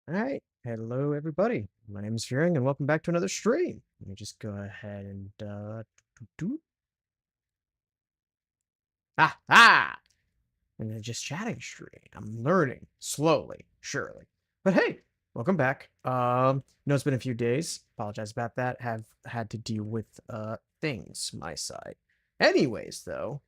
Alright, hello everybody. My name is Fearing and welcome back to another stream. Let me just go ahead and ah ah and then just chatting stream. I'm learning slowly, surely. But hey, welcome back. Know it's been a few days. Apologize about that. Have had to deal with things my side. Anyways, though,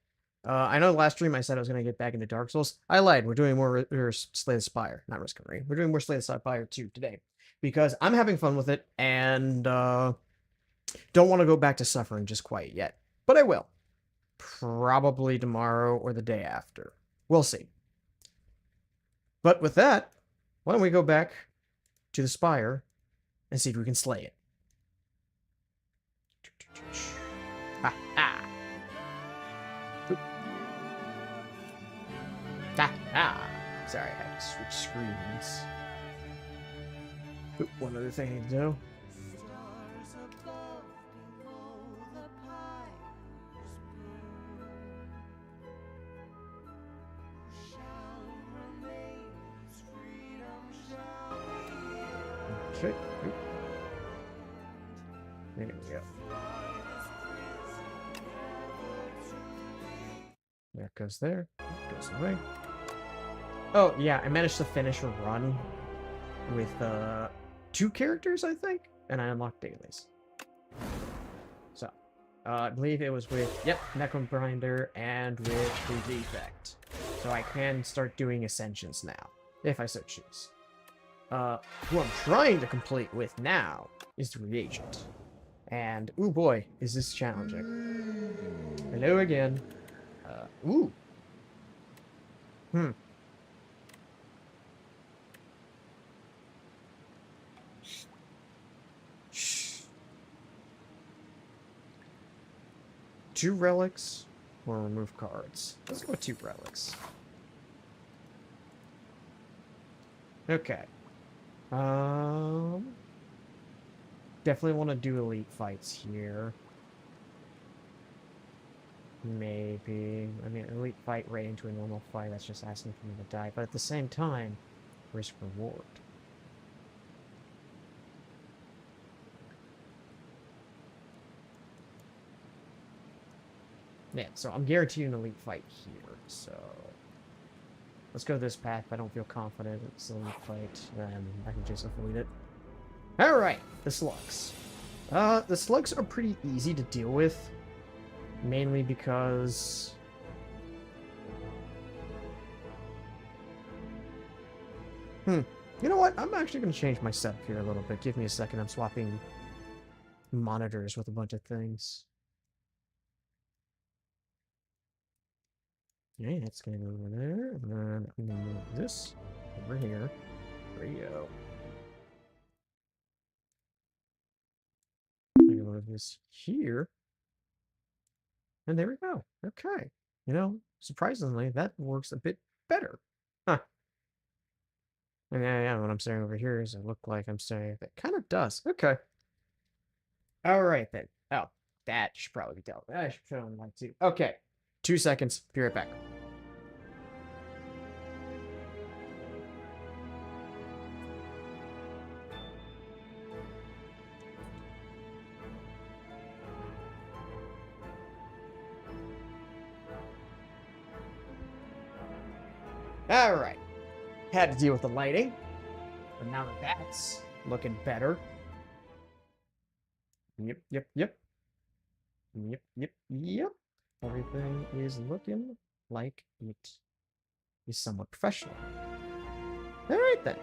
I know last stream I said I was gonna get back into Dark Souls. I lied. We're doing more Slay the Spire, not Risk and Rain. We're doing more Slay the Spire 2 today because I'm having fun with it and don't want to go back to suffering just quite yet. But I will. Probably tomorrow or the day after. We'll see. But with that, why don't we go back to the Spire and see if we can slay it. Ha ha! Ha ha! Sorry, I had to switch screens. Oop, one other thing I need to do. Okay. Oop. There we go. That goes there. That goes away. Oh, yeah, I managed to finish a run with 2 characters, I think, and I unlocked dailies. So, I believe it was with, yep, Necrombrinder and with the Defect. So I can start doing Ascensions now, if I so choose. Who I'm trying to complete with now is the Reagent. And, ooh boy, is this challenging. Hello again. Ooh. Hmm. Shh. 2 relics or remove cards. Let's go with 2 relics. Okay. Definitely want to do elite fights here. Maybe. I mean, elite fight right into a normal fight, that's just asking for me to die. But at the same time, risk reward. Yeah, so I'm guaranteed an elite fight here, so... Let's go this path. If I don't feel confident it's an elite fight, then I can just avoid it. Alright, the slugs. The slugs are pretty easy to deal with. Mainly because... You know what? I'm actually going to change my setup here a little bit. Give me a second. I'm swapping monitors with a bunch of things. Okay, it's going to go over there. And then I'm going to move this over here. There we go. I'm going to move this here. And there we go. Okay. You know, surprisingly, that works a bit better. Huh. And yeah, what I'm saying over here is it look like I'm saying that kind of does. Okay. All right then. Oh, that should probably be dealt with. I should show them like 2. Okay. 2 seconds. Be right back. All right. Had to deal with the lighting, but now that that's looking better. Yep, yep, yep. Yep, yep, yep. Everything is looking like it is somewhat professional. All right, then.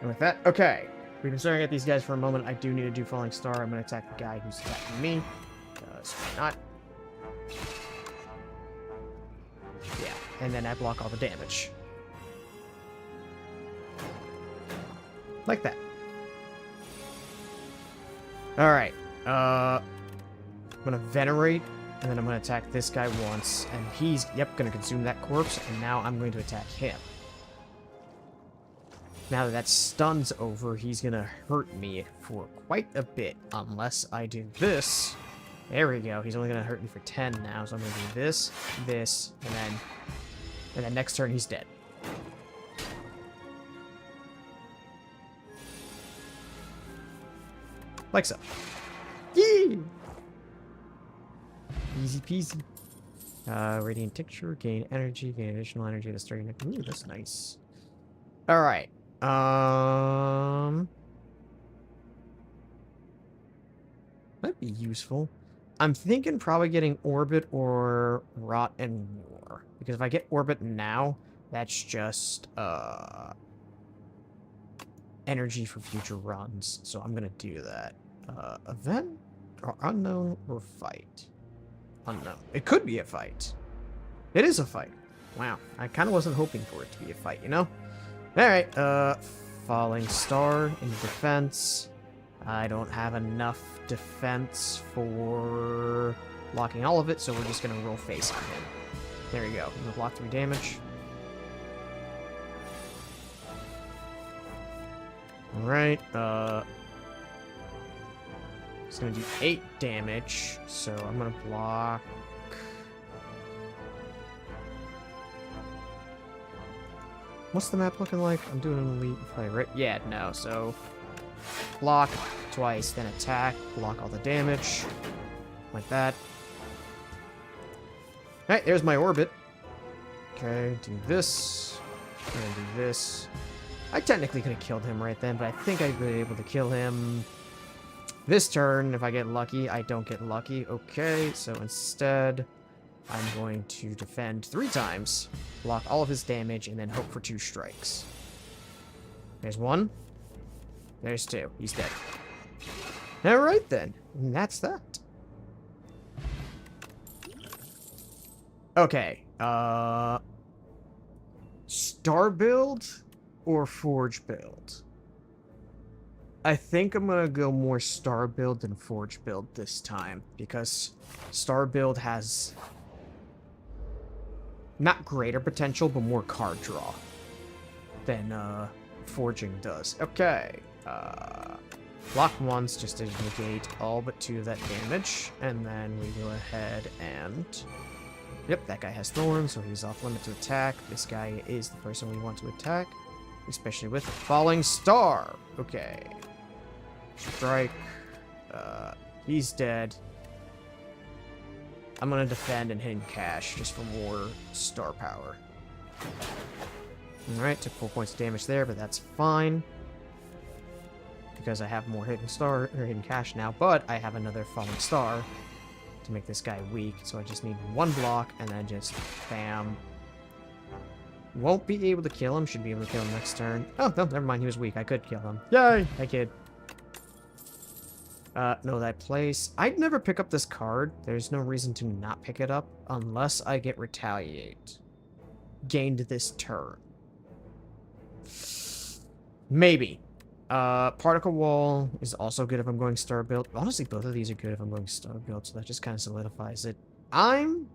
And with that, okay. We've been staring at these guys for a moment. I do need to do Falling Star. I'm going to attack the guy who's attacking me. Because why not? Yeah, and then I block all the damage. Like that. Alright. I'm gonna Venerate, and then I'm gonna attack this guy once, and he's, yep, gonna consume that corpse, and now I'm going to attack him. Now that that stun's over, he's gonna hurt me for quite a bit, unless I do this. There we go. He's only gonna hurt me for 10 now, so I'm gonna do this, this, and then next turn he's dead. Like so. Yee! Easy peasy. Radiant tincture, gain energy, gain additional energy to starting. Ooh, that's nice. Alright. Might be useful. I'm thinking probably getting Orbit or Rot and War. Because if I get Orbit now, that's just energy for future runs. So I'm gonna do that. Event or unknown or fight? Unknown. It could be a fight. It is a fight. Wow. I kind of wasn't hoping for it to be a fight, you know? Alright, Falling Star in defense. I don't have enough defense for blocking all of it, so we're just gonna roll face on him. There we go. I'm gonna block 3 damage. Alright, it's gonna do 8 damage, so I'm gonna block... What's the map looking like? I'm doing an elite fight, right? Yeah, no, so... Block twice, then attack, block all the damage. Like that. Alright, there's my orbit. Okay, do this. And do this. I technically could have killed him right then, but I think I'd be able to kill him this turn. If I get lucky, I don't get lucky. Okay, so instead, I'm going to defend 3 times, block all of his damage, and then hope for 2 strikes. There's 1. There's 2. He's dead. Alright then, and that's that. Okay, Star build or Forge build? I think I'm gonna go more Star build than Forge build this time, because Star build has not greater potential, but more card draw than Forging does. Okay, block once just to negate all but 2 of that damage, and then we go ahead and... Yep, that guy has Thorns, so he's off limit to attack. This guy is the person we want to attack, especially with Falling Star. Okay. Strike. He's dead. I'm gonna defend and hidden cash just for more star power. Alright, took 4 points of damage there, but that's fine. Because I have more hidden cash now, but I have another Falling Star to make this guy weak, so I just need 1 block and then just bam. Won't be able to kill him, should be able to kill him next turn. Oh, no, never mind, he was weak. I could kill him. Yay! Hi, kid. No, that place. I'd never pick up this card. There's no reason to not pick it up unless I get Retaliate. Gained this turn. Maybe. Particle Wall is also good if I'm going Star Build. Honestly, both of these are good if I'm going Star Build, so that just kind of solidifies it. I'll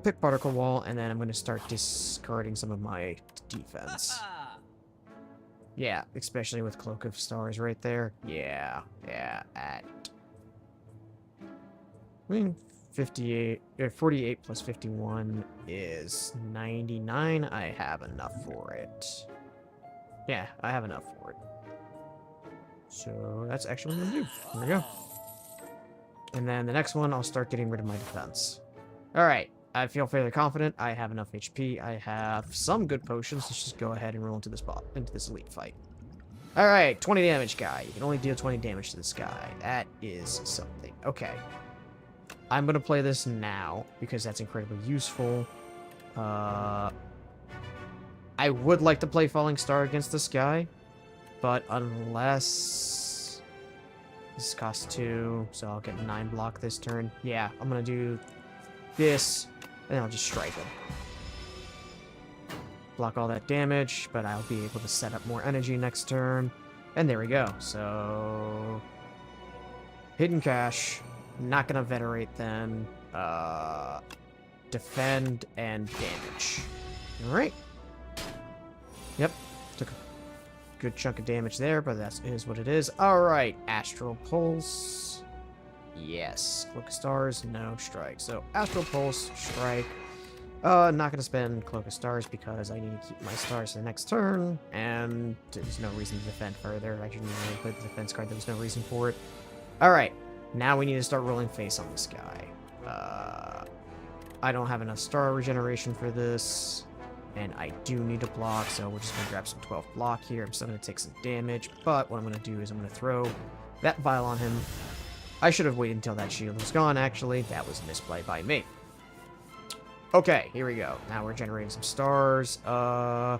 pick Particle Wall, and then I'm going to start discarding some of my defense. Yeah, especially with Cloak of Stars right there. Yeah, I mean, 48 plus 51 is 99. I have enough for it. Yeah, I have enough for it. So that's actually what I'm gonna do. There we go. And then the next one, I'll start getting rid of my defense. Alright, I feel fairly confident. I have enough HP. I have some good potions. Let's just go ahead and roll into this elite fight. Alright, 20 damage guy. You can only deal 20 damage to this guy. That is something. Okay. I'm gonna play this now, because that's incredibly useful. I would like to play Falling Star against this guy, but unless... This costs 2, so I'll get 9 block this turn. Yeah, I'm gonna do this, and then I'll just strike him. Block all that damage, but I'll be able to set up more energy next turn. And there we go. So... Hidden Cash. Not gonna Venerate then. Defend and damage. Alright. Yep. Took a good chunk of damage there, but that is what it is. Alright. Astral Pulse. Yes. Cloak of Stars. No. Strike. So, Astral Pulse. Strike. Not gonna spend Cloak of Stars because I need to keep my stars for the next turn, and there's no reason to defend further. I shouldn't even play the defense card, there was no reason for it. Alright, now we need to start rolling face on this guy. I don't have enough star regeneration for this, and I do need to block, so we're just gonna grab some 12 block here. I'm still gonna take some damage, but what I'm gonna do is I'm gonna throw that vial on him. I should have waited until that shield was gone, actually. That was a misplay by me. Okay, here we go. Now we're generating some stars. 14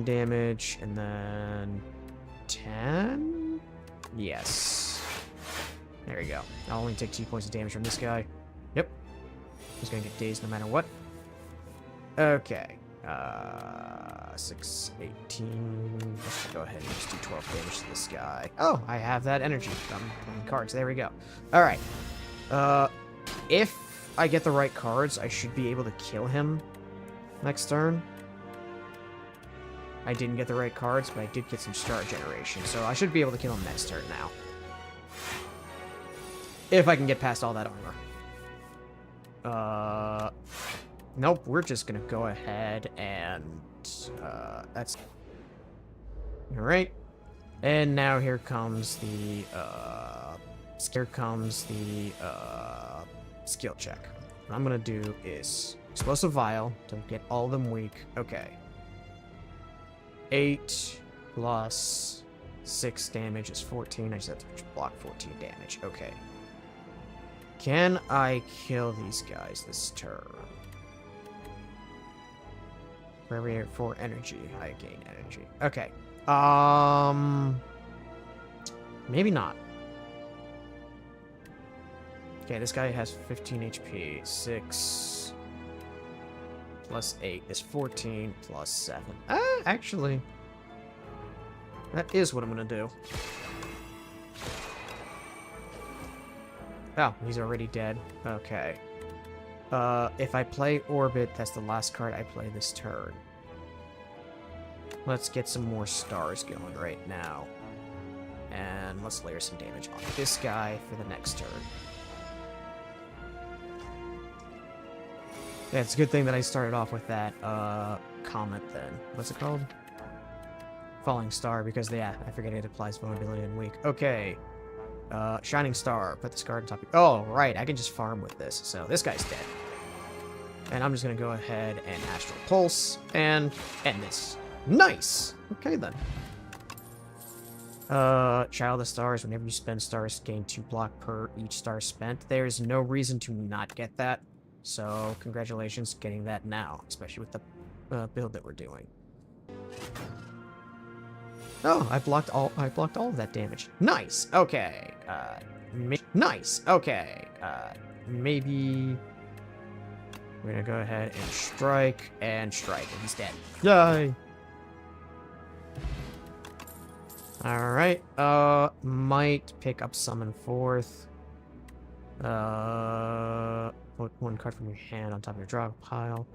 damage, and then 10? Yes. There we go. I'll only take 2 points of damage from this guy. Yep. He's gonna get dazed no matter what. Okay. 6, 18. Let's go ahead and just do 12 damage to this guy. Oh, I have that energy from cards. There we go. Alright. If I get the right cards, I should be able to kill him next turn. I didn't get the right cards, but I did get some star generation, so I should be able to kill him next turn now. If I can get past all that armor. Nope, we're just gonna go ahead and, that's... Alright. And now here comes the, skill check. What I'm gonna do is Explosive Vial to get all of them weak. Okay. 8 plus 6 damage is 14. I just have to block 14 damage. Okay. Can I kill these guys this turn? For energy, I gain energy. Okay. Maybe not. Okay, this guy has 15 HP. 6 plus 8 is 14 plus 7. Actually, that is what I'm gonna do. Oh, he's already dead. Okay. If I play Orbit, that's the last card I play this turn. Let's get some more stars going right now. And let's layer some damage on this guy for the next turn. Yeah, it's a good thing that I started off with that, Comet then. What's it called? Falling Star, because, yeah, I forget it applies vulnerability and weak. Okay. Shining Star. Put this card on top of... Oh, right, I can just farm with this. So, this guy's dead. And I'm just gonna go ahead and Astral Pulse, and end this. Nice! Okay, then. Child of Stars. Whenever you spend stars, gain 2 block per each star spent. There's no reason to not get that. So, congratulations getting that now, especially with the build that we're doing. Oh, I blocked all of that damage. Nice. Okay. Nice. Okay. Maybe we're gonna go ahead and strike, and he's dead. Yay. All right. Might pick up Summon Forth. Put 1 card from your hand on top of your draw pile.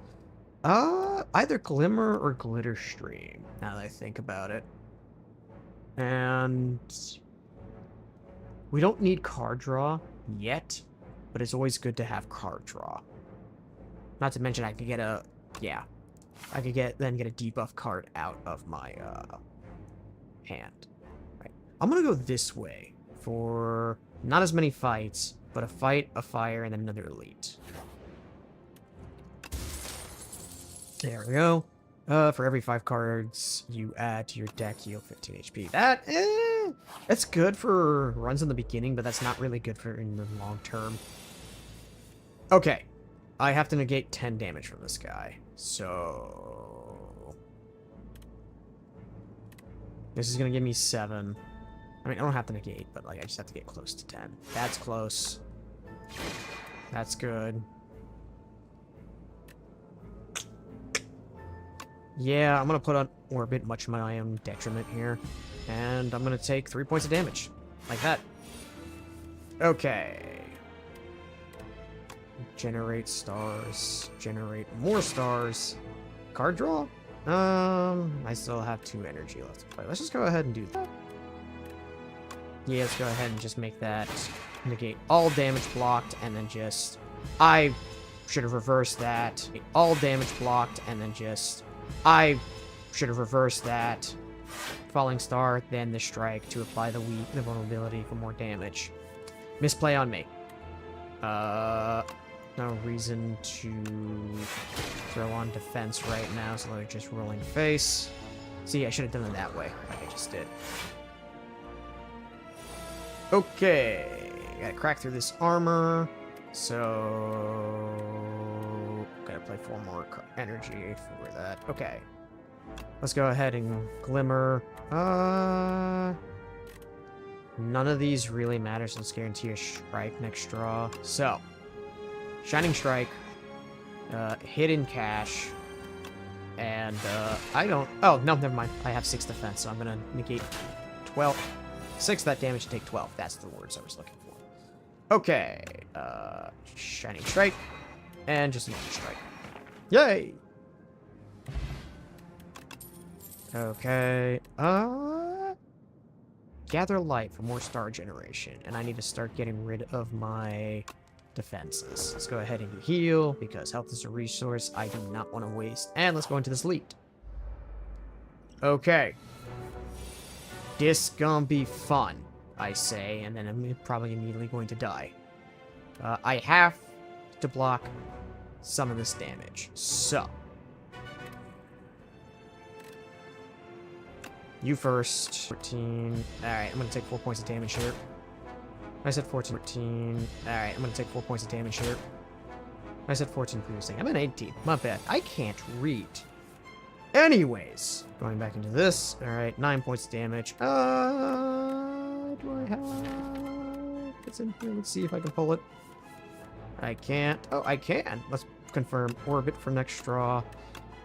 Either Glimmer or Glitter Stream, now that I think about it. And we don't need card draw yet, but it's always good to have card draw. Not to mention I could get a, yeah, I could get a debuff card out of my hand. Right. I'm gonna go this way for not as many fights, but a fight, a fire, and then another elite. There we go. For every 5 cards you add to your deck, you heal 15 HP. That's good for runs in the beginning, but that's not really good for in the long term. Okay. I have to negate 10 damage from this guy. So... this is going to give me 7. I mean, I don't have to negate, but like I just have to get close to 10. That's close. That's good. Yeah, I'm going to put on Orbit, much to my own detriment here. And I'm going to take 3 points of damage. Like that. Okay. Generate stars. Generate more stars. Card draw? I still have 2 energy left to play. Let's just go ahead and do that. Yeah, let's go ahead and just make that negate all damage blocked, and then just... I should have reversed that. All damage blocked, and then just... I should have reversed that. Falling Star, then the Strike to apply the vulnerability for more damage. Misplay on me. No reason to throw on defense right now, so they're just rolling face. See, I should have done it that way, like I just did. Okay, gotta crack through this armor. So, gotta play 4 more energy for that. Okay, let's go ahead and Glimmer. None of these really matters. Let's guarantee a Strike next draw. So, Shining Strike, Hidden Cash, and I don't... Oh, no, never mind. I have 6 defense, so I'm gonna negate 12. 6 that damage to take 12. That's the words I was looking for. Okay, Shining Strike, and just another Strike. Yay! Okay, Gather Light for more star generation, and I need to start getting rid of my defenses. Let's go ahead and heal, because health is a resource I do not want to waste. And let's go into this lead. Okay. This gonna be fun, I say, and then I'm probably immediately going to die. I have to block some of this damage, so... You first. 14. Alright, I'm gonna take 4 points of damage here. I said 14. 14. Alright, I'm gonna take 4 points of damage here. I said 14 previously. I'm at 18. My bad. I can't read. Anyways, going back into this. Alright, 9 points of damage. Do I have... It's in here. Let's see if I can pull it. I can't. Oh, I can. Let's confirm orbit for next draw.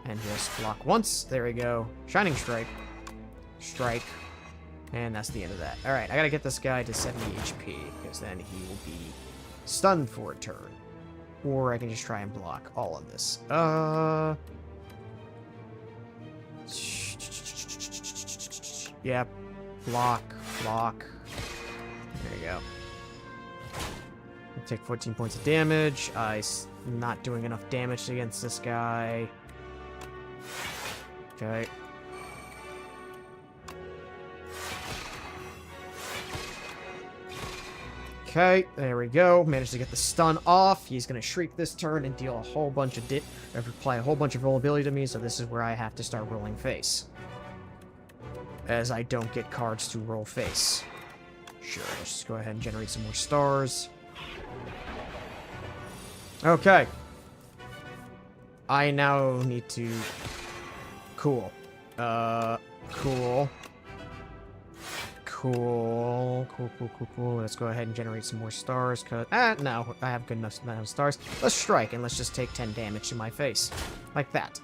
And just block once. There we go. Shining Strike. Strike. And that's the end of that. Alright, I gotta get this guy to 70 HP, because then he will be stunned for a turn. Or I can just try and block all of this. Yep. Block. Block. There you go. I'll take 14 points of damage. I'm not doing enough damage against this guy. Okay. Okay, there we go. Managed to get the stun off. He's going to shriek this turn and deal a whole bunch of apply a whole bunch of vulnerability to me, so this is where I have to start rolling face. As I don't get cards to roll face. Sure, let's just go ahead and generate some more stars. Okay. I now need to... Cool. Cool. Cool. Let's go ahead and generate some more stars, cause... no, I have good enough amount of stars. Let's strike, and let's just take 10 damage to my face. Like that.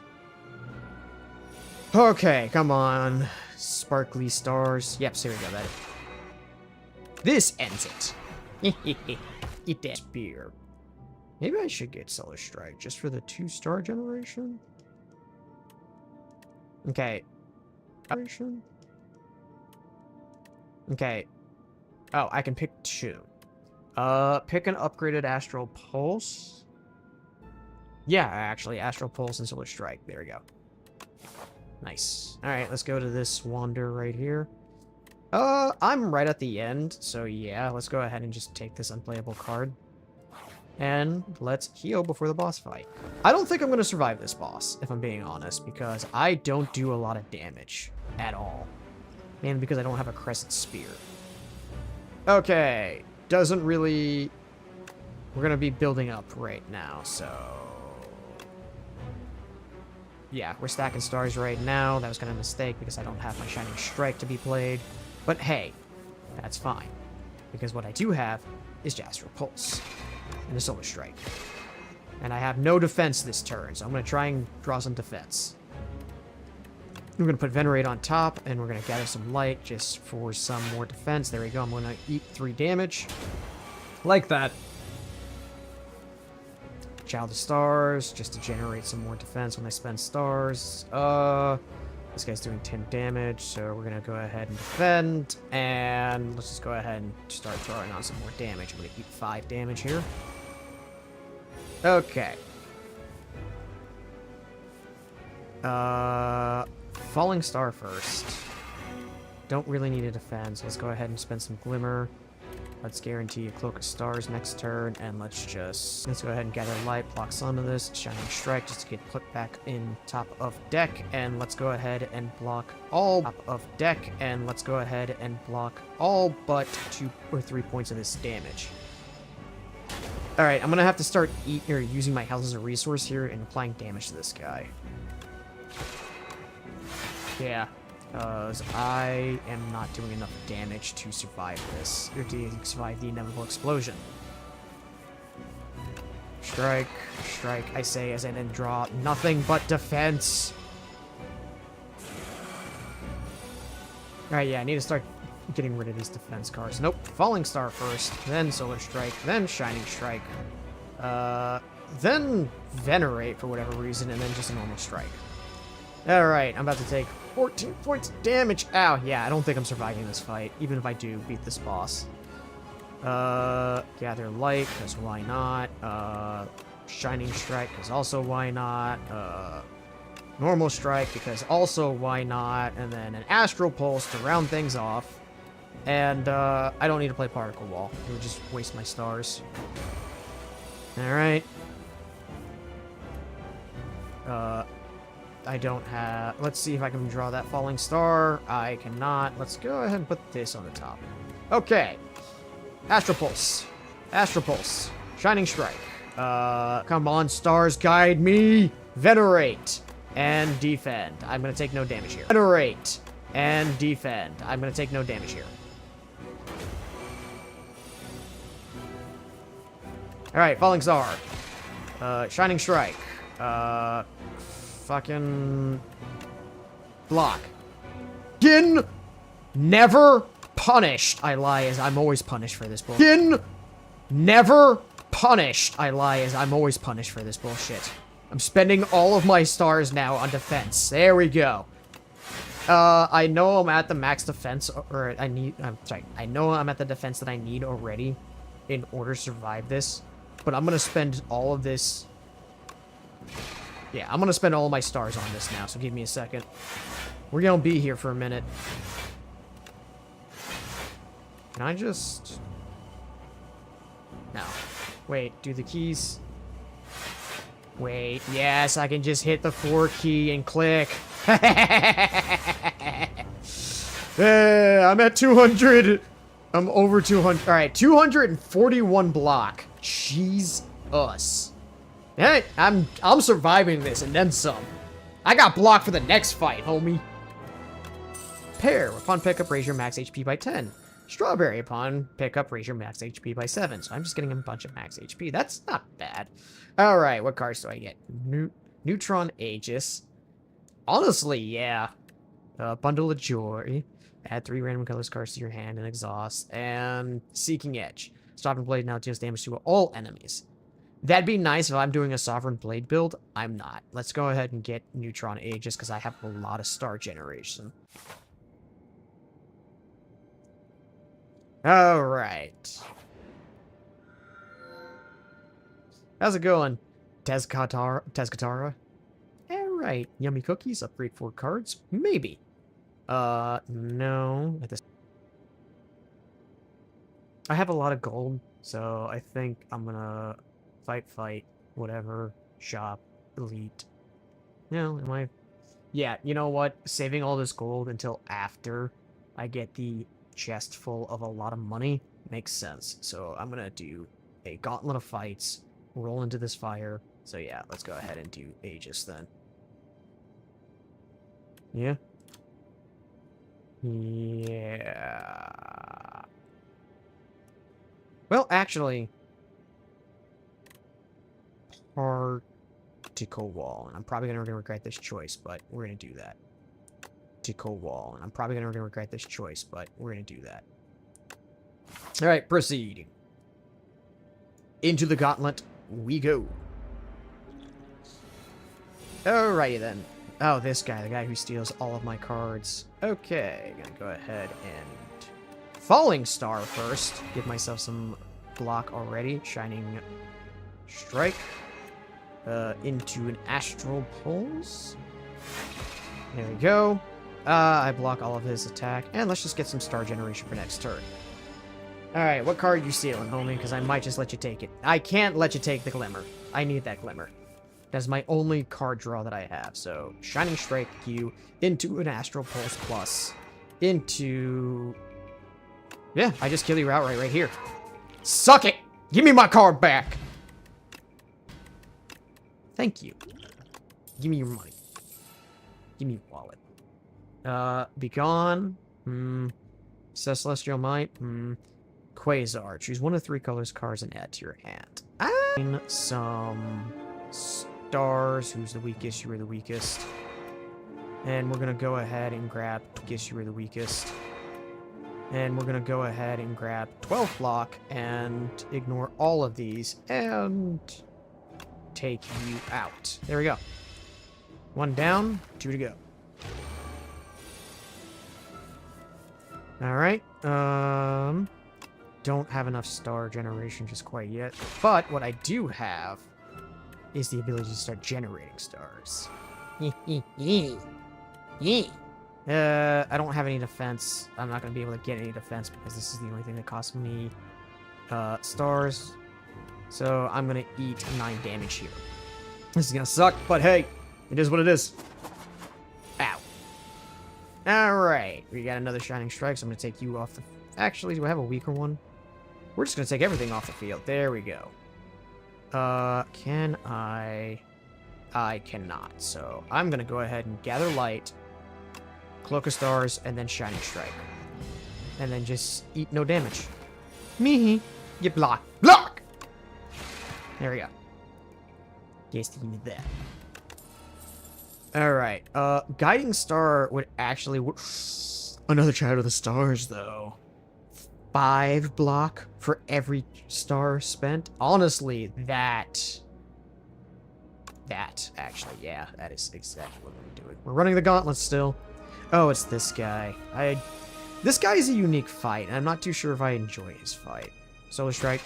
Okay, come on. Sparkly stars. Yep, so here we go, that. This ends it. Eat that spear. Maybe I should get Solar Strike, just for the 2-star generation? Okay. Okay. Oh, I can pick 2. Pick an upgraded Astral Pulse. Yeah, actually, Astral Pulse and Solar Strike. There we go. Nice. Alright, let's go to this Wander right here. I'm right at the end, so yeah, let's go ahead and just take this unplayable card. And let's heal before the boss fight. I don't think I'm going to survive this boss, if I'm being honest, because I don't do a lot of damage at all. And because I don't have a Crescent Spear. Okay. Doesn't really... We're going to be building up right now, so... Yeah, we're stacking stars right now. That was kind of a mistake because I don't have my Shining Strike to be played. But hey, that's fine. Because what I do have is Astral Pulse and a Solar Strike. And I have no defense this turn, so I'm going to try and draw some defense. We're going to put Venerate on top, and we're going to gather some light just for some more defense. There we go. I'm going to eat 3 damage. Like that. Child of Stars, just to generate some more defense when I spend stars. This guy's doing 10 damage, so we're going to go ahead and defend. And let's just go ahead and start throwing on some more damage. I'm going to eat 5 damage here. Okay. Falling Star first. Don't really need a defense. Let's go ahead and spend some Glimmer. Let's guarantee a Cloak of Stars next turn, and let's go ahead and gather light, block some of this, Shining Strike just to get put back in top of deck, and let's go ahead and block all top of deck, and let's go ahead and block all but 2 or 3 points of this damage. Alright, I'm gonna have to start using my health as a resource here and applying damage to this guy. Yeah. Because I am not doing enough damage to survive this, or to survive the inevitable explosion. Strike, strike, I say as I then draw nothing but defense. Alright, yeah, I need to start getting rid of these defense cards. Nope, Falling Star first, then Solar Strike, then Shining Strike, then Venerate for whatever reason, and then just a normal strike. Alright, I'm about to take 14 points of damage. Ow, yeah, I don't think I'm surviving this fight, even if I do beat this boss. Gather Light, because why not? Shining Strike, because also why not? Normal Strike, because also why not? And then an Astral Pulse to round things off. And, I don't need to play Particle Wall. It would just waste my stars. Alright. I don't have... Let's see if I can draw that Falling Star. I cannot. Let's go ahead and put this on the top. Okay. Astral Pulse. Astral Pulse. Shining Strike. Come on, stars, guide me. Venerate. And defend. I'm gonna take no damage here. Venerate. And defend. I'm gonna take no damage here. Alright, Falling Star. Shining Strike. Fucking... Block. Gin! Never punished. I lie as I'm always punished for this bullshit. Gin! Never punished. I lie as I'm always punished for this bullshit. I'm spending all of my stars now on defense. There we go. I know I'm at the max defense, or I'm sorry. I know I'm at the defense that I need already in order to survive this, but I'm gonna spend all of this... Yeah, I'm gonna spend all of my stars on this now, so give me a second. We're gonna be here for a minute. Can I just... No. Wait, do the keys... Wait, yes, I can just hit the 4 key and click. I'm at 200. I'm over 200. All right, 241 block. Jesus. Hey, I'm surviving this and then some. I got blocked for the next fight, homie. Pear, upon pickup, raise your max HP by 10. Strawberry, upon pickup, raise your max HP by 7. So I'm just getting a bunch of max HP. That's not bad. Alright, what cards do I get? Neutron Aegis. Honestly, yeah. Bundle of Joy. Add 3 random colorless cards to your hand and exhaust. And Seeking Edge. Sovereign Blade now deals damage to all enemies. That'd be nice if I'm doing a Sovereign Blade build. I'm not. Let's go ahead and get Neutron Aegis because I have a lot of star generation. Alright. How's it going, Tezcatara? Alright. Yummy cookies, upgrade 4 cards? Maybe. No. I have a lot of gold, so I think I'm gonna fight, whatever, shop, elite. No, am I? Yeah, you know what? Saving all this gold until after I get the chest full of a lot of money makes sense. So I'm gonna do a gauntlet of fights, roll into this fire. So yeah, let's go ahead and do Aegis then. Yeah. Yeah. Well, actually, Particle Wall, and I'm probably gonna regret this choice, but we're gonna do that. Particle Wall, and I'm probably gonna regret this choice, but we're gonna do that. All right, proceeding. Into the gauntlet we go. Alrighty then. Oh, this guy, the guy who steals all of my cards. Okay, gonna go ahead and Falling Star first. Give myself some block already. Shining Strike. Into an Astral Pulse. There we go. I block all of his attack. And let's just get some star generation for next turn. Alright, what card you stealing, homie? Because I might just let you take it. I can't let you take the Glimmer. I need that Glimmer. That's my only card draw that I have. So, Shining Strike you into an Astral Pulse Plus. Into... Yeah, I just kill you outright right here. Suck it! Give me my card back! Thank you. Give me your money. Give me your wallet. Be gone. Celestial Might. Quasar. Choose one of 3 colors cards and add to your hand. Some stars. Who's the weakest? You are the weakest. And we're gonna go ahead and grab... Guess you were the weakest. And we're gonna go ahead and grab 12 block and ignore all of these and take you out. There we go. 1 down, 2 to go. Alright, don't have enough star generation just quite yet. But what I do have is the ability to start generating stars. I don't have any defense. I'm not going to be able to get any defense because this is the only thing that costs me stars. So I'm going to eat 9 damage here. This is going to suck, but hey, it is what it is. Ow. Alright, we got another Shining Strike, so I'm going to take you off the... Actually, do I have a weaker one? We're just going to take everything off the field. There we go. Can I... I cannot, so I'm going to go ahead and Gather Light, Cloak of Stars, and then Shining Strike. And then just eat no damage. Me, you block. Block! There we go. Yes, give me that. Alright, Guiding Star would actually... Another Child of the Stars, though. 5 block for every star spent. Honestly, that, actually, yeah, that is exactly what we're doing. We're running the gauntlet still. Oh, it's this guy. This guy is a unique fight, and I'm not too sure if I enjoy his fight. Solar Strike.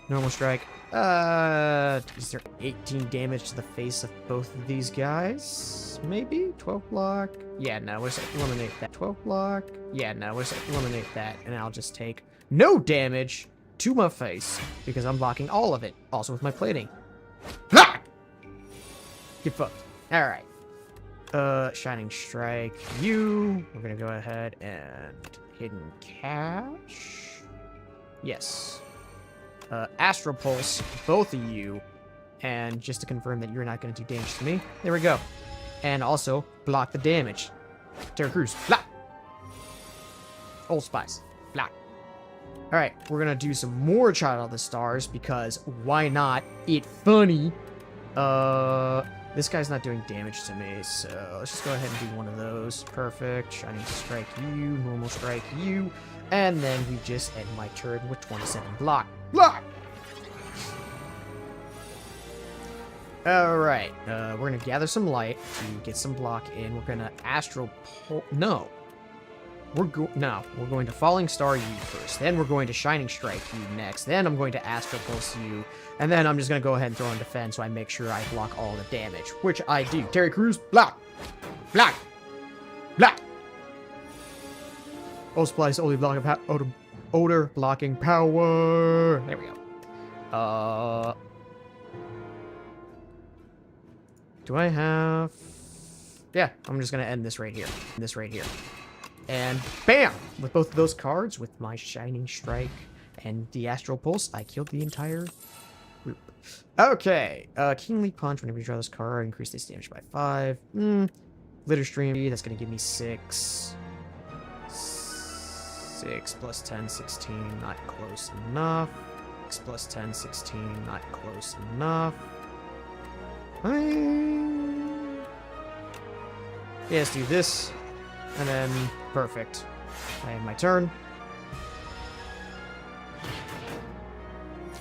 Normal Strike. Is there 18 damage to the face of both of these guys? Maybe? 12 block? Yeah, no, we'll just eliminate that. 12 block? Yeah, no, we'll just eliminate that, and I'll just take no damage to my face, because I'm blocking all of it, also with my plating. Ha! Get fucked. Alright. Shining Strike you. We're gonna go ahead and Hidden Cache. Yes. Astral Pulse, both of you. And just to confirm that you're not gonna do damage to me. There we go. And also, block the damage. Terra Cruise, block! Old Spice, block. Alright, we're gonna do some more Child of the Stars, because why not? It's funny. This guy's not doing damage to me, so let's just go ahead and do one of those. Perfect. Shining Strike you, Normal Strike you, and then we just end my turn with 27 block. Block! Alright, we're gonna gather some light to get some block in. We're gonna Astral Pulse. No. We're going to Falling Star you first. Then we're going to Shining Strike you next. Then I'm going to Astral Pulse you. And then I'm just going to go ahead and throw in Defense so I make sure I block all the damage. Which I do. Terra Cruise, block! Block! Block! Old Splice, only blocking odor blocking power. There we go. Do I have... Yeah, I'm just going to end this right here. And bam! With both of those cards, with my Shining Strike and the Astral Pulse, I killed the entire group. Okay, Kingly Punch. Whenever you draw this card, increase this damage by 5. Glitter Stream, that's going to give me 6. 6 plus 10, 16, not close enough. 6 plus 10, 16, not close enough. Yeah, let's do this. And then, perfect. I have my turn.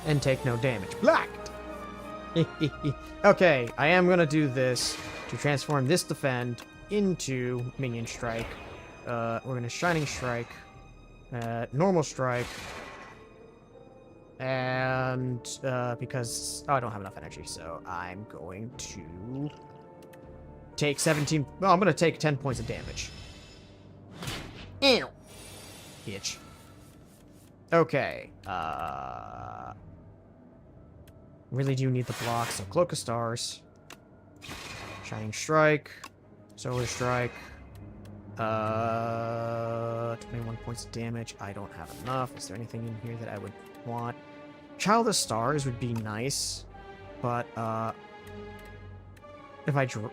And take no damage. Blacked! Okay, I am gonna do this to transform this Defend into Minion Strike. We're gonna Shining Strike. Normal Strike. And, because... Oh, I don't have enough energy, so I'm going to... take 17... Well, I'm gonna take 10 points of damage. Ew. Bitch. Okay. Really do need the block, so Cloak of Stars. Shining Strike. Solar Strike. 21 points of damage. I don't have enough. Is there anything in here that I would want? Child of Stars would be nice, but, if I draw...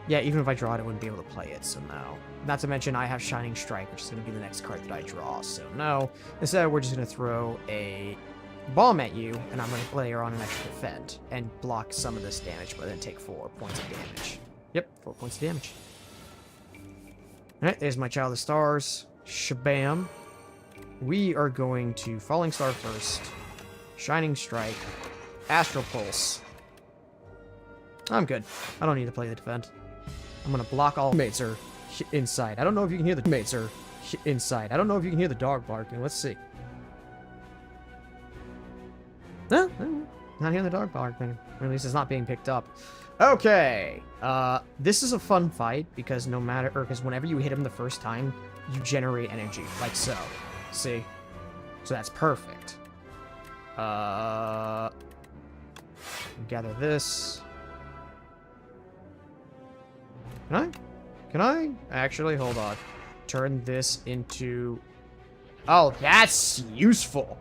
Yeah, even if I draw it, I wouldn't be able to play it, so no. Not to mention, I have Shining Strike, which is going to be the next card that I draw, so no. Instead, we're just going to throw a bomb at you, and I'm going to layer on an extra defend, and block some of this damage, but then take 4 points of damage. Yep, 4 points of damage. Alright, there's my Child of Stars. Shabam. We are going to Falling Star first. Shining Strike. Astral Pulse. I'm good. I don't need to play the defend. I'm gonna block all mates are inside. I don't know if you can hear the mates are inside. I don't know if you can hear the dog barking. Let's see. No, not hearing the dog barking. Or at least it's not being picked up. Okay. This is a fun fight because because whenever you hit him the first time, you generate energy, like so. See? So that's perfect. Gather this. Can I? Actually, hold on. Turn this into... Oh, that's useful.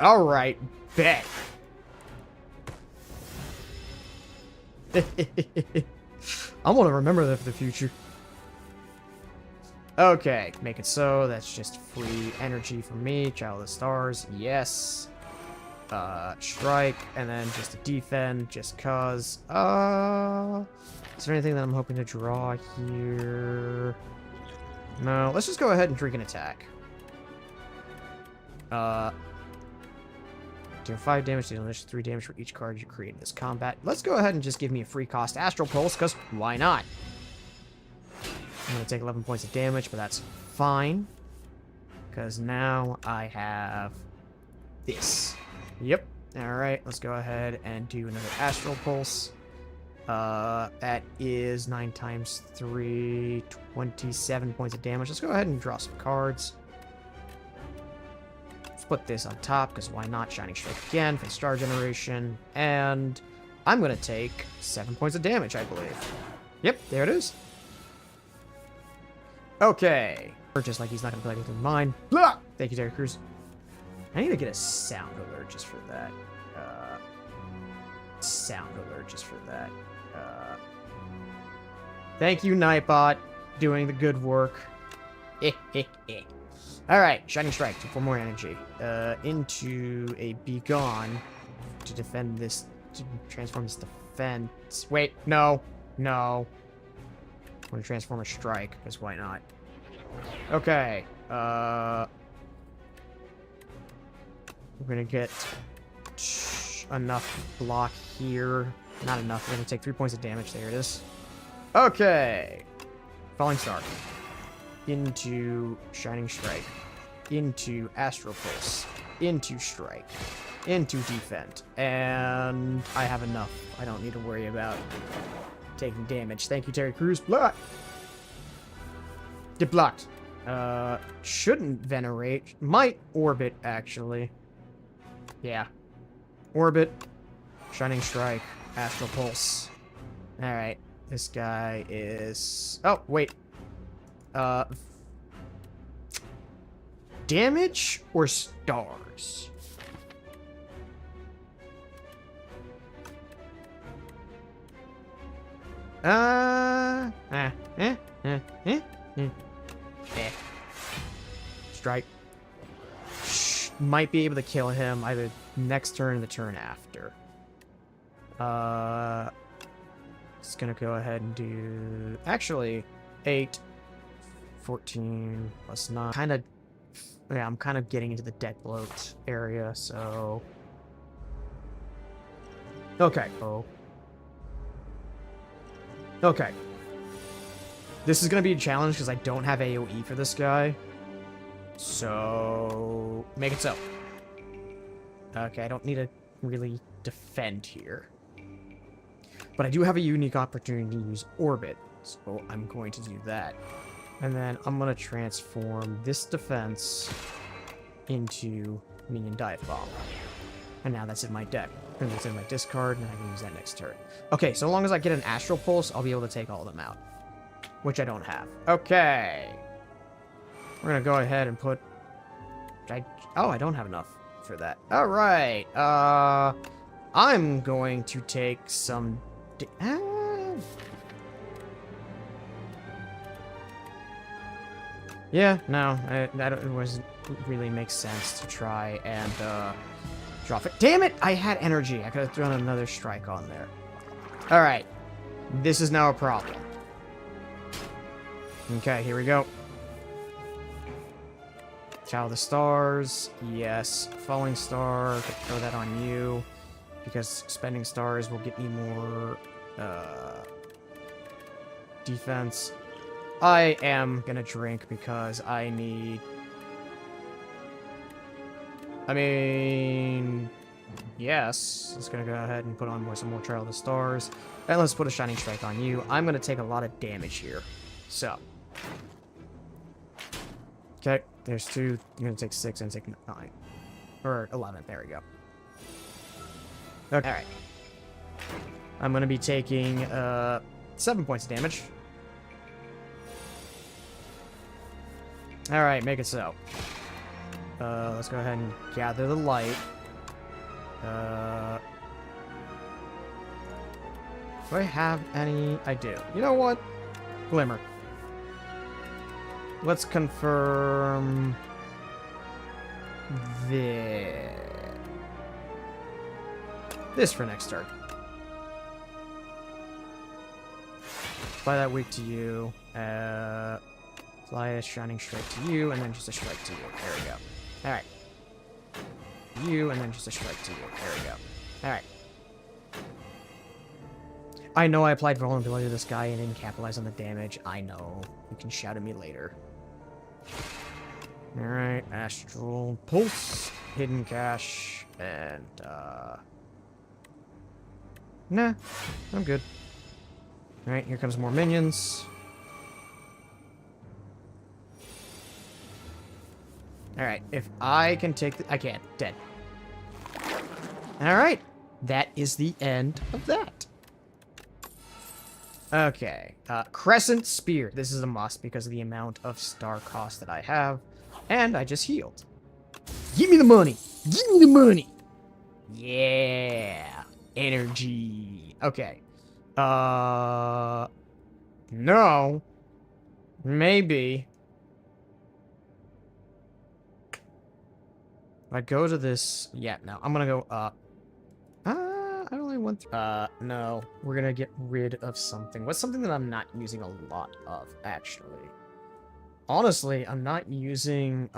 Alright, bet. I'm gonna remember that for the future. Okay, make it so. That's just free energy for me. Child of the Stars, yes. Strike, and then just a defend, just cause. Is there anything that I'm hoping to draw here? No, let's just go ahead and drink an attack. Deal 5 damage, deal 3 damage for each card you create in this combat. Let's go ahead and just give me a free cost Astral Pulse, because why not? I'm going to take 11 points of damage, but that's fine. Because now I have this. Yep. Alright, let's go ahead and do another Astral Pulse. That is 9 times 3, 27 points of damage. Let's go ahead and draw some cards. Let's put this on top, because why not? Shining Strike again for Star Generation. And I'm going to take 7 points of damage, I believe. Yep, there it is. Okay. Just like he's not going to play anything in mine. Blah! Thank you, Terry Crews. I need to get a sound alert just for that. Sound alert just for that. Thank you, Nightbot, doing the good work. Alright, Shining Strike, 4 more energy. Into a Begone to defend this, to transform this defense. Wait, no. I'm gonna transform a Strike, because why not? Okay, we're gonna get enough block here. Not enough. We're gonna take 3 points of damage. There it is. Okay. Falling Star. Into Shining Strike. Into Astral Pulse. Into Strike. Into Defend. And I have enough. I don't need to worry about taking damage. Thank you, Terry Crews. Blah! Get blocked. Shouldn't Venerate. Might Orbit, actually. Yeah. Orbit. Shining Strike. Astral Pulse. Alright. This guy is... Oh, wait. Damage or stars? Strike. Might be able to kill him either next turn or the turn after. Just gonna go ahead and do... Actually, 8, 14, plus 9. Kinda... Yeah, I'm kind of getting into the deck bloat area, so... Okay. Oh. Okay. This is gonna be a challenge because I don't have AoE for this guy. So... Make it so. Okay, I don't need to really defend here. But I do have a unique opportunity to use Orbit, so I'm going to do that. And then I'm going to transform this defense into Minion Dive Bomb. And now that's in my deck. And it's in my discard, and I can use that next turn. Okay, so long as I get an Astral Pulse, I'll be able to take all of them out. Which I don't have. Okay. We're going to go ahead and put... Oh, I don't have enough for that. Alright. I'm going to take some... Yeah, no, it doesn't really make sense to try and drop it. Damn it! I had energy. I could have thrown another strike on there. Alright. This is now a problem. Okay, here we go. Child of the Stars. Yes. Falling Star. Could throw that on you. Because spending stars will get me more defense. I am gonna drink because I need... I mean... Yes. Let's gonna go ahead and put on some more Child of the Stars. And let's put a Shining Strike on you. I'm gonna take a lot of damage here. So. Okay. There's 2. I'm gonna take 6 and take 9. Or 11. There we go. Okay. Alright. I'm gonna be taking 7 points of damage. Alright, make it so. Let's go ahead and gather the light. Do I have any? I do. You know what? Glimmer. Let's confirm this for next turn. Apply that weak to you. Fly a Shining Strike to you, and then just a strike to you. There we go. Alright. You, and then just a strike to you. There we go. Alright. I know I applied vulnerability to this guy and didn't capitalize on the damage. I know. You can shout at me later. Alright. Astral Pulse. Hidden Cache. And, nah. I'm good. Alright, here comes more minions. Alright, if I can take the... I can't. Dead. Alright. That is the end of that. Okay. Crescent Spear. This is a must because of the amount of star cost that I have. And I just healed. Give me the money! Give me the money! Yeah! Energy. Okay. No. Maybe. If I go to this... Yeah, no. I'm gonna go up. I only want... no. We're gonna get rid of something. What's something that I'm not using a lot of, actually? Honestly, I'm not using,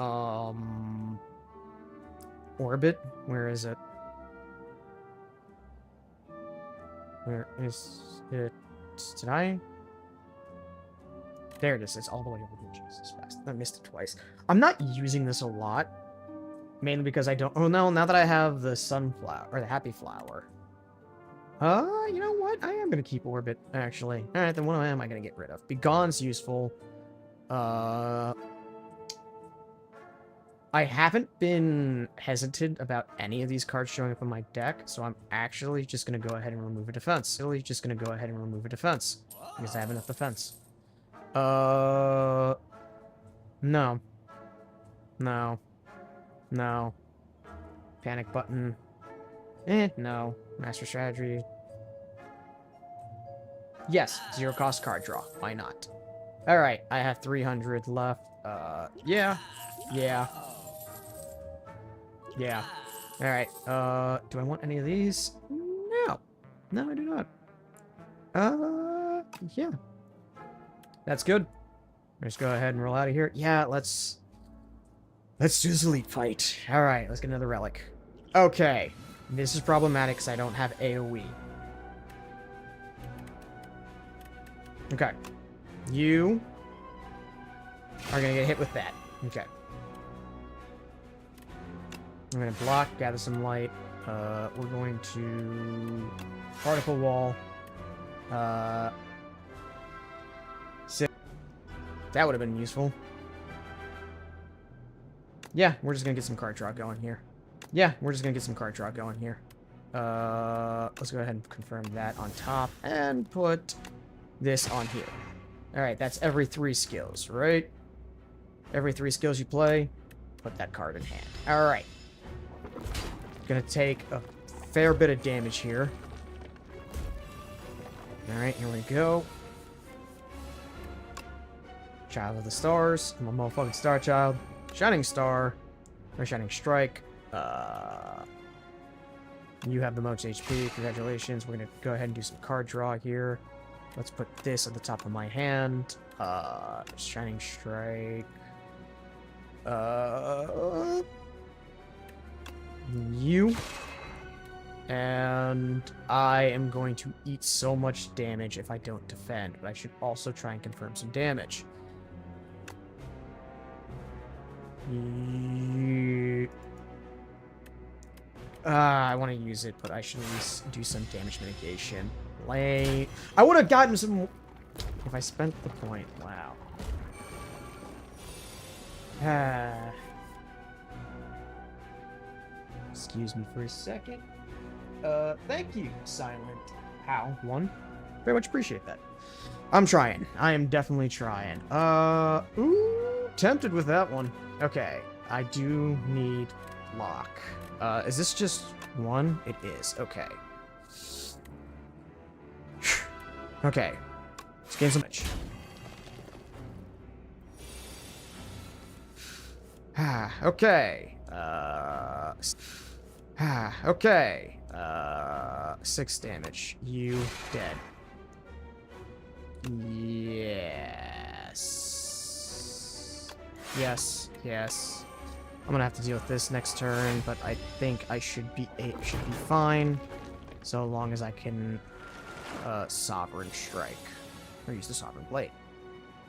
Orbit. Where is it? Where is it? Did I... There it is. It's all the way over here. Jesus fast. I missed it twice. I'm not using this a lot. Mainly because I don't... Oh, no. Now that I have the Sunflower... Or the Happy Flower. You know what? I am going to keep Orbit, actually. Alright, then what am I going to get rid of? Begone's useful. I haven't been hesitant about any of these cards showing up in my deck, so I'm actually just going to go ahead and remove a defense. Because I have enough defense. No. No. No. Panic button. No. Master strategy. Yes, 0 cost card draw. Why not? Alright, I have 300 left. Yeah. Yeah. Yeah. Alright, do I want any of these? No. No, I do not. Yeah. That's good. Let's go ahead and roll out of here. Yeah, let's do this elite fight. Alright, let's get another relic. Okay. This is problematic because I don't have AoE. Okay. You are going to get hit with that. Okay. I'm going to block, gather some light. We're going to particle wall. Uh, six. That would have been useful. Yeah, we're just gonna get some card draw going here. Let's go ahead and confirm that on top and put this on here. Alright, that's every 3 skills, right? Every 3 skills you play, put that card in hand. Alright. Gonna take a fair bit of damage here. Alright, here we go. Child of the Stars. I'm a motherfucking Star Child. Shining Star. Or Shining Strike. You have the most HP. Congratulations. We're gonna go ahead and do some card draw here. Let's put this at the top of my hand. Shining Strike. You. And I am going to eat so much damage if I don't defend, but I should also try and confirm some damage. I want to use it, but I should at least do some damage mitigation. I would have gotten some if I spent the point. Wow. Excuse me for a second. Thank you, Silent How 1. Very much appreciate that. I'm trying. I am definitely trying. Ooh, tempted with that one. Okay, I do need lock. Is this just one? It is. Okay. Okay. Let's gain some damage. Okay. Okay. 6 damage. You dead. Yes. Yes. I'm gonna have to deal with this next turn, but I think I should be fine, so long as I can Sovereign Strike or use the Sovereign Blade.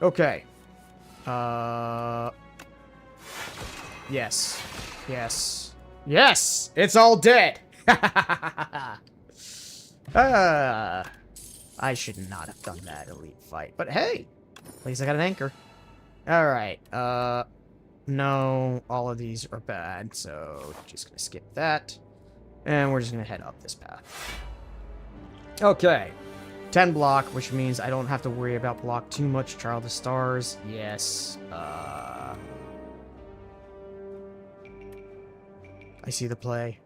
Okay. Yes. It's all dead. I should not have done that elite fight, but hey, at least I got an anchor. All right. No, all of these are bad, so just gonna skip that. And we're just gonna head up this path. Okay. 10 block, which means I don't have to worry about block too much. Child of the Stars. Yes. I see the play.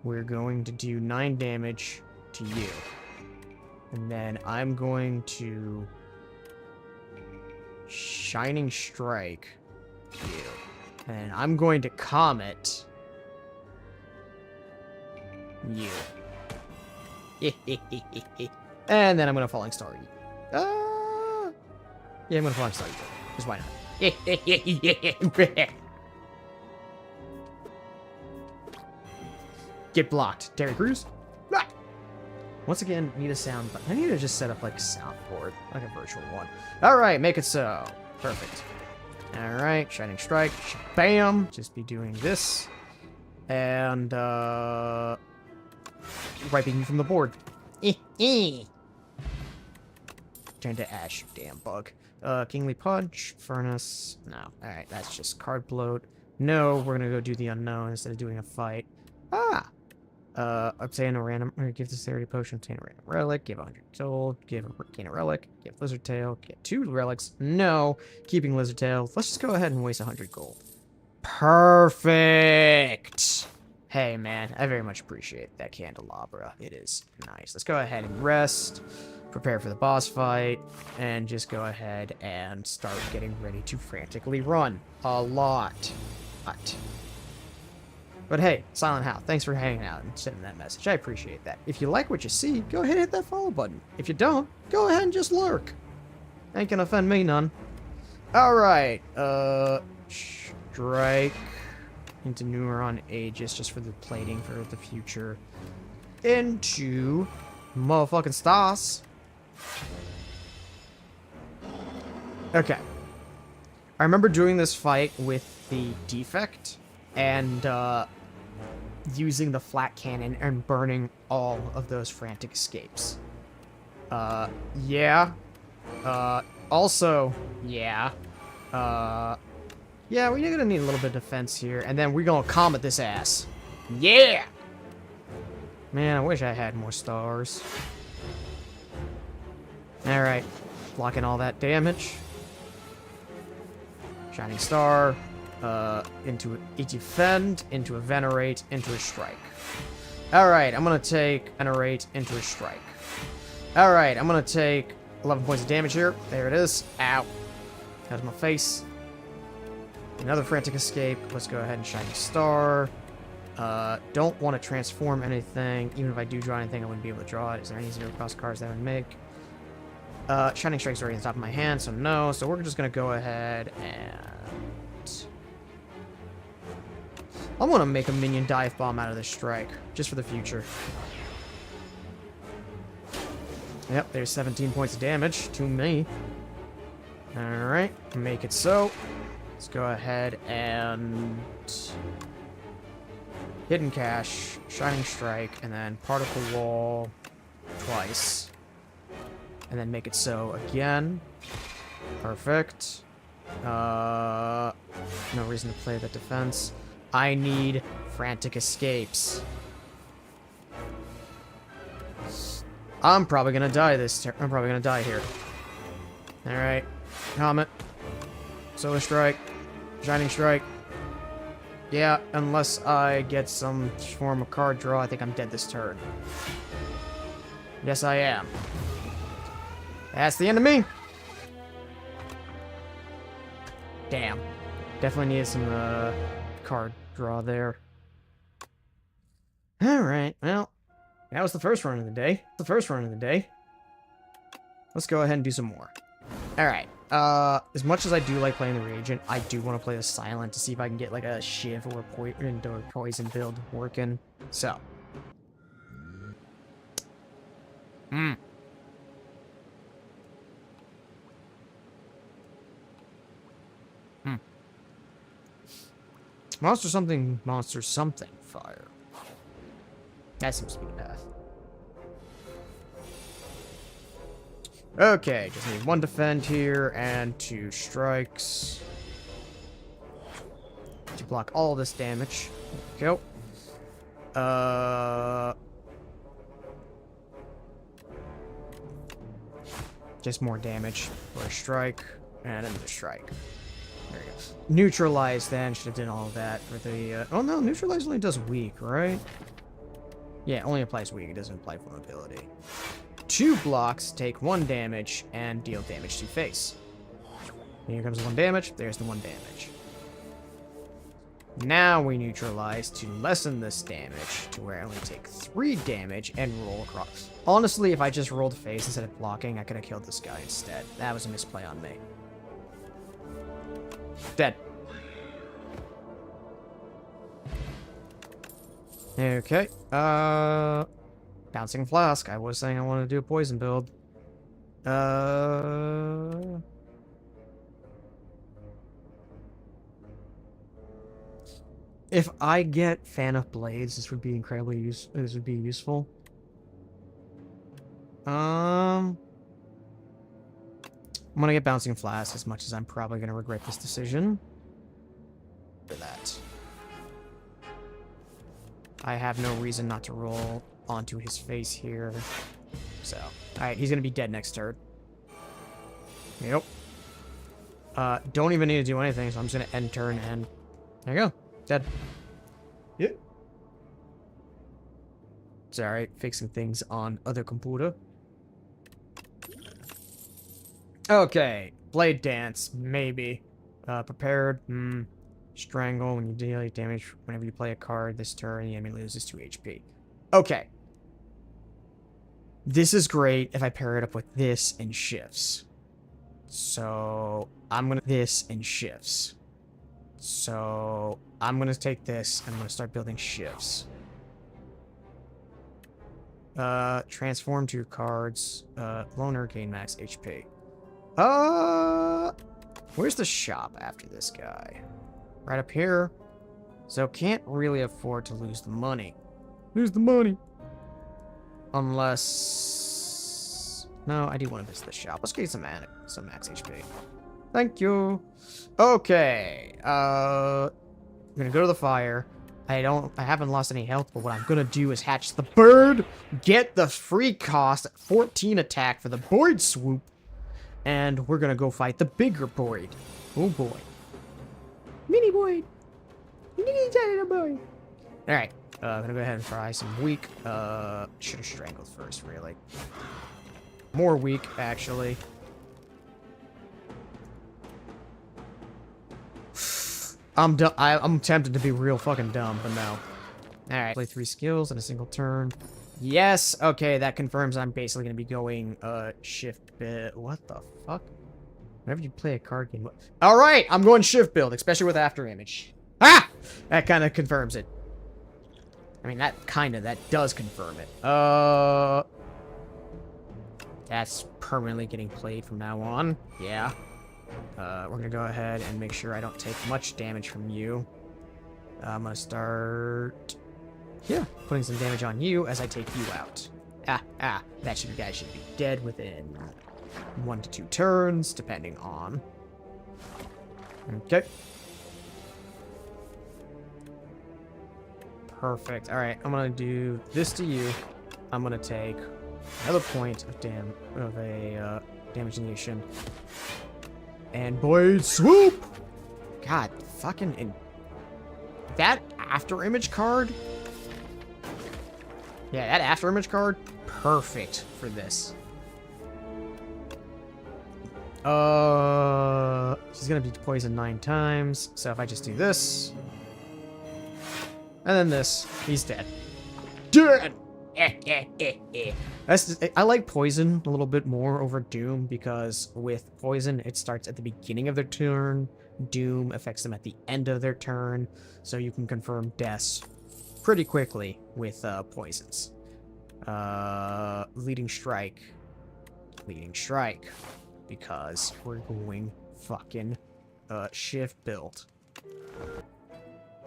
We're going to do 9 damage to you. And then I'm going to Shining Strike you. And I'm going to Comet you. And then I'm going to Falling Star you. Yeah, I'm going to Falling Star you. Because why not? Get blocked. Terry Crews. Ah! Once again, need a sound, but I need to just set up like a soundboard, like a virtual one. Alright, make it so. Perfect. Alright, Shining Strike. Bam! Just be doing this. And, wiping you from the board. Turn to ash, you damn bug. Kingly Punch. Furnace. No. Alright, that's just card bloat. No, we're gonna go do the unknown instead of doing a fight. Obtain a random, or give Dexterity Potion, obtain a random relic, give 100 gold, gain a relic, give Lizard Tail, get 2 relics. No, keeping Lizard Tail. Let's just go ahead and waste 100 gold. Perfect! Hey, man, I very much appreciate that candelabra. It is nice. Let's go ahead and rest, prepare for the boss fight, and just go ahead and start getting ready to frantically run. A lot. But hey, Silent How, thanks for hanging out and sending that message. I appreciate that. If you like what you see, go ahead and hit that follow button. If you don't, go ahead and just lurk. Ain't gonna offend me none. Alright, Strike into Neuron Aegis just for the plating for the future. Into motherfucking Stas. Okay. I remember doing this fight with the defect, and using the flat cannon and burning all of those frantic escapes. Yeah. Also, yeah. Yeah, we're gonna need a little bit of defense here, and then we're gonna comet this ass. Yeah! Man, I wish I had more stars. Alright. Blocking all that damage. Shining Star. Into a defend, into a venerate, into a strike. Alright, I'm gonna take venerate into a strike. Alright, I'm gonna take 11 points of damage here. There it is. Ow. That's my face. Another frantic escape. Let's go ahead and Shining Star. Don't want to transform anything. Even if I do draw anything, I wouldn't be able to draw it. Is there any zero cost cards that I would make? Shining Strike's already on top of my hand, so no. So we're just gonna go ahead and... I'm gonna make a minion dive bomb out of this strike, just for the future. Yep, there's 17 points of damage to me. Alright, make it so. Let's go ahead and... Hidden Cache, Shining Strike, and then Particle Wall twice. And then make it so again. Perfect. No reason to play that defense. I need frantic escapes. I'm probably gonna die this turn. I'm probably gonna die here. Alright. Comet. Solar Strike. Shining Strike. Yeah, unless I get some form of card draw, I think I'm dead this turn. Yes, I am. That's the end of me. Damn. Definitely needed some card draw there. Alright, well, that was the first run of the day. Let's go ahead and do some more. Alright. As much as I do like playing the Reagent, I do want to play the Silent to see if I can get like a Shiv or a Poison build working. So. Monster something fire. That seems to be the path. Okay, just need one defend here and 2 strikes to block all this damage. Go. Just more damage for a strike and another strike. There you go. Neutralize then. Should have done all of that for the... Oh no, neutralize only does weak, right? Yeah, it only applies weak. It doesn't apply vulnerability. 2 blocks, take 1 damage, and deal damage to face. Here comes 1 damage. There's the 1 damage. Now we neutralize to lessen this damage to where I only take 3 damage and roll across. Honestly, if I just rolled face instead of blocking, I could have killed this guy instead. That was a misplay on me. Dead. Okay. Bouncing Flask. I was saying I wanted to do a poison build. If I get Fan of Blades, this would be incredibly useful. I'm gonna get Bouncing Flask as much as I'm probably gonna regret this decision. For that. I have no reason not to roll onto his face here. So, alright, he's gonna be dead next turn. Yep. Don't even need to do anything, so I'm just gonna end turn and... There you go. Dead. Yep. Sorry, fixing things on other computer. Okay. Blade Dance, maybe. Prepared, Strangle, when you deal damage whenever you play a card this turn, the enemy loses 2 HP. Okay. This is great if I pair it up with this and shifts. So, I'm gonna this and shifts. So, I'm gonna take this and I'm gonna start building shifts. Transform 2 cards. Loner, gain max HP. Where's the shop after this guy? Right up here. So can't really afford to lose the money. Lose the money. Unless... No, I do want to visit the shop. Let's get some max HP. Thank you. Okay. I'm gonna go to the fire. I haven't lost any health, but what I'm gonna do is hatch the bird, get the free cost at 14 attack for the Boyd swoop, and we're gonna go fight the bigger Boyd. Oh boy. Mini Boyd. Mini tiny Boyd. Alright. I'm gonna go ahead and fry some weak. Should have strangled first, really. More weak, actually. I'm tempted to be real fucking dumb, but no. Alright, play 3 skills in a single turn. Yes! Okay, that confirms I'm basically gonna be going, shift bit. What the fuck? Whenever you play a card game... Alright! I'm going shift build, especially with after image. Ah! That kind of confirms it. I mean, that does confirm it. That's permanently getting played from now on. Yeah. We're gonna go ahead and make sure I don't take much damage from you. I'm gonna start... Yeah, putting some damage on you as I take you out. That guy should be dead within 1 to 2 turns, depending on... Okay. Perfect. Alright, I'm gonna do this to you. I'm gonna take another point of damagination. And Boyd swoop! God, fucking... That after image card? Yeah, that after image card, perfect for this. She's gonna be poisoned 9 times, so if I just do this... And then this, he's dead. Dead! I like poison a little bit more over doom because with poison it starts at the beginning of their turn, doom affects them at the end of their turn, so you can confirm deaths pretty quickly with poisons. Leading strike, because we're going fucking shift build.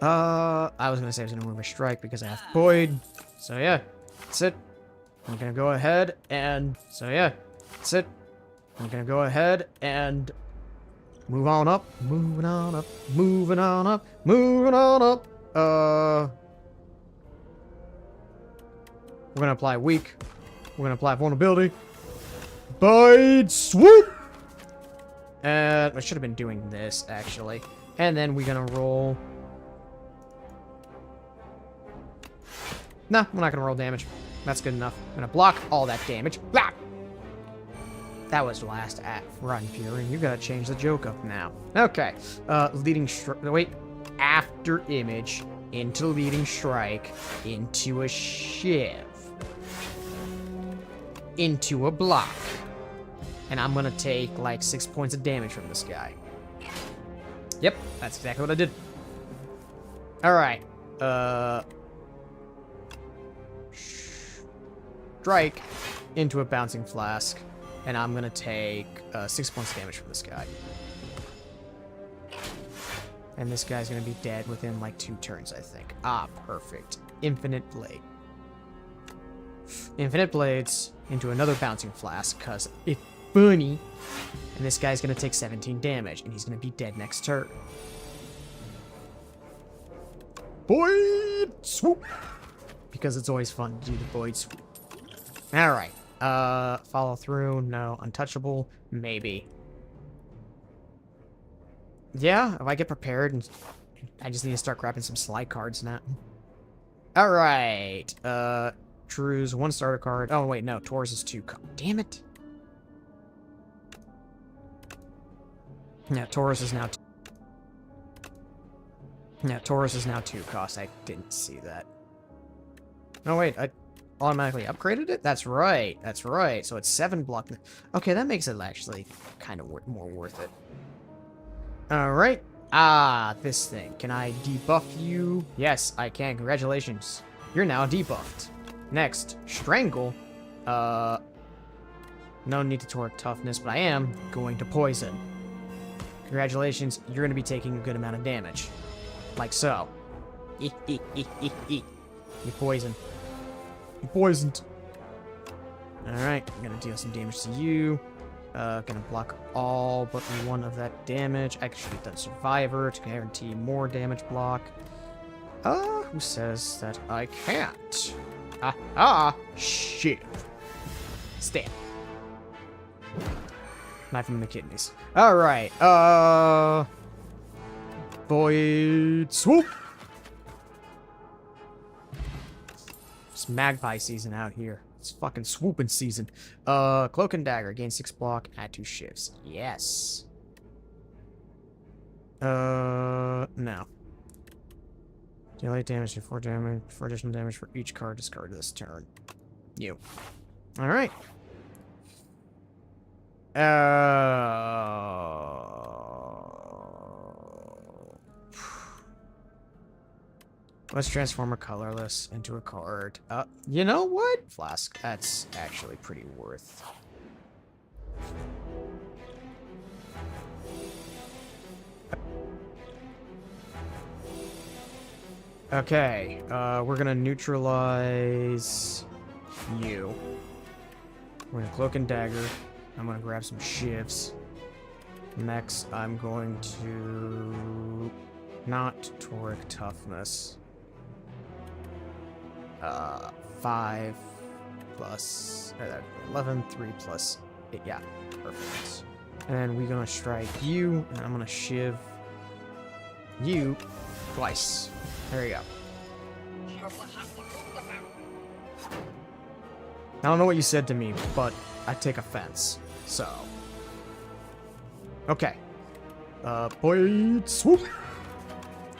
I was gonna say I was gonna move a strike because I have Boyd, so yeah. That's it. I'm gonna go ahead and... So yeah, that's it. I'm gonna go ahead and... Move on up. Moving on up. Moving on up. Moving on up. We're gonna apply weak. We're gonna apply vulnerability. Bite swoop! And I should have been doing this, actually. And then we're gonna roll... No, we're not gonna roll damage. That's good enough. I'm gonna block all that damage. Blah! That was the last act. Run, Fury. You gotta change the joke up now. Okay. Leading strike. Wait. After image. Into leading strike. Into a shiv. Into a block. And I'm gonna take like 6 points of damage from this guy. Yep. That's exactly what I did. Alright. Strike into a bouncing flask, and I'm gonna take 6 points of damage from this guy. And this guy's gonna be dead within like 2 turns, I think. Ah, perfect. Infinite blade. Infinite blades into another bouncing flask, cause it's funny. And this guy's gonna take 17 damage, and he's gonna be dead next turn. Boyd swoop! Because it's always fun to do the Boyd swoop. Alright. Follow through. No. Untouchable. Maybe. Yeah, if I get prepared, and I just need to start grabbing some slide cards now. Alright. Drew's 1 starter card. Oh, wait, no. Taurus is 2. Damn it. Yeah, Taurus is now... Yeah, Taurus is now 2 cost. I didn't see that. No, wait. I automatically upgraded it? That's right. That's right. So it's 7 block. Okay, that makes it actually kind of more worth it. Alright. Ah, this thing. Can I debuff you? Yes, I can. Congratulations. You're now debuffed. Next, Strangle. No need to toward toughness, but I am going to poison. Congratulations. You're going to be taking a good amount of damage. Like so. You poison. You poisoned. Alright, I'm gonna deal some damage to you. Gonna block all but one of that damage. I can shoot that survivor to guarantee more damage block. Who says that I can't? Shit. Stab. Knife him in the kidneys. Alright, Void Swoop! It's magpie season out here. It's fucking swooping season. Cloak and Dagger. Gain 6 block, add 2 shifts. Yes. No. Deal 8 damage, 4 damage, 4 additional damage for each card discarded this turn. You. Alright. Let's transform a colorless into a card. You know what? Flask. That's actually pretty worth. Okay, we're gonna neutralize you. We're gonna Cloak and Dagger. I'm gonna grab some shivs. Next, I'm going to not Toric Toughness. 5 plus 11, 3 plus 8. Yeah, perfect. And we're gonna strike you, and I'm gonna shiv you twice. There you go. I don't know what you said to me, but I take offense. So. Okay. Void Swoop.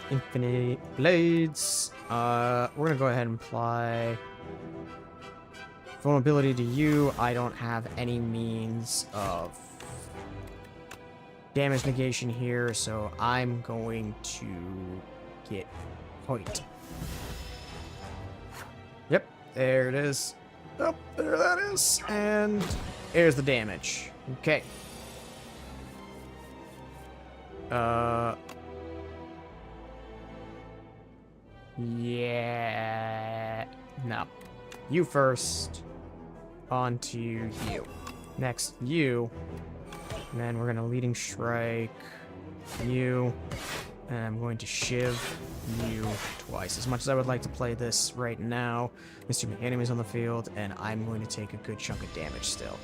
Infinite Blades. We're gonna go ahead and apply vulnerability to you. I don't have any means of damage negation here, so I'm going to get point. Yep, there it is. Oh, there that is. And there's the damage. Okay. Yeah. No. You first. On to you. Next, you. And then we're gonna leading strike you. And I'm going to shiv you twice. As much as I would like to play this right now, there's too many enemies on the field, and I'm going to take a good chunk of damage still.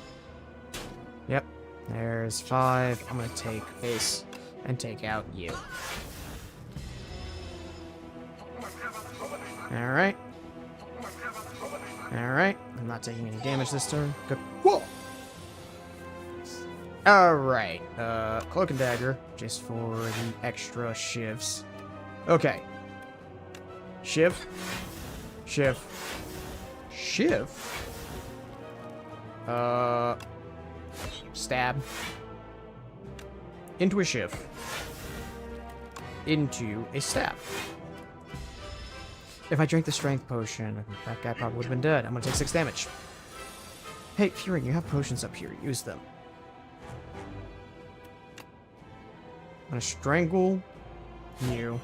Yep. There's 5. I'm going to take base and take out you. Alright. Alright. I'm not taking any damage this turn. Good. Whoa! Alright. Cloak and Dagger, just for the extra shivs. Okay. Shiv. Shiv. Shiv. Stab. Into a shiv. Into a stab. If I drank the strength potion, that guy probably would have been dead. I'm gonna take 6 damage. Hey, Fury, you have potions up here. Use them. I'm gonna strangle you.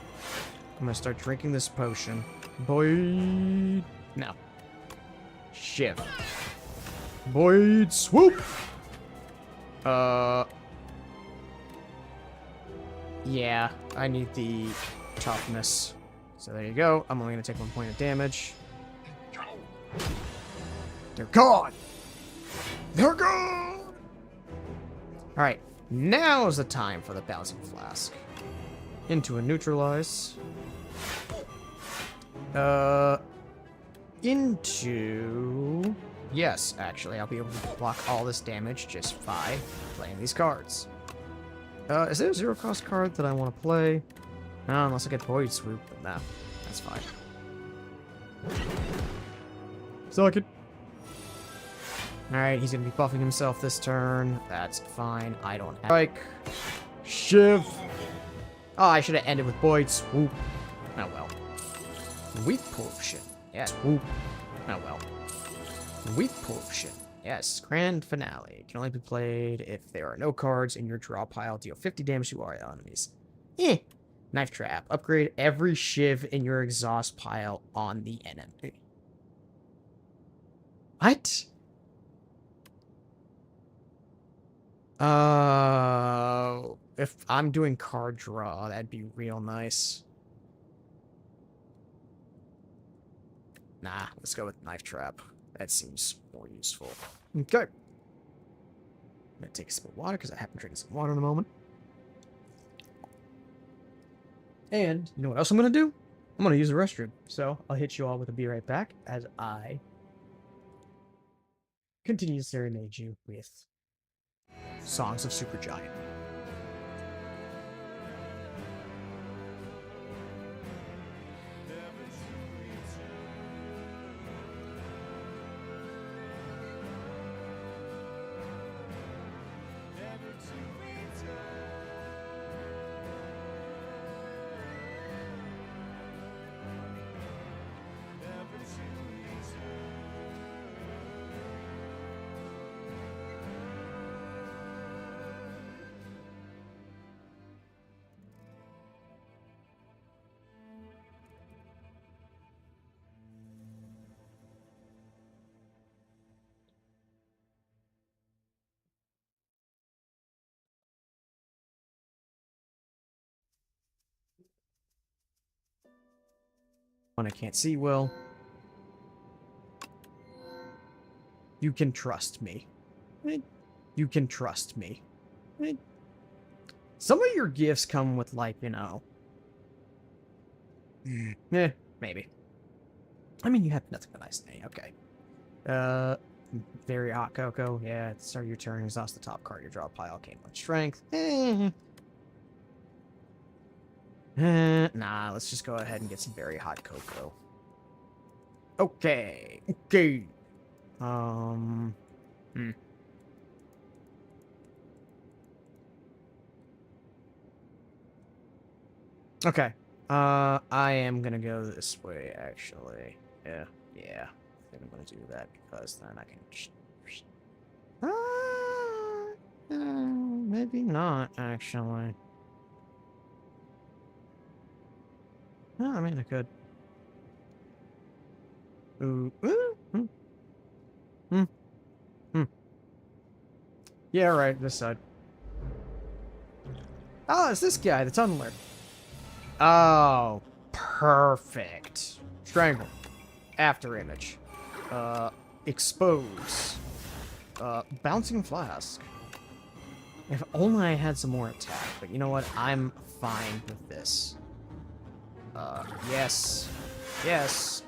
I'm gonna start drinking this potion. Void. No. Shiv. Void Swoop. Yeah, I need the toughness. So there you go. I'm only gonna take 1 point of damage. They're gone! They're gone! Alright, now's the time for the Bouncing Flask. Into a neutralize. Into... Yes, actually, I'll be able to block all this damage just by playing these cards. Is there a 0-cost card that I want to play? No, unless I get Void Swoop, but nah, that's fine. Suck it. Alright, he's gonna be buffing himself this turn. That's fine. I don't have... Strike. Shiv. Oh, I should have ended with Void Swoop. Oh well. Weak Potion. Yes, Swoop. Oh well. Weak Potion. Yes, Grand Finale. Can only be played if there are no cards in your draw pile. Deal 50 damage to all enemies. Eh. Knife trap. Upgrade every shiv in your exhaust pile on the enemy. What? If I'm doing card draw, that'd be real nice. Nah, let's go with knife trap. That seems more useful. Okay. I'm gonna take a sip of water because I haven't drinking some water in a moment. And you know what else I'm gonna do? I'm gonna use the restroom. So I'll hit you all with a be right back as I continue to serenade you with Songs of Supergiant. One I can't see well. You can trust me. You can trust me. Some of your gifts come with, like, you know... maybe. I mean, you have nothing but nice day. Okay. Very hot cocoa. Yeah, start your turn. Exhaust the top card. Your draw pile. Gain 1 strength. Nah, let's just go ahead and get some very hot cocoa. Okay. Okay. Okay. I am gonna go this way, actually. Yeah. I think I'm gonna do that because then I can... maybe not, actually. No, I mean, I could. Ooh. Yeah, right, this side. Oh, it's this guy, the tunneler. Oh, perfect. Strangle. After image. Expose. Bouncing flask. If only I had some more attack, but you know what? I'm fine with this. Yes. Yes.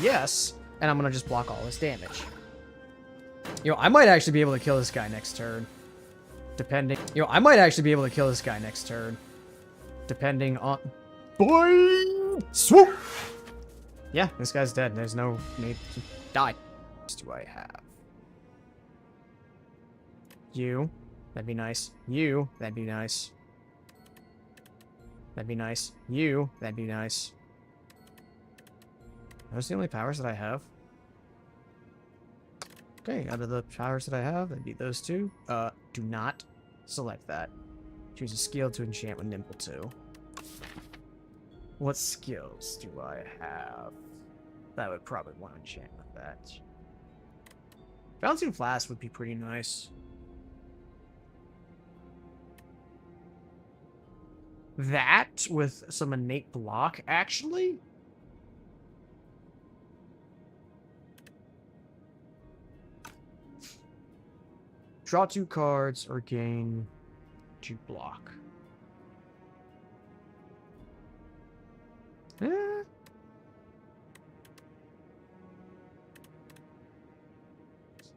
Yes. And I'm gonna just block all this damage. You know, I might actually be able to kill this guy next turn. Depending... You know, I might actually be able to kill this guy next turn. Depending on... Boy! Swoop! Yeah, this guy's dead. There's no need to die. What do I have? You. That'd be nice. You. That'd be nice. That'd be nice. You. That'd be nice. Those are the only powers that I have. Okay, out of the powers that I have, that'd be those two. Do not select that. Choose a skill to enchant with Nimble 2. What skills do I have? That would probably want to enchant with that. Bouncing Flask would be pretty nice. That with some innate block, actually? Draw 2 cards or gain 2 block. I'm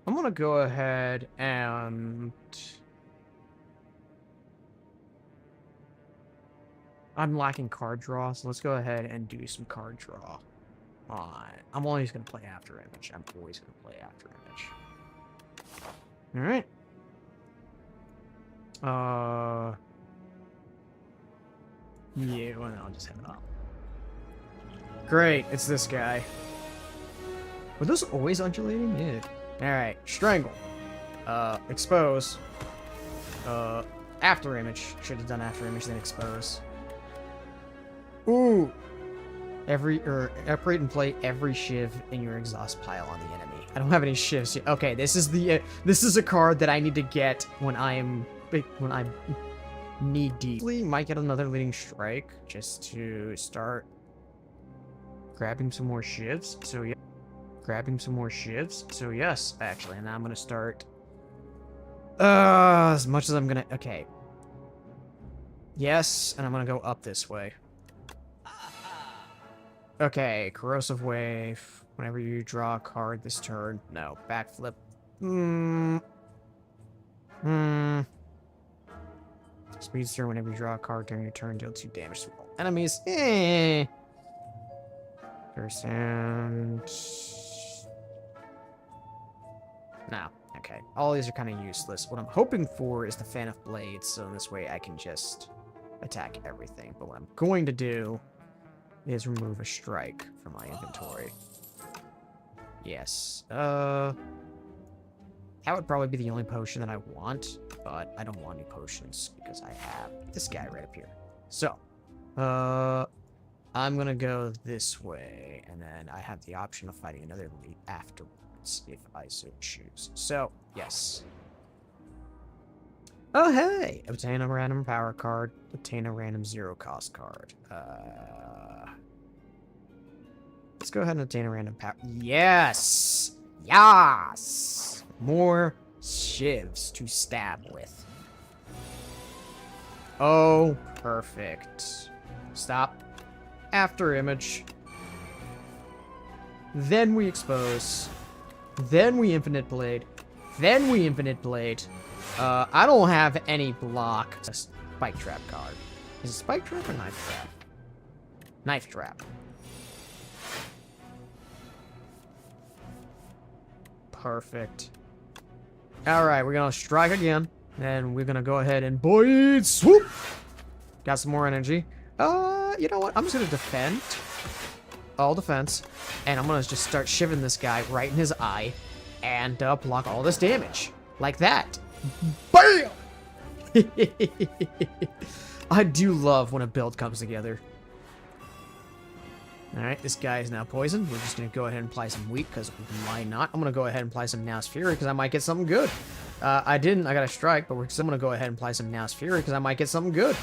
gonna go ahead and... I'm lacking card draw, so let's go ahead and do some card draw. I'm always gonna play After Image. I'm always gonna play After Image. Alright. Yeah, well, I'll just head up. Great, it's this guy. Were those always undulating? Yeah. Alright, Strangle. Expose. After Image. Should have done After Image, then Expose. Ooh. Upgrade and play every shiv in your exhaust pile on the enemy. I don't have any shivs yet. Okay, this is a card that I need to get when I'm knee deep. Might get another leading strike just to start grabbing some more shivs. So yeah, grabbing some more shivs. So yes, actually, and now I'm gonna start. As much as I'm gonna. Okay. Yes, and I'm gonna go up this way. Okay, Corrosive Wave. Whenever you draw a card this turn. No, backflip. Speeds through whenever you draw a card during your turn, deal 2 damage to all enemies. First and... No, okay. All these are kind of useless. What I'm hoping for is the Fan of Blades, so in this way I can just attack everything. But what I'm going to do is remove a strike from my inventory. Yes. That would probably be the only potion that I want, but I don't want any potions because I have this guy right up here. So, I'm gonna go this way, and then I have the option of fighting another elite afterwards if I so choose. So, yes. Oh, hey! Obtain a random power card. Obtain a random 0-cost card. Let's go ahead and obtain a random power. Yes! Yes! More shivs to stab with. Oh, perfect. Stop. After image. Then we expose. Then we infinite blade. Then we infinite blade. I don't have any block. It's a spike trap card. Is it spike trap or knife trap? Knife trap. Perfect. Alright, we're gonna strike again. And we're gonna go ahead and Blade Swoop! Got some more energy. You know what? I'm just gonna defend. All defense. And I'm gonna just start shivering this guy right in his eye. And block all this damage. Like that. BAM! I do love when a build comes together. Alright, this guy is now poisoned. We're just going to go ahead and apply some weak, because why not? I'm going to go ahead and apply some Now's Fury, because I might get something good. I didn't, I got a strike, but we're still going to go ahead and apply some Now's Fury, because I might get something good.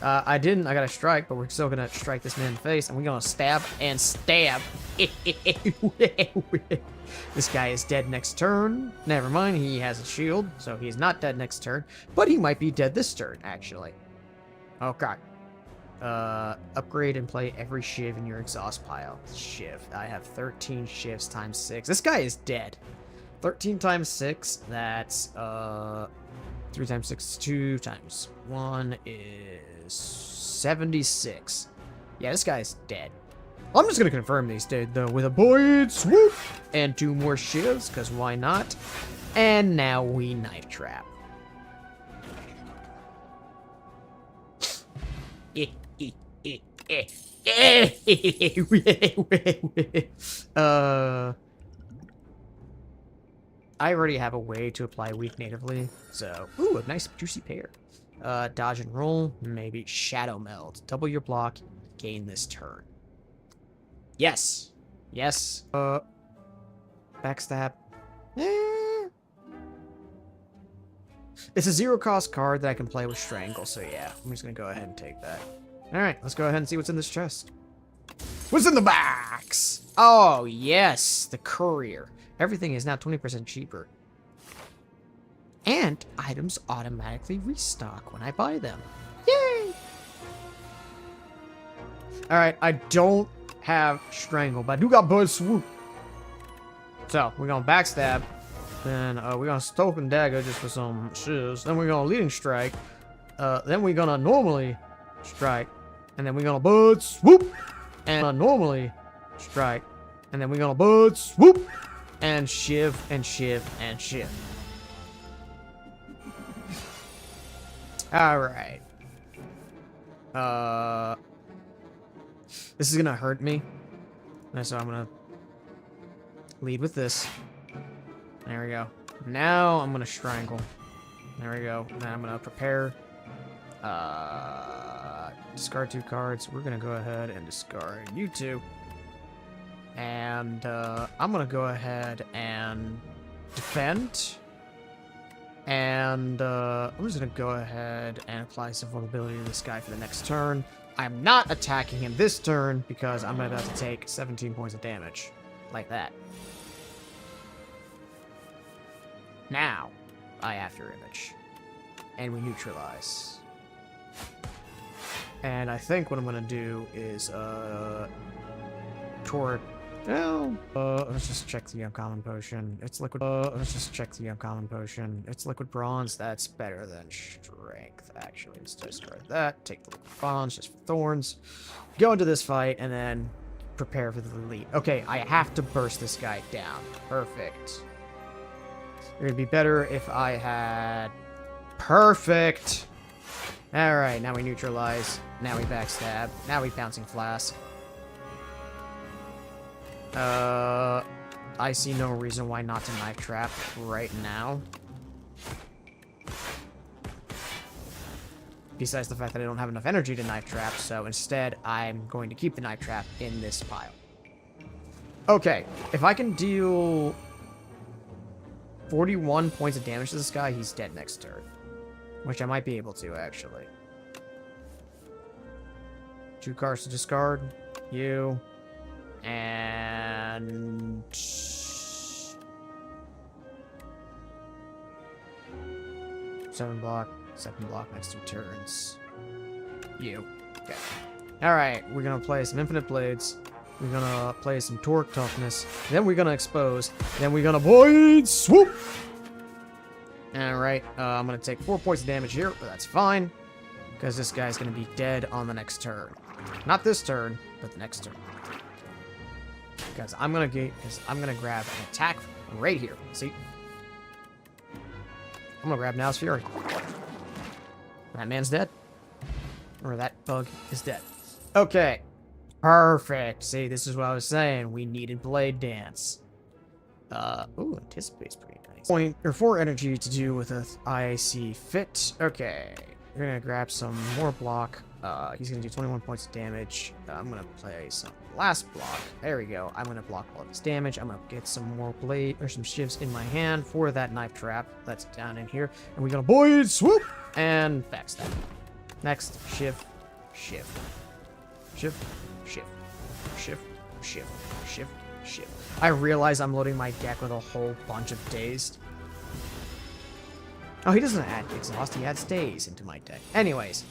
I didn't, I got a strike, but we're still going to strike this man in the face, and we're going to stab and stab. This guy is dead next turn. Never mind, he has a shield, so he's not dead next turn, but he might be dead this turn, actually. Okay. Upgrade and play every shiv in your exhaust pile. Shiv. I have 13 shivs times 6. This guy is dead. 13 times 6, that's, 3 times 6 is 2 times 1 is 76. Yeah, this guy's dead. I'm just gonna confirm he's dead, though, with a Blade Swoop and 2 more shivs, because why not? And now we knife trap. I already have a way to apply weak natively, so ooh, a nice juicy pear. Dodge and roll, maybe Shadow Meld. Double your block, gain this turn. Yes. Yes. Backstab. It's a 0-cost card that I can play with Strangle, so yeah, I'm just gonna go ahead and take that. Alright, let's go ahead and see what's in this chest. What's in the box? Oh, yes, the courier. Everything is now 20% cheaper. And items automatically restock when I buy them. Yay! Alright, I don't have Strangle, but I do got Blade Swoop. So, we're gonna backstab. Then we're gonna Stoke and Dagger just for some shivs. Then we're gonna Leading Strike. Then we're gonna normally strike. And then we're gonna Blade Swoop. And normally strike. And then we're gonna Blade Swoop. And shiv and shiv and shiv. Alright. This is gonna hurt me. And so I'm gonna lead with this. There we go. Now I'm gonna Strangle. There we go. Then I'm gonna prepare. discard 2 cards. We're gonna go ahead and discard you 2. And I'm gonna go ahead and defend. And I'm just gonna go ahead and apply some vulnerability to this guy for the next turn. I'm not attacking him this turn because I'm about to take 17 points of damage. Like that. Now, I After Image. And we neutralize. And I think what I'm gonna do is, Torque. Well, let's just check the uncommon potion. It's liquid. Let's just check the uncommon potion. It's liquid bronze. That's better than strength, actually. Let's discard that. Take the liquid bronze just for thorns. Go into this fight and then prepare for the elite. Okay, I have to burst this guy down. Perfect. It'd be better if I had. Perfect. All right, now we neutralize. Now we backstab. Now we bouncing flask. I see no reason why not to knife trap right now. Besides the fact that I don't have enough energy to knife trap, so instead I'm going to keep the knife trap in this pile. Okay, if I can deal 41 points of damage to this guy, he's dead next turn. Which I might be able to, actually. 2 cards to discard. You. And 7 block next 2 turns. You. Okay. Alright, we're gonna play some Infinite Blades. We're gonna play some Torque Toughness. Then we're gonna Expose. Then we're gonna Void Swoop! Alright, I'm gonna take 4 points of damage here, but that's fine. Because this guy's gonna be dead on the next turn. Not this turn, but the next turn. Because I'm gonna grab an attack right here. See? I'm gonna grab Now's Fury. That man's dead. Or that bug is dead. Okay. Perfect. See, this is what I was saying. We needed Blade Dance. Ooh, Anticipate's pretty nice. 4 energy to do with a IAC fit. Okay. We're gonna grab some more block. He's gonna do 21 points of damage. I'm gonna play some last block. There we go. I'm gonna block all of his damage. I'm gonna get some more blade or some shivs in my hand for that knife trap that's down in here. And we're gonna Void Swoop and backstab. Next, shiv, shiv, shiv, shiv, shiv, shiv, shiv, shiv. I realize I'm loading my deck with a whole bunch of dazed. Oh, he doesn't add exhaust. He adds daze into my deck. Anyways.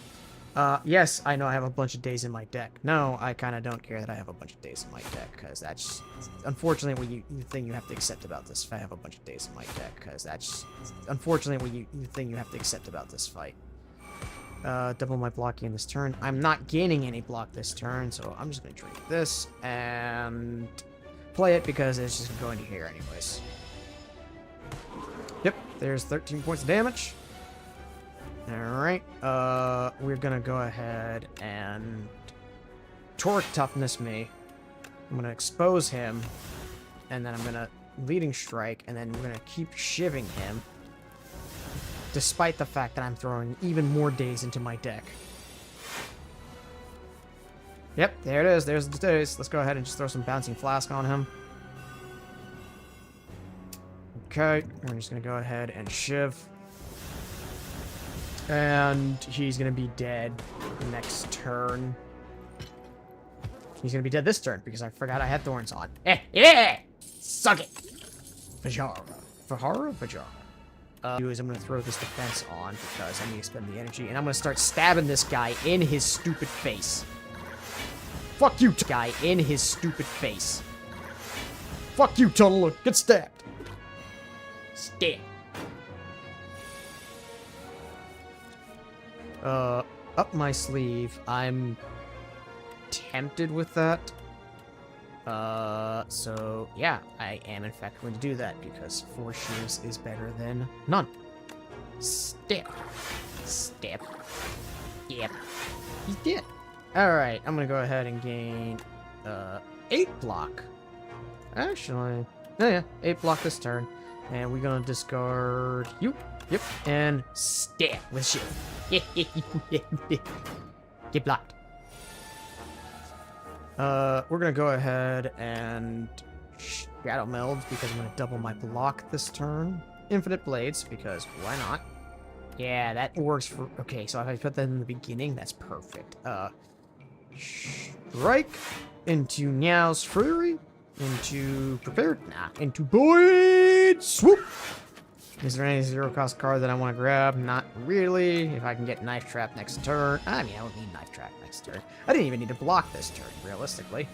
Yes, I know I have a bunch of days in my deck. No, I kind of don't care that I have a bunch of days in my deck, because that's, unfortunately, the thing you have to accept about this. If I have a bunch of days in my deck, because that's, unfortunately, the thing you have to accept about this fight. Double my blocking this turn. I'm not gaining any block this turn, so I'm just going to drink this, and play it, because it's just going to here anyways. Yep, there's 13 points of damage. Alright, we're gonna go ahead and Torque Toughness me. I'm gonna expose him, and then I'm gonna Leading Strike, and then we're gonna keep shivving him, despite the fact that I'm throwing even more days into my deck. Yep, there it is. There's the days. Let's go ahead and just throw some Bouncing Flask on him. Okay, we're just gonna go ahead and shiv. And he's gonna be dead next turn. He's gonna be dead this turn because I forgot I had thorns on. Yeah! Suck it! Vajara. I'm gonna throw this defense on because I need to spend the energy, and I'm gonna start stabbing this guy in his stupid face. Fuck you, guy, in his stupid face. Fuck you, Tunneler. Get stabbed. Stab. Up my sleeve, I'm tempted with that. So, yeah, I am in fact going to do that, because 4 shivs is better than none. Step. Step. Yep. He's dead. Alright, I'm gonna go ahead and gain, 8 block. Actually, oh yeah, 8 block this turn. And we're gonna discard you. Yep. And stab with shiv. Get blocked. We're gonna go ahead and Shadow Meld because I'm gonna double my block this turn. Infinite Blades because why not? Yeah, that works for... Okay, so if I put that in the beginning, that's perfect. Strike into Meow's Fury, into Prepared, into Void Swoop. Is there any zero-cost card that I want to grab? Not really. If I can get Knife Trap next turn... I mean, I don't need Knife Trap next turn. I didn't even need to block this turn, realistically.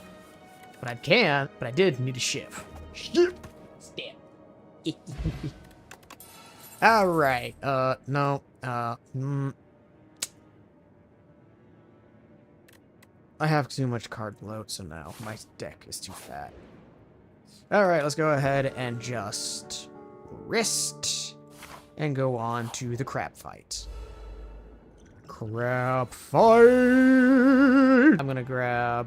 But I can, but I did need a Shiv. Shiv! Stamp. Alright, no, I have too much card bloat, so now my deck is too fat. Alright, let's go ahead and just wrist and go on to the crab fight. Crab fight! I'm gonna grab...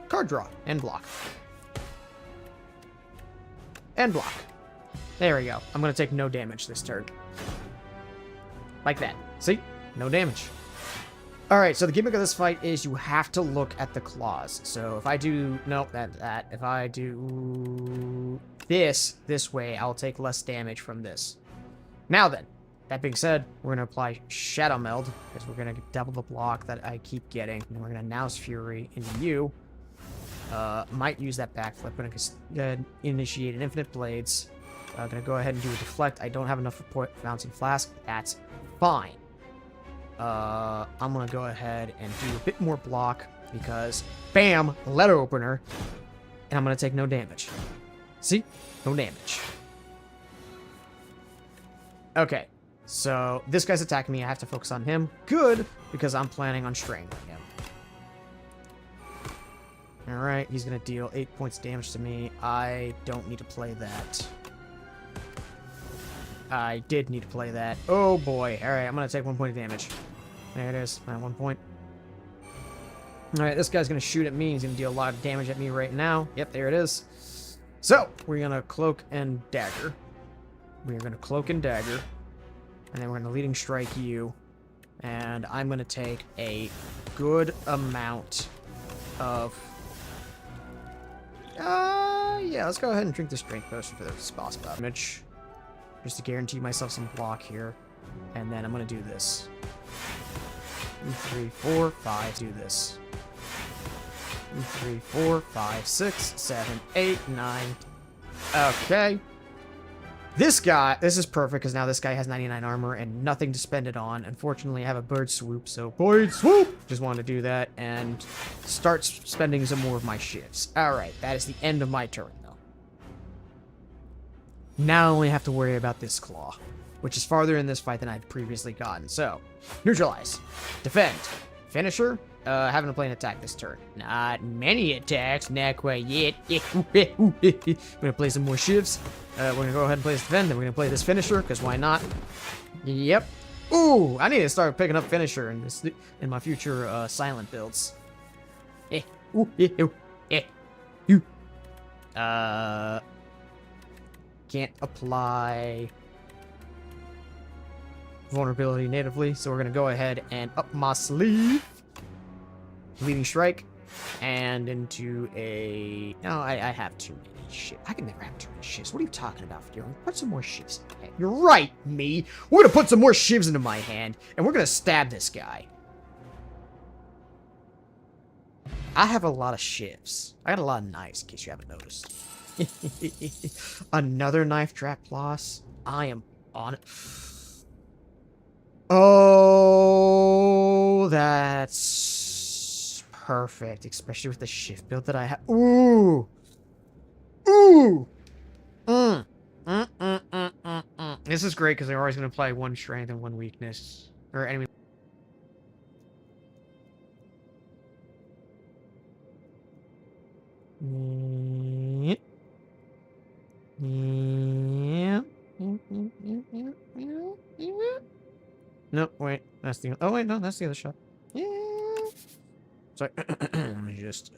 card draw and block. And block. There we go. I'm gonna take no damage this turn. Like that. See? No damage. Alright, so the gimmick of this fight is you have to look at the claws. So if I do... Nope, that. If I do this way, I'll take less damage from this. Now then, that being said, we're going to apply Shadow Meld, because we're going to double the block that I keep getting. And we're going to Now's Fury into you. Might use that backflip. Going to initiate an Infinite Blades. Going to go ahead and do a Deflect. I don't have enough for Bouncing Flask. That's fine. I'm going to go ahead and do a bit more block, because, bam, Letter Opener. And I'm going to take no damage. See? No damage. Okay. So, this guy's attacking me. I have to focus on him. Good, because I'm planning on strangling him. Alright, he's going to deal 8 points of damage to me. I don't need to play that. I did need to play that. Oh boy. Alright, I'm going to take 1 point of damage. There it is. 1 point. Alright, this guy's going to shoot at me. He's going to deal a lot of damage at me right now. Yep, there it is. So, we're going to Cloak and Dagger. We're going to Cloak and Dagger. And then we're going to Leading Strike you. And I'm going to take a good amount of... yeah, let's go ahead and drink the Strength Potion for this boss battle damage. Just to guarantee myself some block here. And then I'm going to do this. 2, 3, 4, 5, do this. 2, 3, 4, 5, 6, 7, 8, 9. Okay. This is perfect, because now this guy has 99 armor and nothing to spend it on. Unfortunately, I have a Bird Swoop, so Bird Swoop! Just wanted to do that and start spending some more of my shifts. Alright, that is the end of my turn, though. Now I only have to worry about this Claw, which is farther in this fight than I've previously gotten. So, Neutralize. Defend. Finisher. Having to play an attack this turn. Not many attacks, not quite yet. We're gonna play some more shifts. We're gonna go ahead and play this defend, then we're gonna play this finisher, because why not? Yep. Ooh, I need to start picking up finisher in my future silent builds. Can't apply vulnerability natively, so we're gonna go ahead and up my sleeve. Leading Strike, and into a... No, I have too many shit. I can never have too many shifts. What are you talking about, Fury? Put some more shifts in my hand. You're right, me. We're gonna put some more shivs into my hand, and we're gonna stab this guy. I have a lot of shivs. I got a lot of knives, in case you haven't noticed. Another Knife Trap loss. I am on it. Oh, that's... perfect, especially with the shift build that I have. Ooh! Ooh! This is great, because they're always going to apply one strength and one weakness. Or enemy. No, wait. That's the... Oh, wait, no, that's the other shot. Yeah. Sorry. Let me just,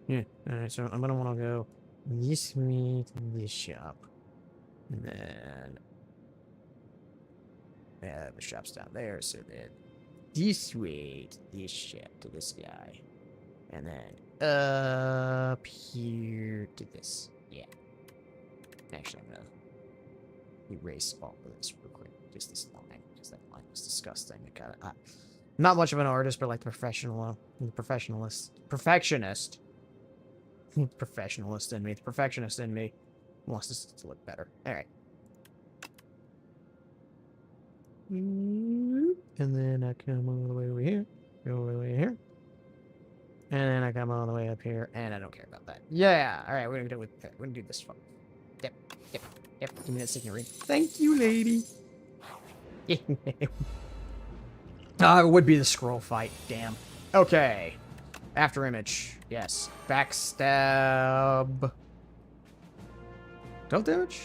yeah, alright, so I'm gonna wanna go this meat, this shop. And then the shop's down there, so then this way to this shop to this guy. And then up here to this. Yeah. Actually, I'm gonna erase all of this real quick. Just this line, because that line was disgusting. I got it. Not much of an artist, but like the perfectionist in me. The perfectionist in me wants this to look better. All right. And then I come all the way over here, go all the way here, and then I come all the way up here, and I don't care about that. Yeah. All right, we're gonna do this one. Yep. Give me that signet ring. Thank you, lady. It would be the scroll fight. Damn. Okay. After image. Yes. Backstab. Dealt damage?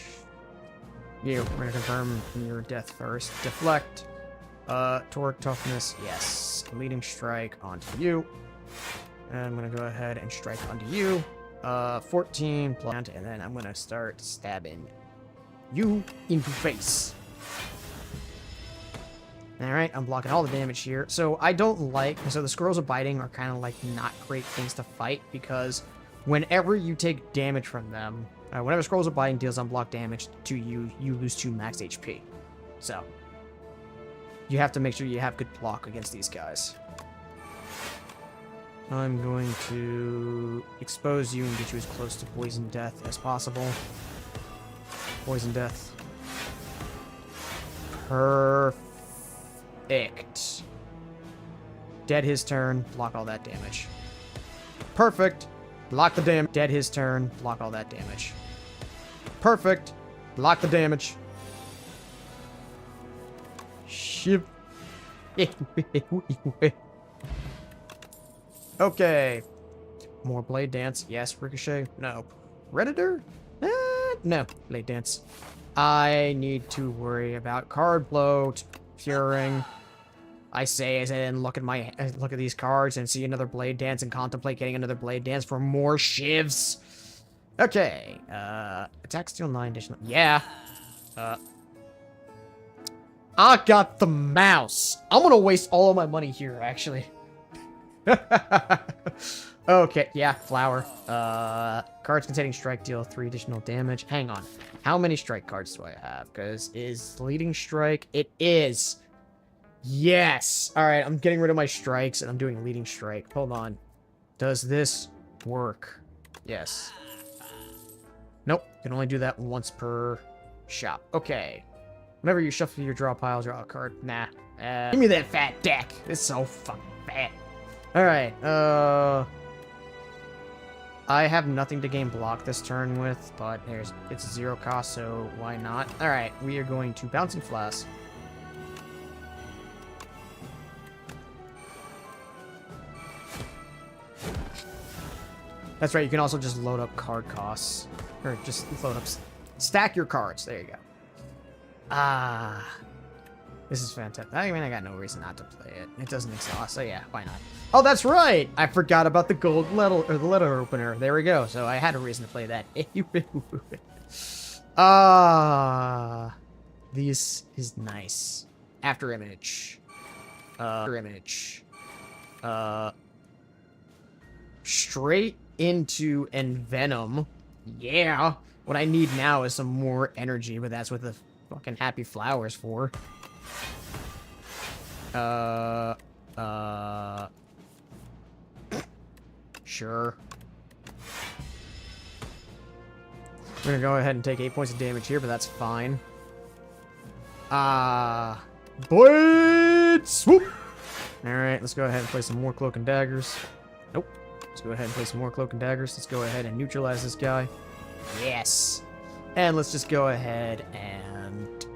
You. We're gonna confirm your death first. Deflect. Torque toughness. Yes. Leading strike onto you. And I'm gonna go ahead and strike onto you. 14 plant, and then I'm gonna start stabbing you into face. Alright, I'm blocking all the damage here. So I don't like... So the Scrolls of Biting are kind of like not great things to fight, because whenever you take damage from them, whenever Scrolls of Biting deals unblock damage to you, you lose 2 max HP. So you have to make sure you have good block against these guys. I'm going to expose you and get you as close to poison death as possible. Poison death. Perfect. Dead his turn, block all that damage. Perfect. Block the damage. Dead his turn, block all that damage. Perfect. Block the damage. Ship. Okay. More Blade Dance. Yes. Ricochet. No. Redditor? No. Blade Dance. I need to worry about card bloat, Furing. I say as I then look at these cards and see another Blade Dance and contemplate getting another Blade Dance for more shivs. Okay. Attack Steel 9 additional. Yeah. I got the mouse. I'm gonna waste all of my money here, actually. Okay, yeah, flower. Cards containing strike deal 3 additional damage. Hang on. How many strike cards do I have? Because is leading strike? It is. Yes. All right, I'm getting rid of my strikes and I'm doing leading strike. Hold on. Does this work? Yes. Nope. Can only do that once per shop. Okay. Whenever you shuffle your draw pile, draw a card. Nah. Give me that fat deck. It's so fucking fat. Alright, I have nothing to gain block this turn with, but it's 0 cost, so why not? Alright, we are going to Bouncing Flask. That's right, you can also just load up card costs. Or just load up... Stack your cards, there you go. This is fantastic. I mean, I got no reason not to play it. It doesn't exhaust, so yeah, why not? Oh, that's right! I forgot about the gold letter, or the letter opener. There we go. So I had a reason to play that. This is nice. After image. Straight into Envenom. Yeah. What I need now is some more energy, but that's what the fucking happy flower's for. Sure. We're gonna go ahead and take 8 points of damage here, but that's fine. Blade Swoop! Alright, let's go ahead and play some more Cloak and Daggers. Nope. Let's go ahead and play some more Cloak and Daggers. Let's go ahead and neutralize this guy. Yes! And let's just go ahead and...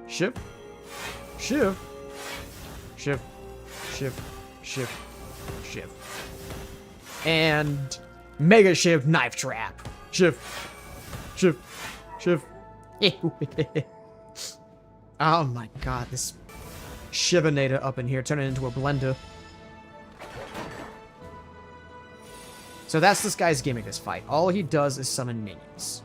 Shift. Shift. Shift. Shift. Shift. Shift. And... Mega Shift Knife Trap. Shift. Shift. Shift. Oh my god, this Shivinator up in here, turning into a blender. So that's this guy's gimmick this fight. All he does is summon minions.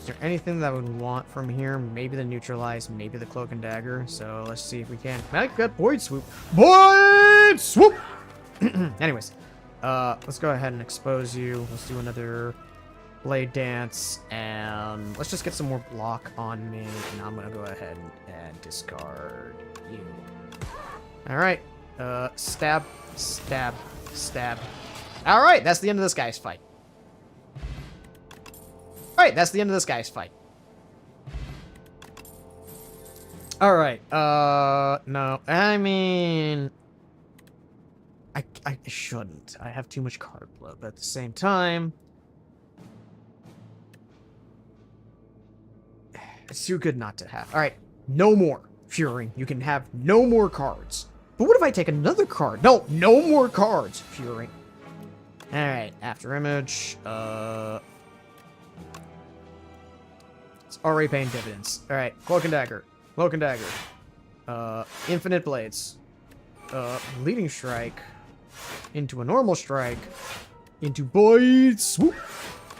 Is there anything that I would want from here? Maybe the neutralize, maybe the cloak and dagger. So let's see if we can. I've got Void Swoop. Void Swoop! Anyways, let's go ahead and expose you. Let's do another Blade Dance, and let's just get some more block on me, and I'm gonna go ahead and discard you. Alright, stab, stab, stab. Alright, that's the end of this guy's fight. Alright, that's the end of this guy's fight. Alright, no, I mean... I shouldn't. I have too much card bloat, but at the same time... It's too good not to have. Alright, no more. Fury, you can have no more cards. But what if I take another card? No, no more cards, Fury. Alright, after image, it's already paying dividends. Alright, Cloak and Dagger. Cloak and Dagger. Infinite Blades. Leading Strike. Into a normal strike. Into Void Swoop.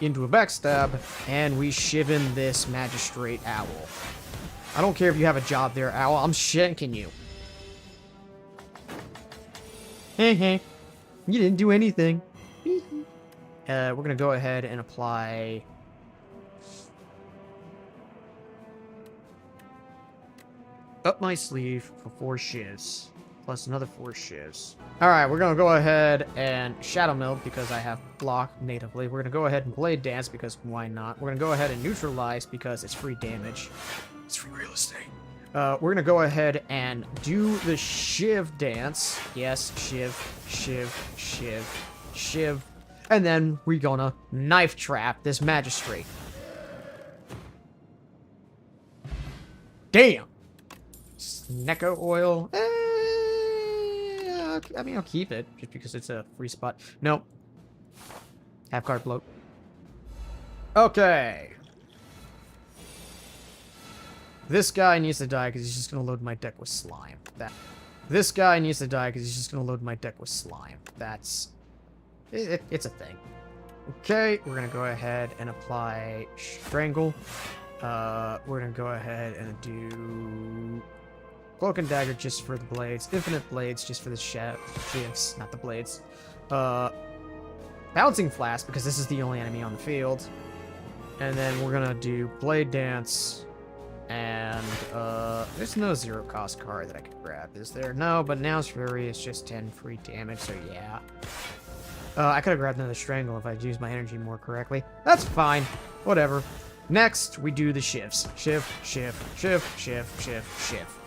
Into a backstab, and we shivin this Magistrate Owl. I don't care if you have a job there, Owl. I'm shanking you. Hey, you didn't do anything. We're gonna go ahead and apply... Up my sleeve for 4 shivs. Plus another 4 shivs. Alright, we're gonna go ahead and Shadow Meld because I have block natively. We're gonna go ahead and Blade Dance because why not? We're gonna go ahead and Neutralize because it's free damage. It's free real estate. We're gonna go ahead and do the Shiv Dance. Yes, Shiv, Shiv, Shiv, Shiv. And then we're gonna Knife Trap this Magistrate. Damn! Neko Oil. I mean, I'll keep it, just because it's a free spot. Nope. Half card bloat. Okay. This guy needs to die, because he's just going to load my deck with slime. This guy needs to die, because he's just going to load my deck with slime. That's... It's a thing. Okay, we're going to go ahead and apply Strangle. We're going to go ahead and do... Cloak and Dagger just for the blades. Infinite Blades just for the shivs, not the blades. Bouncing Flask, because this is the only enemy on the field. And then we're gonna do Blade Dance. And, there's no zero cost card that I could grab, is there? No, but Now's Fury is just 10 free damage, so yeah. I could have grabbed another Strangle if I'd used my energy more correctly. That's fine. Whatever. Next, we do the shivs. Shiv, shiv, shiv, shiv, shiv, shiv.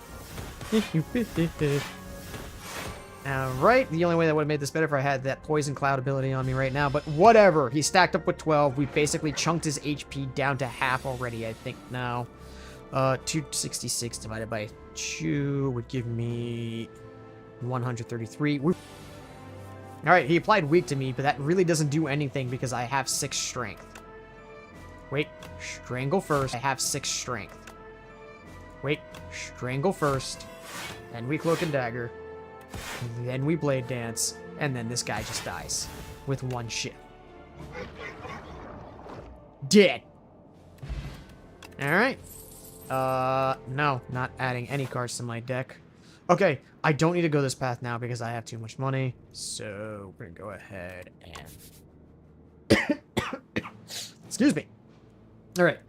Alright, the only way that would have made this better if I had that Poison Cloud ability on me right now, but whatever. He stacked up with 12. We basically chunked his HP down to half already, I think, now. 266 divided by 2 would give me 133. Alright, he applied Weak to me, but that really doesn't do anything because I have 6 strength. Wait, Strangle first. I have 6 strength. Wait, Strangle first. Then we Cloak and Dagger. Then we Blade Dance. And then this guy just dies. With 1 shiv. Dead. Alright. No, not adding any cards to my deck. Okay, I don't need to go this path now because I have too much money. So, we're gonna go ahead and... Excuse me. Alright.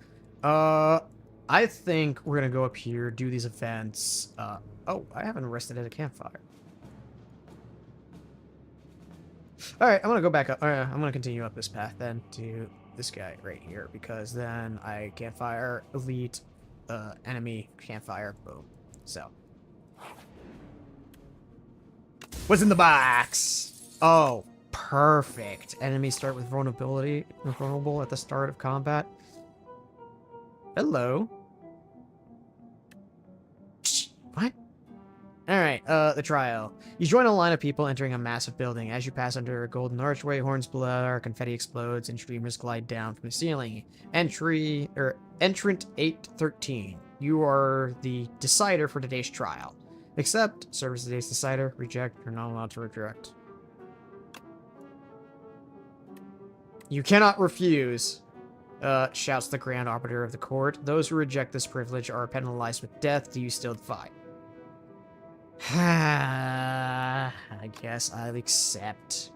I think we're gonna go up here, do these events. Oh, I haven't rested at a campfire. Alright, I'm gonna go back up. I'm gonna continue up this path then to this guy right here, because then I campfire, elite, enemy, campfire, boom. So. What's in the box? Oh, perfect. Enemies start with vulnerable at the start of combat. Hello. What? Alright, the trial. You join a line of people entering a massive building. As you pass under a golden archway, horns blare, confetti explodes, and streamers glide down from the ceiling. Entrant 813. You are the decider for today's trial. Accept. Service Ace Decider. Reject. You're not allowed to reject. You cannot refuse. Shouts the Grand Arbiter of the Court. Those who reject this privilege are penalized with death. Do you still defy? I guess I'll accept.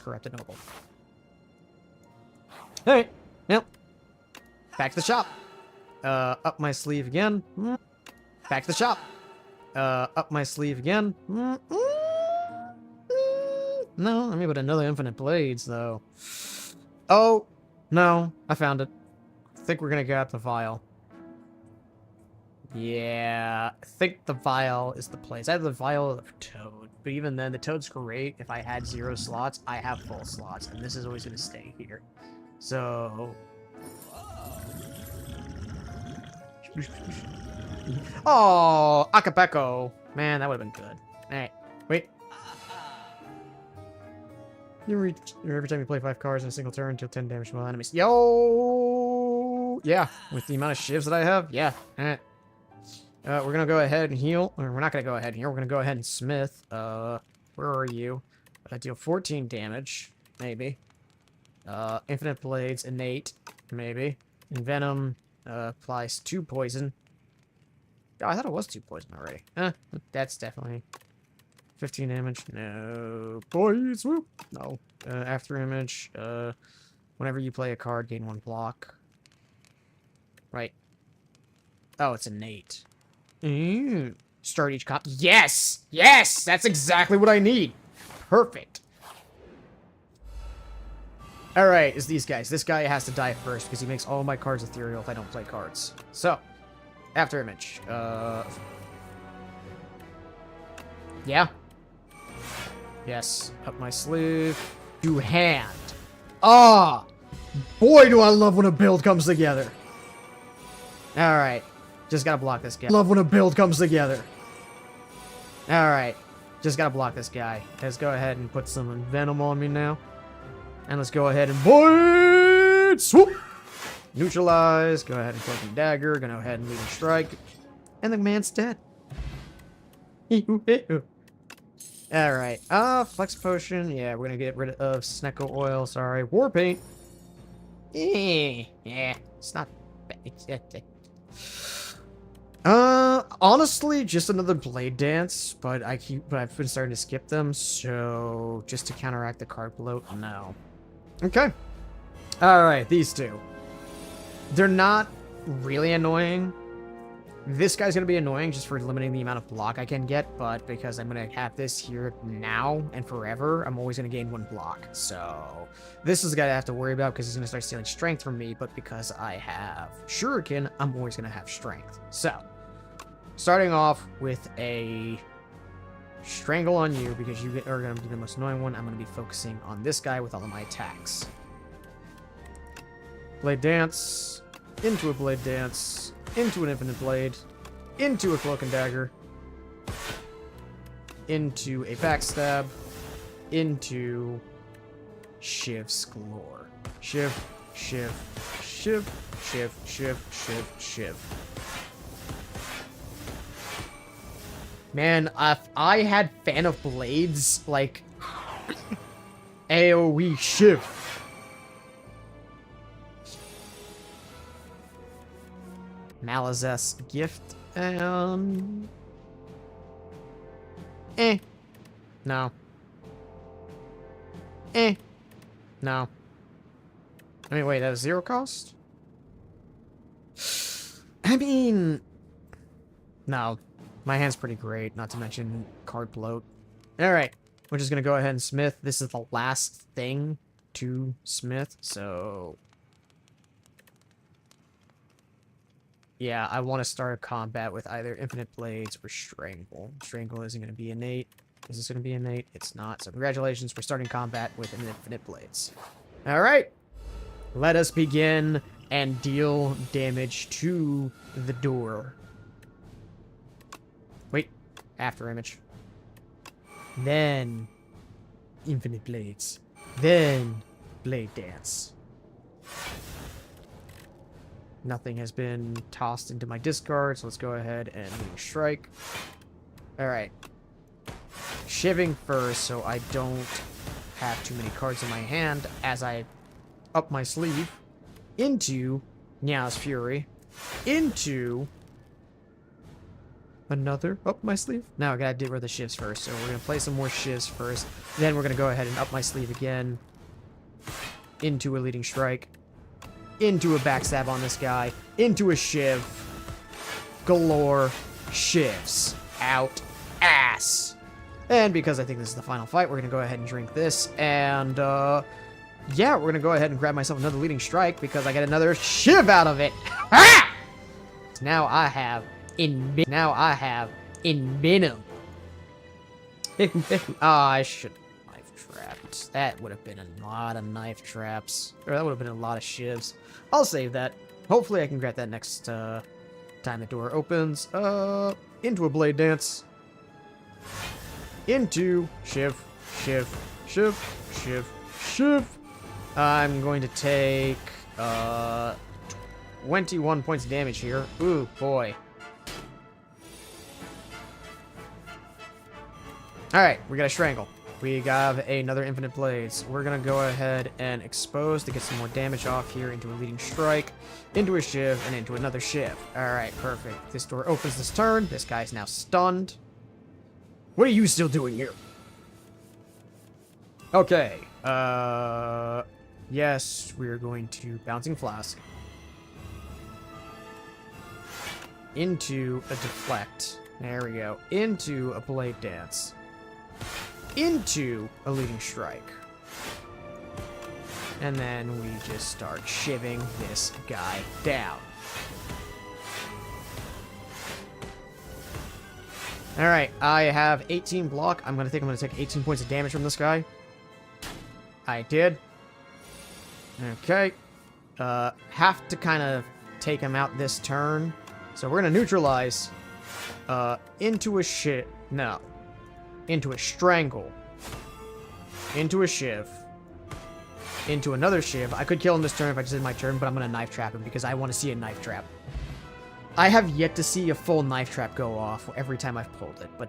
Corrupted Noble. Hey, yep. Back to the shop. Up my sleeve again. Back to the shop. Up my sleeve again. No, I mean, but another Infinite Blades, though. Oh, no, I found it. I think we're gonna get the vial. Yeah, I think the vial is the place. I have the vial of Toad, but even then, the Toad's great. If I had 0 slots, I have full slots, and this is always gonna stay here. So... Oh, Akapeko. Man, that would have been good. Alright, wait. Every time you play 5 cards in a single turn, deal 10 damage to all enemies. Yo! Yeah, with the amount of shivs that I have, yeah. Alright. We're gonna go ahead and heal. Or we're not gonna go ahead and heal. We're gonna go ahead and smith. Where are you? I deal 14 damage. Maybe. Infinite Blades, innate. Maybe. Envenom, applies 2 poison. Oh, I thought it was 2 poison already. That's definitely 15 damage. No. Boys, whoop. No. After image, whenever you play a card, gain 1 block. Right. Oh, it's innate. Start each comp. Yes! Yes! That's exactly what I need. Perfect. Alright, it's these guys. This guy has to die first because he makes all my cards ethereal if I don't play cards. So, after image. Yeah. Yes. Up my sleeve. Do hand. Ah! Boy, do I love when a build comes together. Alright. Just gotta block this guy. Love when a build comes together. Alright. Just gotta block this guy. Let's go ahead and put some Venom on me now. And let's go ahead and void! Swoop! Neutralize. Go ahead and Cloaking Dagger. Gonna go ahead and Leading Strike. And the man's dead. Alright. Flex Potion. Yeah, we're gonna get rid of Snecko Oil. Sorry. War Paint. Yeah. It's not bad. Honestly, just another Blade Dance, but I've been starting to skip them, so just to counteract the card bloat, no. Okay. Alright, these two. They're not really annoying. This guy's gonna be annoying just for limiting the amount of block I can get, but because I'm gonna have this here now and forever, I'm always gonna gain 1 block. So, this is the guy I have to worry about because he's gonna start stealing strength from me, but because I have Shuriken, I'm always gonna have strength. So, starting off with a Strangle on you because you are gonna be the most annoying one. I'm gonna be focusing on this guy with all of my attacks. Blade Dance, into a Blade Dance, into an Infinite Blade, into a Cloak and Dagger, into a Backstab, into Shiv's Galore. Shiv, Shiv, Shiv, Shiv, Shiv, Shiv, Shiv. Man, if I had Fan of Blades, like, AoE Shiv. Malazess Gift, and... No. No. I mean, wait, that was 0 cost? I mean... No. My hand's pretty great, not to mention card bloat. Alright, we're just gonna go ahead and smith. This is the last thing to smith, so... Yeah, I want to start a combat with either Infinite Blades or Strangle. Strangle isn't going to be innate. Is this going to be innate? It's not. So congratulations, we're starting combat with Infinite Blades. Alright, let us begin and deal damage to the door. Wait, after image. Then Infinite Blades. Then Blade Dance. Nothing has been tossed into my discard, so let's go ahead and leading strike. Alright. Shivving first, so I don't have too many cards in my hand as I up my sleeve into Nia's Fury, into another up my sleeve. Now I gotta deal with the shivs first, so we're gonna play some more shivs first. Then we're gonna go ahead and up my sleeve again into a leading strike, into a backstab on this guy, into a shiv, galore shivs out ass. And because I think this is the final fight, we're gonna go ahead and drink this, and yeah, we're gonna go ahead and grab myself another leading strike because I get another shiv out of it. Ah! Now I have Venom. I should have knife trapped. That would have been a lot of knife traps. Or that would have been a lot of shivs. I'll save that. Hopefully I can grab that next time the door opens. Into a blade dance. Into shiv, shiv, shiv, shiv, shiv. I'm going to take 21 points of damage here. Ooh, boy. Alright, we got a Strangle. We got another Infinite Blades. We're gonna go ahead and expose to get some more damage off here into a leading strike, into a shiv, and into another shiv. Alright, perfect. This door opens this turn. This guy's now stunned. What are you still doing here? Okay, yes, we're going to Bouncing Flask. Into a Deflect. There we go. Into a Blade Dance. Into a Leading Strike. And then we just start shivving this guy down. Alright, I have 18 block. I'm gonna take 18 points of damage from this guy. I did. Okay. Have to kind of take him out this turn. So we're gonna neutralize into a into a Strangle, into a shiv, into another shiv. I could kill him this turn if I just did my turn, but I'm gonna knife trap him because I want to see a knife trap. I have yet to see a full knife trap go off every time I've pulled it, but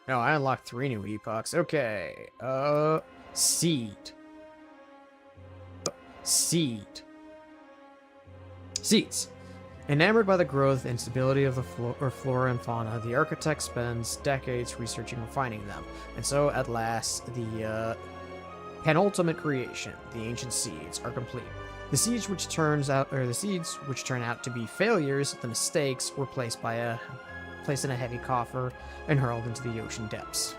no, I unlocked 3 new epochs. Okay, Seed. Seeds. Enamored by the growth and stability of the flora and fauna, the architect spends decades researching and refining them. And so, at last, the penultimate creation, the ancient seeds, are complete. The seeds which turn out to be failures, the mistakes, were placed in a heavy coffer and hurled into the ocean depths.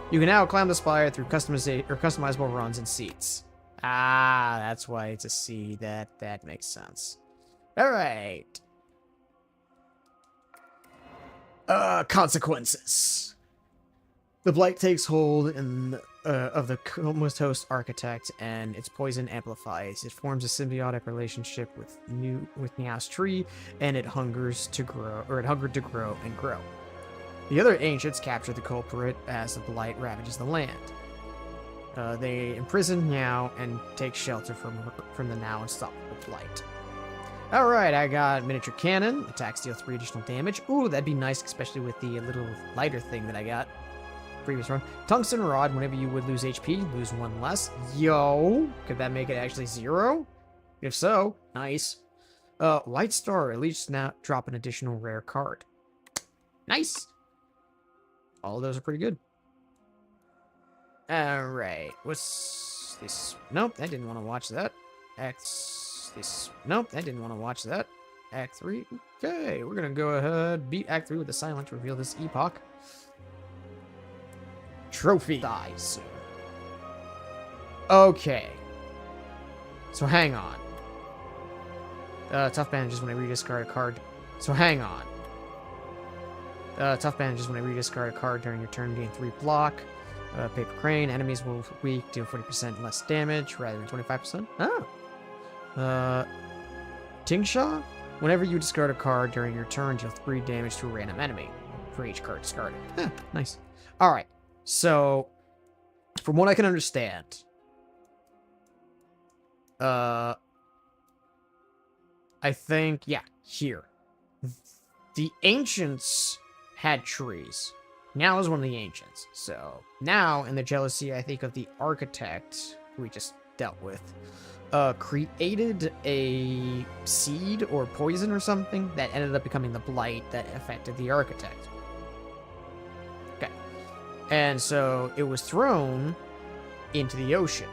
You can now climb the spire through customizable runs and seeds. Ah, that's why it's a seed. That makes sense. Alright. Consequences. The blight takes hold of the Comatose Host Architect, and its poison amplifies. It forms a symbiotic relationship with Nia's tree, and it hungered to grow and grow. The other ancients capture the culprit as the blight ravages the land. They imprison Niao and take shelter from the now unstoppable blight. Alright, I got miniature cannon. Attacks deal 3 additional damage. Ooh, that'd be nice, especially with the little lighter thing that I got. Previous run. Tungsten rod, whenever you would lose HP, lose 1 less. Yo! Could that make it actually 0? If so, nice. White Star, at least now drop an additional rare card. Nice! All of those are pretty good. Alright, what's this? Nope, I didn't want to watch that. Nope, I didn't want to watch that. Act 3. Okay, we're gonna go ahead, beat Act 3 with the silence to reveal this epoch. Trophy. Die soon. Okay. So hang on. Tough bandages whenever you discard a card. So hang on. Tough bandages whenever you discard a card during your turn, gain 3 block. Paper Crane, enemies will weak, deal 40% less damage rather than 25%. Oh. Tingsha? Whenever you discard a card during your turn, deal 3 damage to a random enemy for each card discarded. Nice. Alright. So, from what I can understand, I think, yeah, here. The ancients had trees. Now is one of the ancients. So now in the jealousy, I think of the architect we just dealt with, created a seed or poison or something that ended up becoming the blight that affected the architect. Okay. And so it was thrown into the ocean,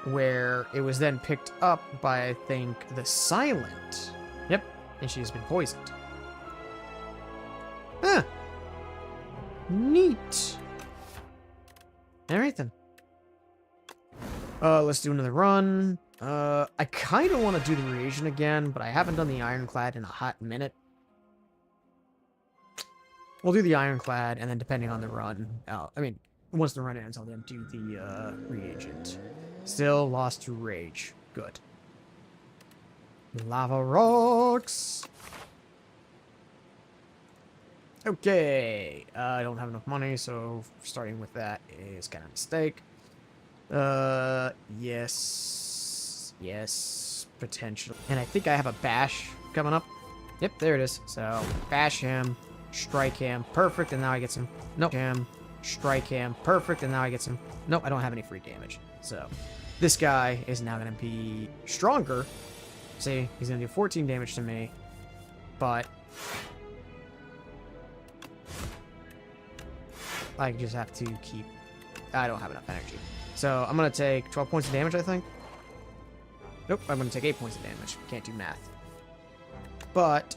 where it was then picked up by, I think, the Silent. Yep. And she's been poisoned. Huh. Neat. Alright then. Let's do another run. I kind of want to do the reagent again, but I haven't done the Ironclad in a hot minute. We'll do the Ironclad, and then depending on the run, I mean, once the run ends, I'll then do the reagent. Still lost to Rage. Good. Lava rocks. Okay. I don't have enough money, so starting with that is kind of a mistake. Yes. Yes. Potentially. And I think I have a bash coming up. Yep, there it is. So, bash him, strike him, perfect, and now I get some... Nope. Him, strike him, perfect, and now I get some... Nope, I don't have any free damage. So, this guy is now going to be stronger. See, he's going to do 14 damage to me, but... I just have to keep... I don't have enough energy. So, I'm going to take 12 points of damage, I think. Nope, I'm going to take 8 points of damage. Can't do math. But,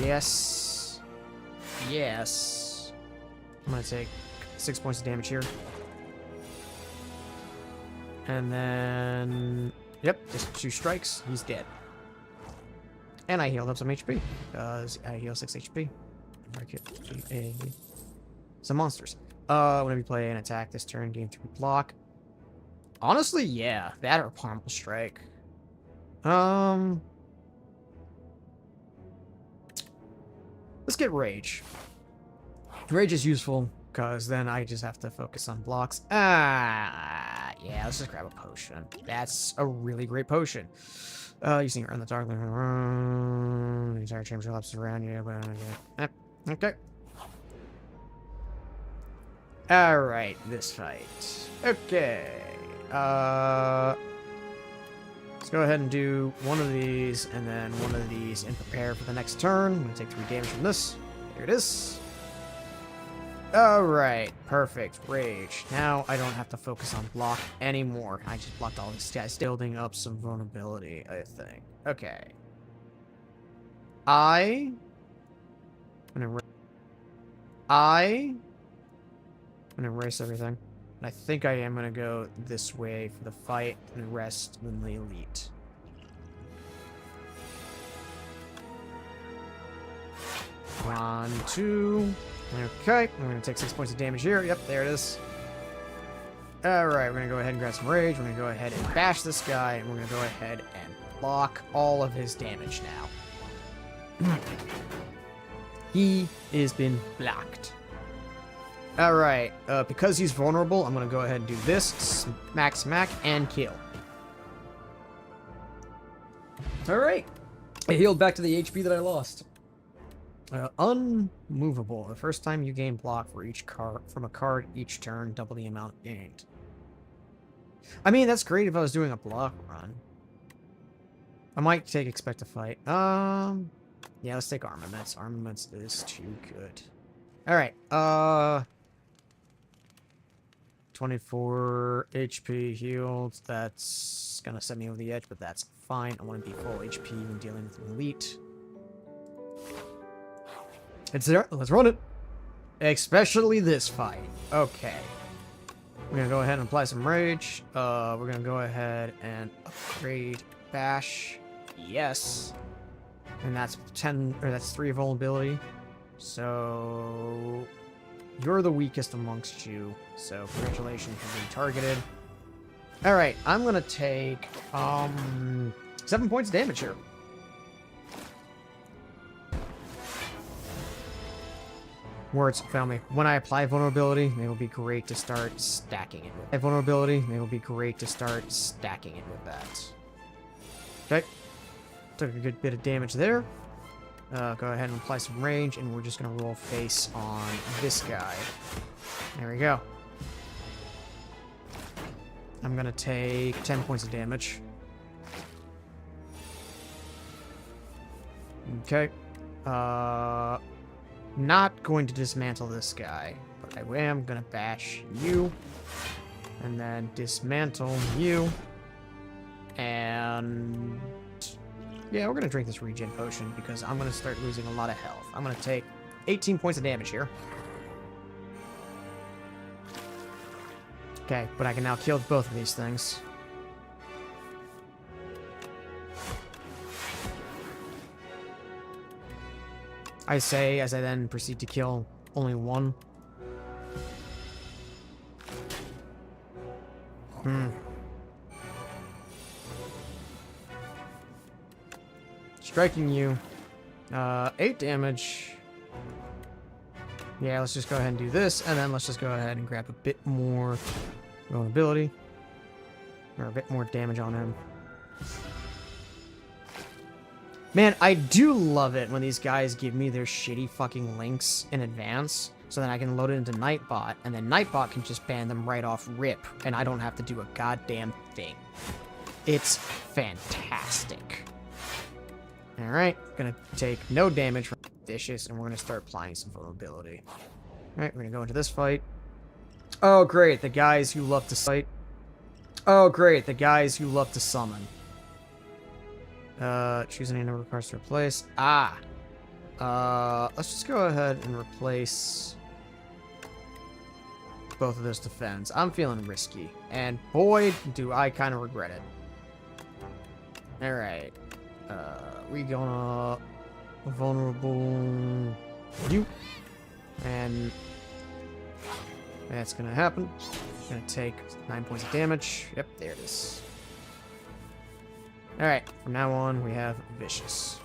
yes. Yes. I'm going to take 6 points of damage here. And then... Yep, just 2 strikes. He's dead. And I healed up some HP. Because I heal 6 HP. Some monsters. Whenever you play an attack this turn, gain 3 block. Honestly, yeah. That or Pommel Strike. Let's get Rage. Rage is useful, because then I just have to focus on blocks. Yeah, let's just grab a potion. That's a really great potion. Using it in the dark. The entire chamber collapses around you. Okay. Alright, this fight. Okay. Let's go ahead and do one of these, and then one of these, and prepare for the next turn. I'm going to take 3 damage from this. There it is. Alright, perfect. Rage. Now I don't have to focus on block anymore. I just blocked all these guys, building up some vulnerability, I think. Okay. I'm gonna erase everything. And I think I am gonna go this way for the fight and rest in the elite. One, 2. Okay, I'm gonna take 6 points of damage here. Yep, there it is. Alright, we're gonna go ahead and grab some rage. We're gonna go ahead and bash this guy, and we're gonna go ahead and block all of his damage now. He has been blocked. Alright, because he's vulnerable, I'm gonna go ahead and do this. Smack, and kill. Alright. I healed back to the HP that I lost. Unmovable. The first time you gain block for each card from a card each turn, double the amount gained. I mean, that's great if I was doing a block run. I might take Expect to Fight. Yeah, let's take Armaments. Armaments is too good. Alright, 24 HP healed. That's gonna set me over the edge, but that's fine. I want to be full HP when dealing with an elite. It's there. Let's run it. Especially this fight. Okay. We're gonna go ahead and apply some rage. We're gonna go ahead and upgrade bash. Yes. And that's 10, or that's 3 vulnerability. So you're the weakest amongst you. So congratulations for being targeted. Alright, I'm gonna take 7 points of damage here. Words fail me. When I apply vulnerability, it will be great to start stacking it with. Vulnerability, it will be great to start stacking it with that. Okay. Took a good bit of damage there. Go ahead and apply some range, and we're just going to roll face on this guy. There we go. I'm going to take 10 points of damage. Okay. Not going to dismantle this guy, but I am going to bash you. And then dismantle you. And... yeah, we're going to drink this regen potion because I'm going to start losing a lot of health. I'm going to take 18 points of damage here. Okay, but I can now kill both of these things. I say as I then proceed to kill only one. Striking you. 8 damage. Yeah, let's just go ahead and do this, and then let's just go ahead and grab a bit more vulnerability. Or a bit more damage on him. Man, I do love it when these guys give me their shitty fucking links in advance, so then I can load it into Nightbot, and then Nightbot can just ban them right off rip, and I don't have to do a goddamn thing. It's fantastic. Alright, gonna take no damage from Vicious, and we're gonna start applying some vulnerability. Alright, we're gonna go into this fight. Oh, great, the guys who love to fight. Oh, great, the guys who love to summon. Choose any number of cards to replace. Let's just go ahead and replace both of those defense. I'm feeling risky, and boy, do I kind of regret it. Alright. We gonna vulnerable you, and that's gonna happen. Gonna take 9 points of damage. Yep, there it is. Alright, from now on, we have Vicious.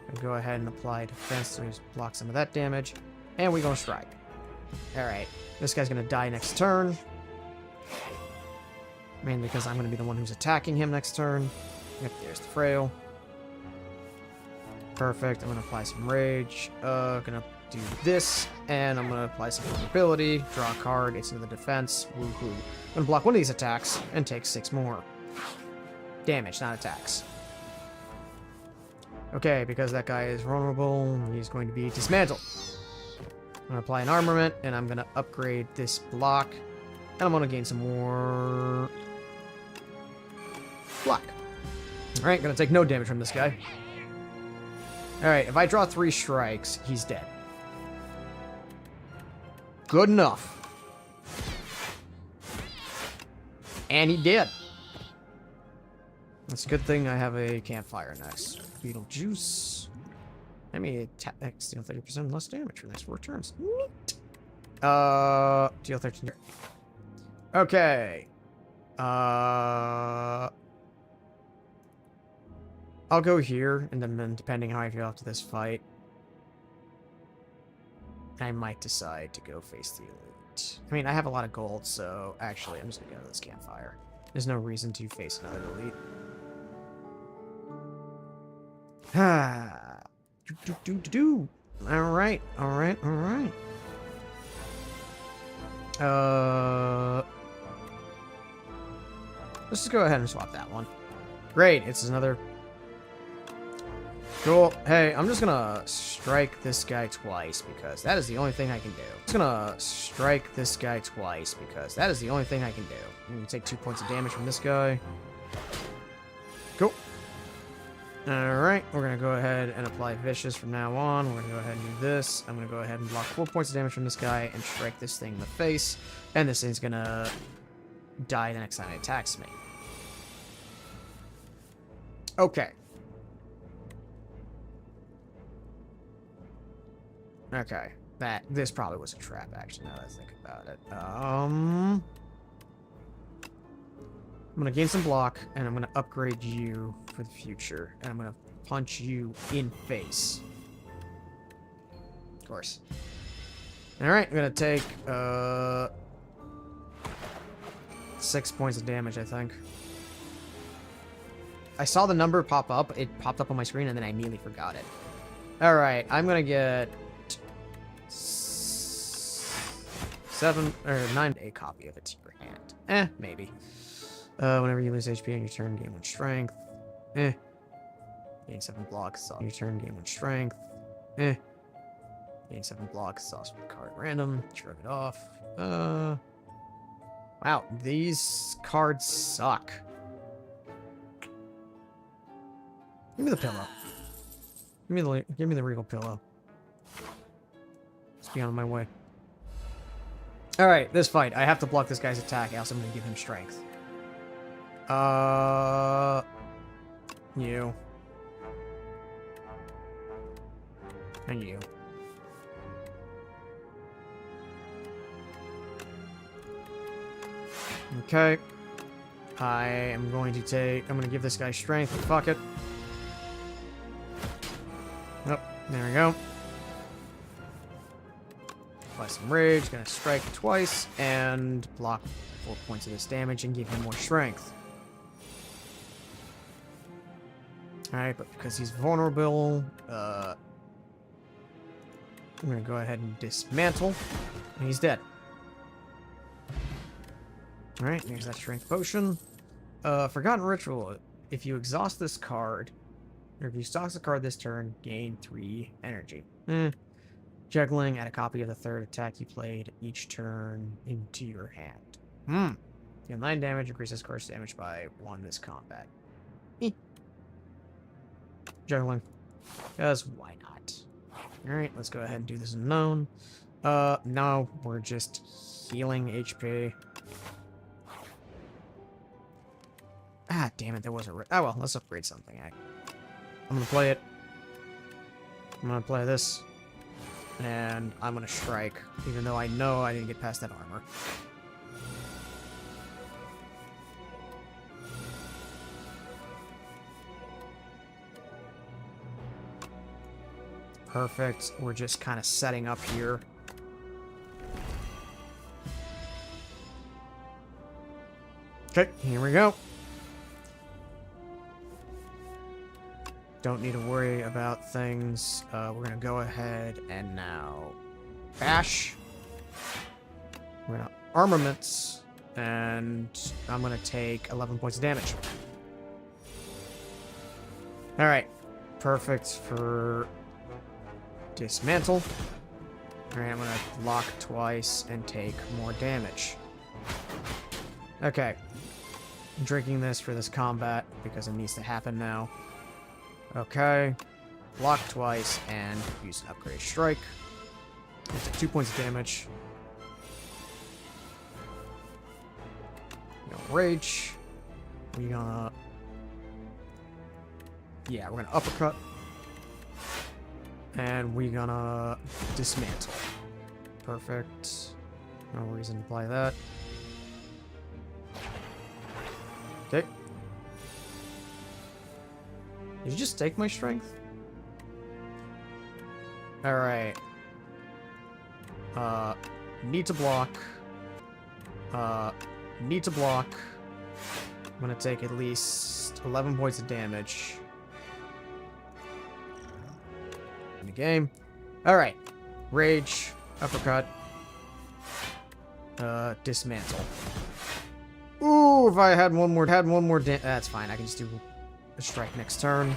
Gonna go ahead and apply defense to block some of that damage, and we're gonna strike. Alright, this guy's gonna die next turn. Mainly because I'm gonna be the one who's attacking him next turn. Yep, there's the frail. Perfect. I'm gonna apply some rage. Gonna do this, and I'm gonna apply some vulnerability. Draw a card. It's in the defense. Woohoo! I'm gonna block one of these attacks and take 6 more damage, not attacks. Okay, because that guy is vulnerable, he's going to be dismantled. I'm gonna apply an armament, and I'm gonna upgrade this block, and I'm gonna gain some more block. All right, gonna take no damage from this guy. Alright, if I draw 3 strikes, he's dead. Good enough. And he did. It's a good thing I have a campfire next. Beetlejuice. I mean, deal 30% less damage for the next 4 turns. Neat. Deal 13. Okay. I'll go here, and then depending how I feel after this fight, I might decide to go face the elite. I mean, I have a lot of gold, so actually, I'm just gonna go to this campfire. There's no reason to face another elite. Alright, alright, alright. Let's just go ahead and swap that one. Great, it's another... Cool. Hey, I'm just gonna strike this guy twice because that is the only thing I can do. I'm just gonna strike this guy twice because that is the only thing I can do. I'm gonna take 2 points of damage from this guy. Cool. Alright, we're gonna go ahead and apply Vicious from now on. We're gonna go ahead and do this. I'm gonna go ahead and block 4 points of damage from this guy and strike this thing in the face. And this thing's gonna die the next time it attacks me. Okay. Okay, this probably was a trap, actually, now that I think about it. I'm gonna gain some block, and I'm gonna upgrade you for the future, and I'm gonna punch you in face. Of course. Alright, I'm gonna take 6 points of damage, I think. I saw the number pop up, it popped up on my screen, and then I immediately forgot it. Alright, I'm gonna get 7 or 9, a copy of it to your hand. Maybe. Whenever you lose HP on your turn, gain 1 strength. Gain 7 blocks on your turn, gain 1 strength. Gain 7 blocks, sauce with card random. Shrug it off. Wow, these cards suck. Give me the pillow. Give me the regal pillow. Let's be on my way. Alright, this fight. I have to block this guy's attack, else I'm gonna give him strength. You. And you. Okay. I'm going to give this guy strength. Fuck it. Nope. There we go. Apply some rage. Gonna strike twice and block 4 points of this damage and give him more strength. Alright, but because he's vulnerable, I'm gonna go ahead and dismantle. And he's dead. Alright, here's that strength potion. Forgotten Ritual. If you exhaust this card, or if you exhaust the card this turn, gain 3 energy. Juggling, add a copy of the third attack you played each turn into your hand. Deal 9 damage, increases curse damage by 1 this combat. Juggling. Because why not? Alright, let's go ahead and do this unknown. No, we're just healing HP. Ah, damn it, there was a... Oh, well, let's upgrade something. I'm gonna play it. I'm gonna play this. And I'm gonna strike, even though I know I didn't get past that armor. Perfect. We're just kind of setting up here. Okay, here we go. Don't need to worry about things. We're gonna go ahead and now bash. We're gonna armaments, and I'm gonna take 11 points of damage. All right, perfect for dismantle. All right, I'm gonna block twice and take more damage. Okay, I'm drinking this for this combat because it needs to happen now. Okay, block twice and use an upgrade strike. Take 2 points of damage. No rage. We're gonna... Yeah, we're gonna uppercut. And we're gonna dismantle. Perfect. No reason to apply that. Okay. Did you just take my strength? Alright. Need to block. Need to block. I'm gonna take at least 11 points of damage. In the game. Alright. Rage. Uppercut. Dismantle. Ooh, if I had one more that's fine. I can just do a strike next turn.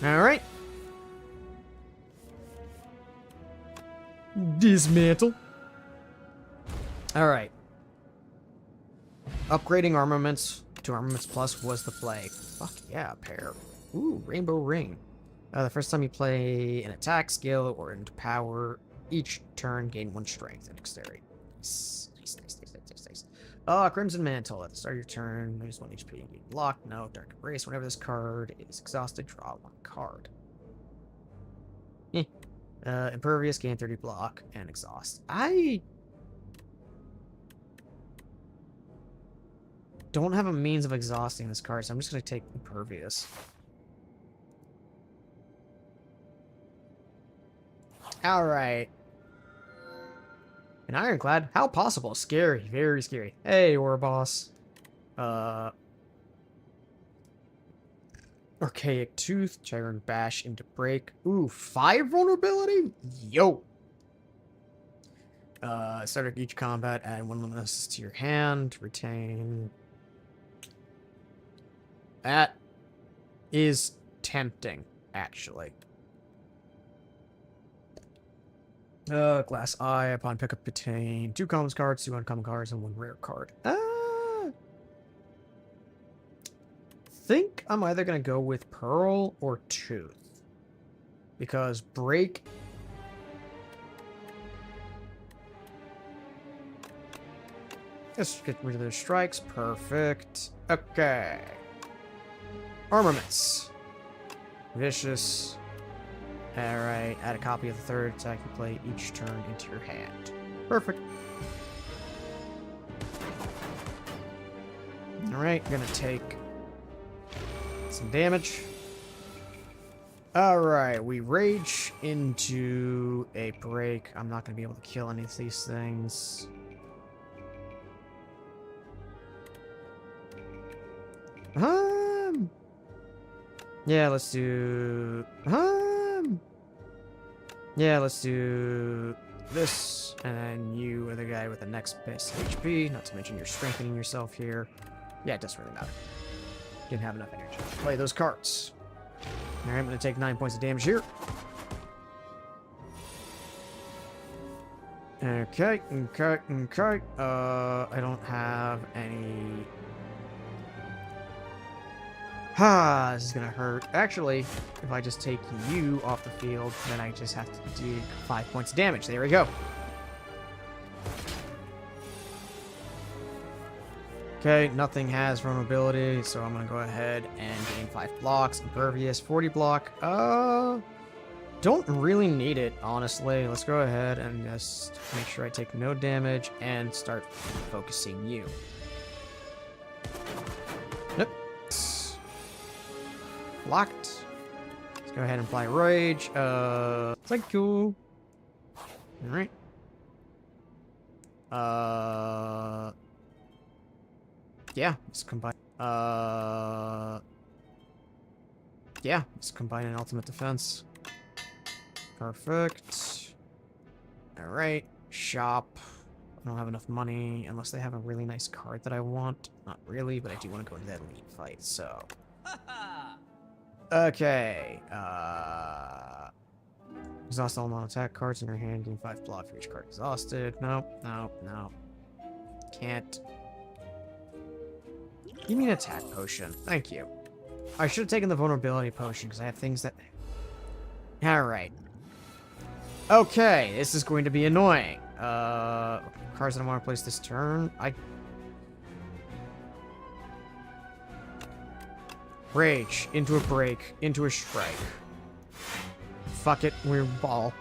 Alright. Dismantle. Alright. Upgrading armaments to Armaments Plus was the play. Fuck yeah, pair. Ooh, Rainbow Ring. The first time you play an attack, skill, or into power, each turn gain 1 strength and dexterity. Nice. Crimson Mantle. At the start of your turn, lose 1 HP and gain block. No, Dark Embrace. Whenever this card is exhausted, draw 1 card. Impervious, gain 30 block, and exhaust. I don't have a means of exhausting this card, so I'm just going to take Impervious. All right. An ironclad? How possible? Scary. Very scary. Hey, war boss. Archaic Tooth. Gyron Bash into break. Ooh, 5 vulnerability? Yo. Start each combat, add 1 luminous to your hand. Retain. That is tempting, actually. Glass Eye. Upon pickup, retain 2 common cards, 2 uncommon cards, and 1 rare card. Think I'm either gonna go with Pearl or Tooth, because break. Let's get rid of those strikes. Perfect. Okay. Armaments. Vicious. Alright, add a copy of the 3rd attack you play each turn into your hand. Perfect. Alright, gonna take some damage. Alright, we rage into a break. I'm not gonna be able to kill any of these things. Yeah, let's do... Yeah, let's do this, and then you are the guy with the next best HP, not to mention you're strengthening yourself here. Yeah, it doesn't really matter. Didn't have enough energy. Play those cards. Alright, I'm going to take 9 points of damage here. Okay. I don't have any... This is gonna hurt. Actually, if I just take you off the field, then I just have to do 5 points of damage. There we go. Okay, nothing has vulnerability, so I'm gonna go ahead and gain 5 blocks. Impervious, 40 block. Don't really need it, honestly. Let's go ahead and just make sure I take no damage and start focusing you. Yep. Locked. Let's go ahead and apply rage. Thank you. Alright. Yeah, let's combine. Yeah, let's combine an ultimate defense. Perfect. Alright. Shop. I don't have enough money unless they have a really nice card that I want. Not really, but I do want to go into that elite fight, so. Okay. Exhaust all non-attack cards in your hand. Gain 5 block for each card exhausted. Nope. Can't. Give me an attack potion. Thank you. I should have taken the vulnerability potion because I have things that... Alright. Okay, this is going to be annoying. Cards that I want to place this turn. Rage. Into a break. Into a strike. Fuck it. We're ball.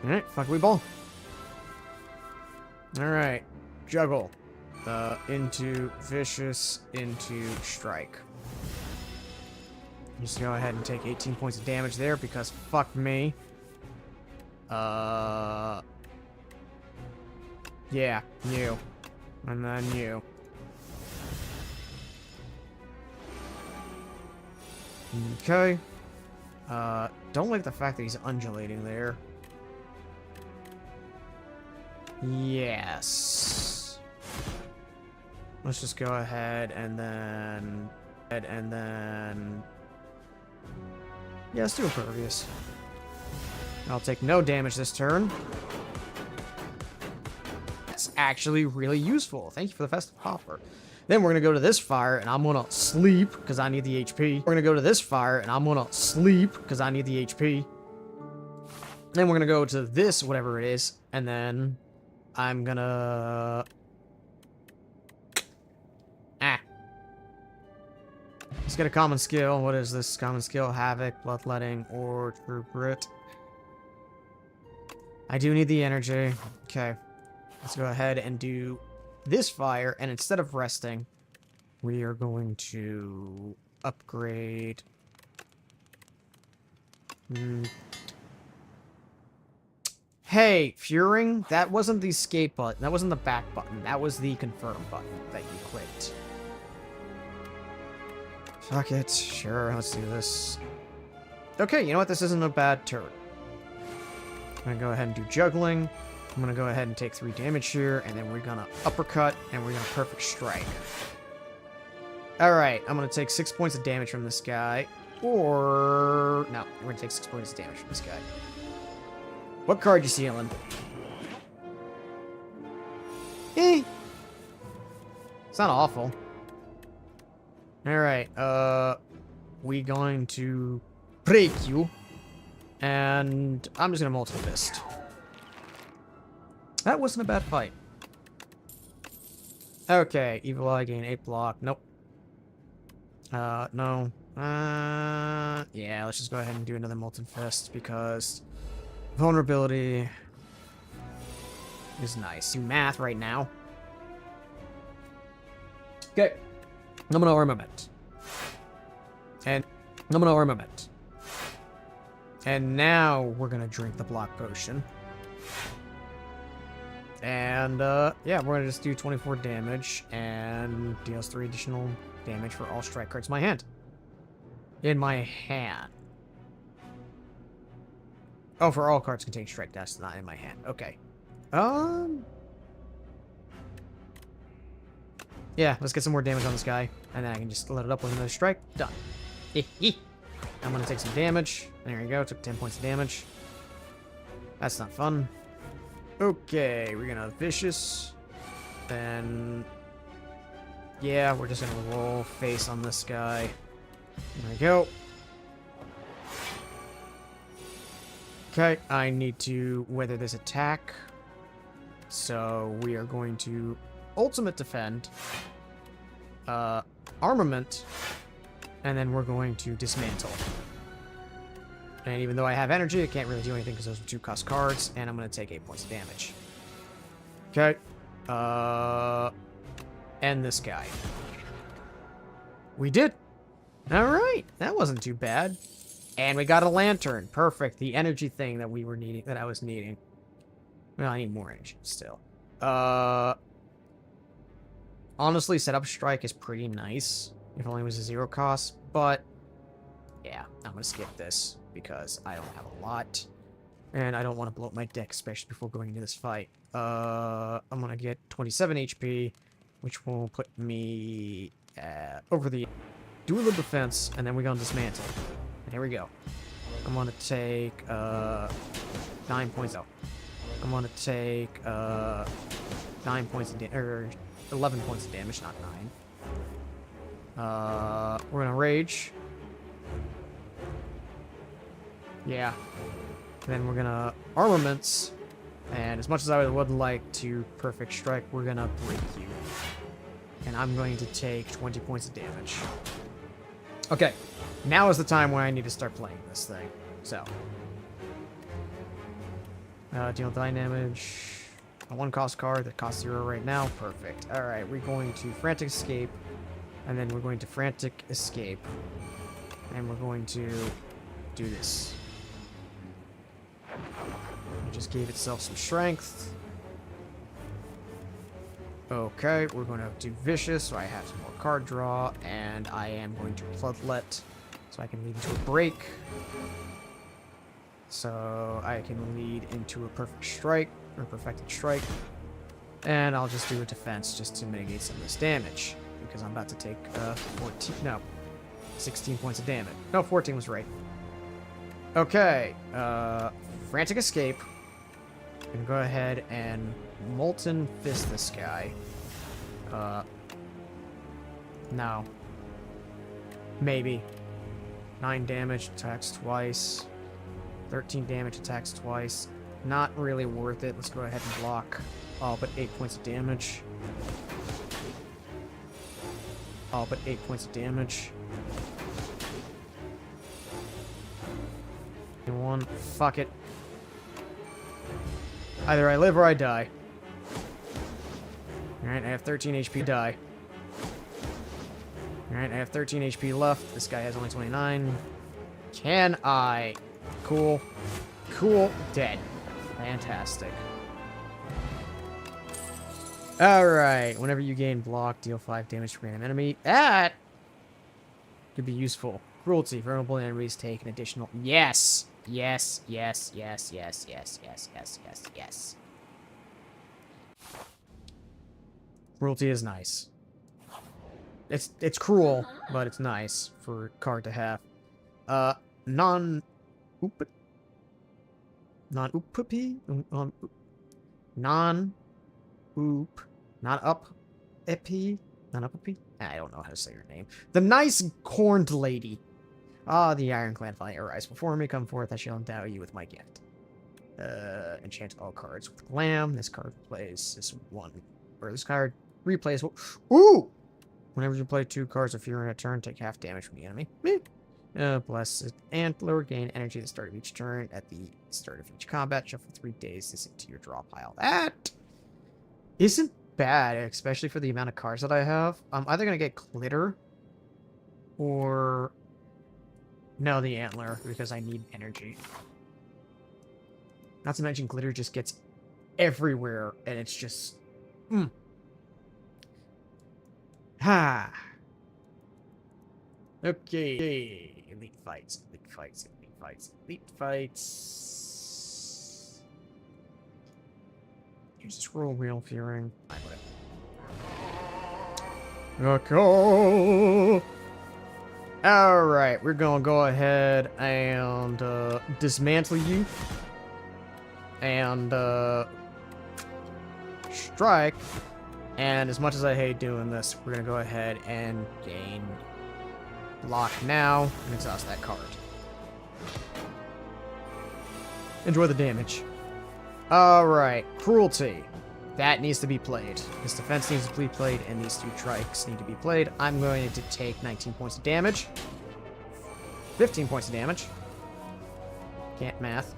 Alright, fuck we ball. Alright. Juggle. Into vicious. Into strike. Just go ahead and take 18 points of damage there because fuck me. Yeah, you. And then you. Okay. Don't like the fact that he's undulating there. Yes. Let's just go ahead and then... Yeah, let's do Impervious. I'll take no damage this turn. That's actually really useful. Thank you for the festive offer. Then we're gonna go to this fire, and I'm gonna sleep, because I need the HP. We're gonna go to this fire, and I'm gonna sleep, because I need the HP. Then we're gonna go to this, whatever it is, and then I'm gonna... Let's get a common skill. What is this common skill? Havoc, Bloodletting, or True Grit. I do need the energy. Okay. Let's go ahead and do this fire, and instead of resting, we are going to upgrade Hey, Furing, that wasn't the escape button. That wasn't the back button. That was the confirm button that you clicked. Fuck it. Sure, let's do this. Okay, you know what? This isn't a bad turn. I'm gonna go ahead and do juggling. I'm gonna go ahead and take 3 damage here, and then we're gonna uppercut, and we're gonna perfect strike. Alright, I'm gonna take 6 points of damage from this guy. Or... no, we're gonna take 6 points of damage from this guy. What card you stealing? Eh. It's not awful. Alright, we going to break you. And I'm just gonna multi-fist. That wasn't a bad fight. Okay, Evil Eye gain 8 block. Nope. No. Yeah, let's just go ahead and do another Molten Fist because vulnerability is nice. Do math right now. Okay. I'm gonna armament. And I'm gonna armament. And now we're gonna drink the block potion. And, yeah, we're gonna just do 24 damage and deals 3 additional damage for all strike cards in my hand. In my hand. Oh, for all cards containing strike, that's not in my hand. Okay. Yeah, let's get some more damage on this guy. And then I can just let it up with another strike. Done. I'm gonna take some damage. There you go, took 10 points of damage. That's not fun. Okay, we're gonna vicious. Then... yeah, we're just gonna roll face on this guy. There we go. Okay, I need to weather this attack. So we are going to ultimate defend, armament, and then we're going to dismantle. And even though I have energy, I can't really do anything because those are 2-cost cards, and I'm going to take 8 points of damage. Okay. And this guy. We did. Alright, that wasn't too bad. And we got a lantern. Perfect. The energy thing that we were needing, that I was needing. Well, I need more energy still. Honestly, setup strike is pretty nice. If only it was a 0 cost, but yeah, I'm gonna skip this because I don't have a lot. And I don't want to blow up my deck, especially before going into this fight. I'm gonna get 27 HP, which will put me over the dual defense, and then we're gonna dismantle. And here we go. I'm gonna take 9 points out. I'm gonna take 9 points of damage, or 11 points of damage, not 9. We're gonna rage. Yeah. And then we're gonna armaments. And as much as I would like to perfect strike, we're gonna break you. And I'm going to take 20 points of damage. Okay. Now is the time when I need to start playing this thing. So. Deal 9 damage. A 1-cost card that costs 0 right now. Perfect. Alright, we're going to Frantic Escape. And then we're going to Frantic Escape. And we're going to do this. It just gave itself some strength. Okay, we're going to do Vicious, so I have some more card draw. And I am going to Bloodlet, so I can lead into a break. So I can lead into a perfect strike, or perfected strike. And I'll just do a defense just to mitigate some of this damage. Because I'm about to take 16 points of damage. No, 14 was right. Okay, Frantic Escape. I'm gonna go ahead and Molten Fist this guy. No. Maybe. 9 damage, attacks twice. 13 damage, attacks twice. Not really worth it. Let's go ahead and block. Oh, but 8 points of damage. Oh, but 8 points of damage. One. Fuck it. Either I live or I die. Alright, I have 13 HP, die. Alright, I have 13 HP left. This guy has only 29. Can I Cool. Cool. Dead. Fantastic. Alright. Whenever you gain block, deal 5 damage to random enemy. That could be useful. Cruelty. Vulnerable enemies take an additional... Yes! Yes, yes, yes, yes, yes, yes, yes, yes, yes. Cruelty is nice. It's cruel, but it's nice for a card to have. Non-oopy? Non-oop. Not up. Epi? Not up epi? I don't know how to say your name. The nice corned lady. Ah, the Iron Clan finally arise before me. Come forth, I shall endow you with my gift. Enchant all cards with Glam. This card plays this one. Or this card replays. Ooh! Whenever you play 2 cards of Fury in a turn, take half damage from the enemy. Blessed Antler. Gain energy at the start of each turn. At the start of each combat, shuffle 3 days this into your draw pile. That isn't bad, especially for the amount of cards that I have. I'm either going to get Glitter or... No, the Antler, because I need energy. Not to mention, Glitter just gets everywhere, and it's just... Ha! Okay. Elite fights, elite fights, elite fights, elite fights. Use this roll wheel fearing. I would. Okay. Alright, we're gonna go ahead and dismantle you. And strike. And as much as I hate doing this, we're gonna go ahead and gain block now and exhaust that card. Enjoy the damage. Alright, Cruelty. That needs to be played. This defense needs to be played, and these 2 trikes need to be played. I'm going to take 19 points of damage. 15 points of damage. Can't math.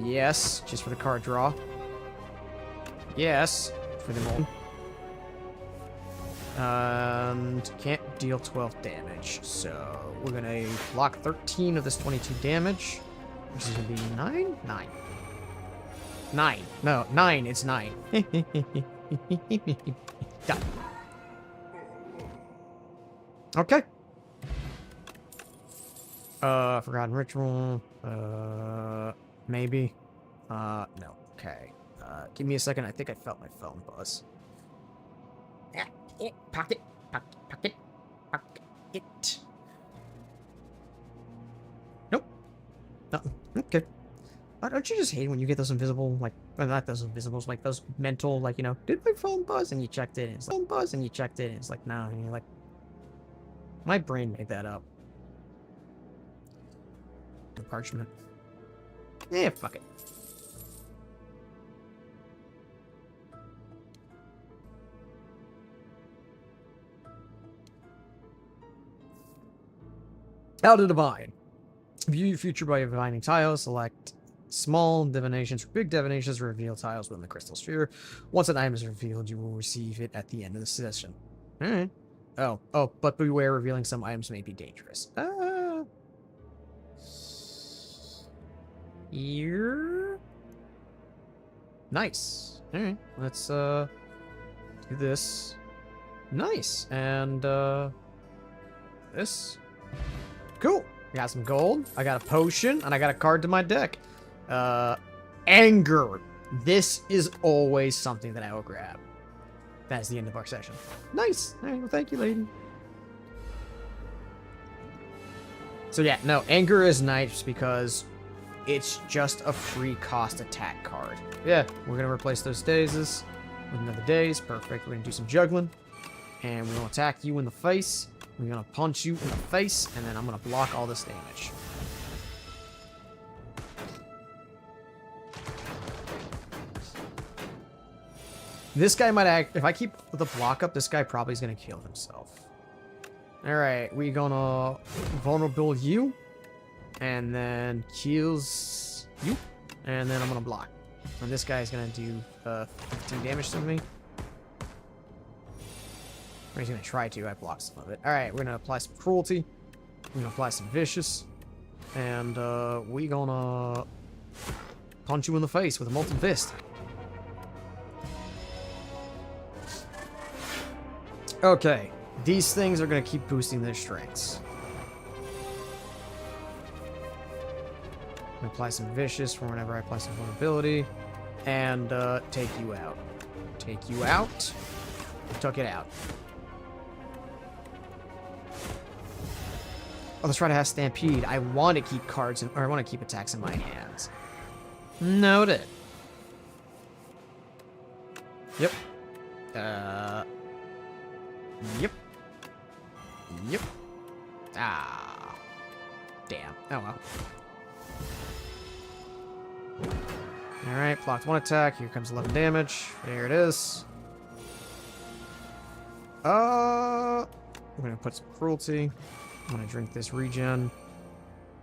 Yes, just for the card draw. Yes, for the mold. And can't deal 12 damage, so we're gonna block 13 of this 22 damage, which is gonna be 9? 9. 9. No, 9. It's 9. Done. Okay. Forgotten Ritual. Maybe. No. Okay. Give me a second. I think I felt my phone buzz. Pocket. Pocket. Pocket. Nope. Nothing. Okay. Don't you just hate when you get those invisible, like, well, not those invisibles, like those mental, like, you know, did my phone buzz? And you checked it, and it's like, phone buzz, and you checked it, and it's like, no, and you're like, my brain made that up. The parchment. Yeah, fuck it. Elder Divine. View your future by divining tiles. Select small divinations or big divinations. Reveal tiles within the crystal sphere. Once an item is revealed, you will receive it at the end of the session. Alright. Oh, but beware, revealing some items may be dangerous. Here. Nice. Alright, let's do this. Nice. And this. Cool. I got some gold. I got a potion, and I got a card to my deck. Anger. This is always something that I will grab. That's the end of our session. Nice. All right, well, thank you, lady. So yeah, no, Anger is nice because it's just a free cost attack card. Yeah, we're gonna replace those dazes with another daze. Perfect. We're gonna do some juggling, and we're gonna attack you in the face. We're gonna punch you in the face, and then I'm gonna block all this damage. This guy might act... If I keep the block up, this guy probably is gonna kill himself. Alright, we're gonna vulnerable you, and then kills you, and then I'm gonna block. And this guy is gonna do 15 damage to me. Or he's gonna try to. I blocked some of it. Alright, we're gonna apply some cruelty. We're gonna apply some vicious, and we gonna punch you in the face with a molten fist. Okay, these things are gonna keep boosting their strengths. I'm gonna apply some vicious for whenever I apply some vulnerability, and take you out. Take you out. Took it out. Oh, let's try to have Stampede. I want to keep cards in, or I want to keep attacks in my hands. Noted. Yep. Yep. Yep. Ah. Damn. Oh well. Alright, blocked one attack. Here comes 11 damage. There it is. I'm gonna put some cruelty. I'm gonna drink this regen.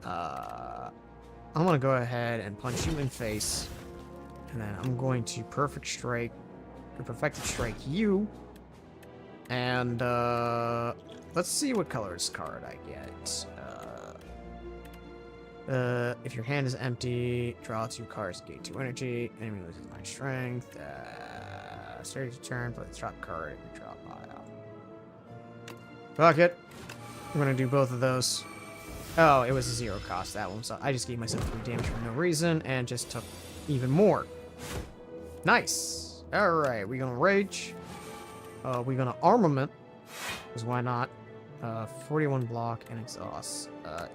I'm gonna go ahead and punch you in face. And then I'm going to perfected strike you. And let's see what colors card I get. If your hand is empty, draw 2 cards, gain 2 energy. Enemy loses 9 strength. Start your turn, play the drop card, and you drop pile. Fuck it. I'm gonna do both of those. Oh, it was a 0 cost, that one. So I just gave myself 3 damage for no reason and just took even more. Nice. Alright, we're gonna rage. We're gonna armament. Because why not? 41 block and exhaust.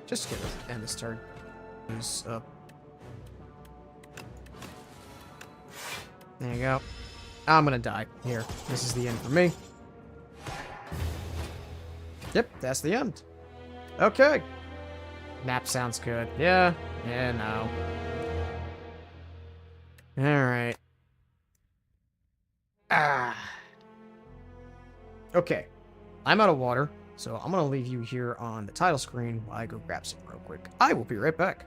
Just get the end this turn. Use up. There you go. I'm gonna die. Here. This is the end for me. Yep, that's the end. Okay. Nap sounds good. Yeah. Yeah, no. Alright. Ah. Okay. I'm out of water, so I'm gonna leave you here on the title screen while I go grab some real quick. I will be right back.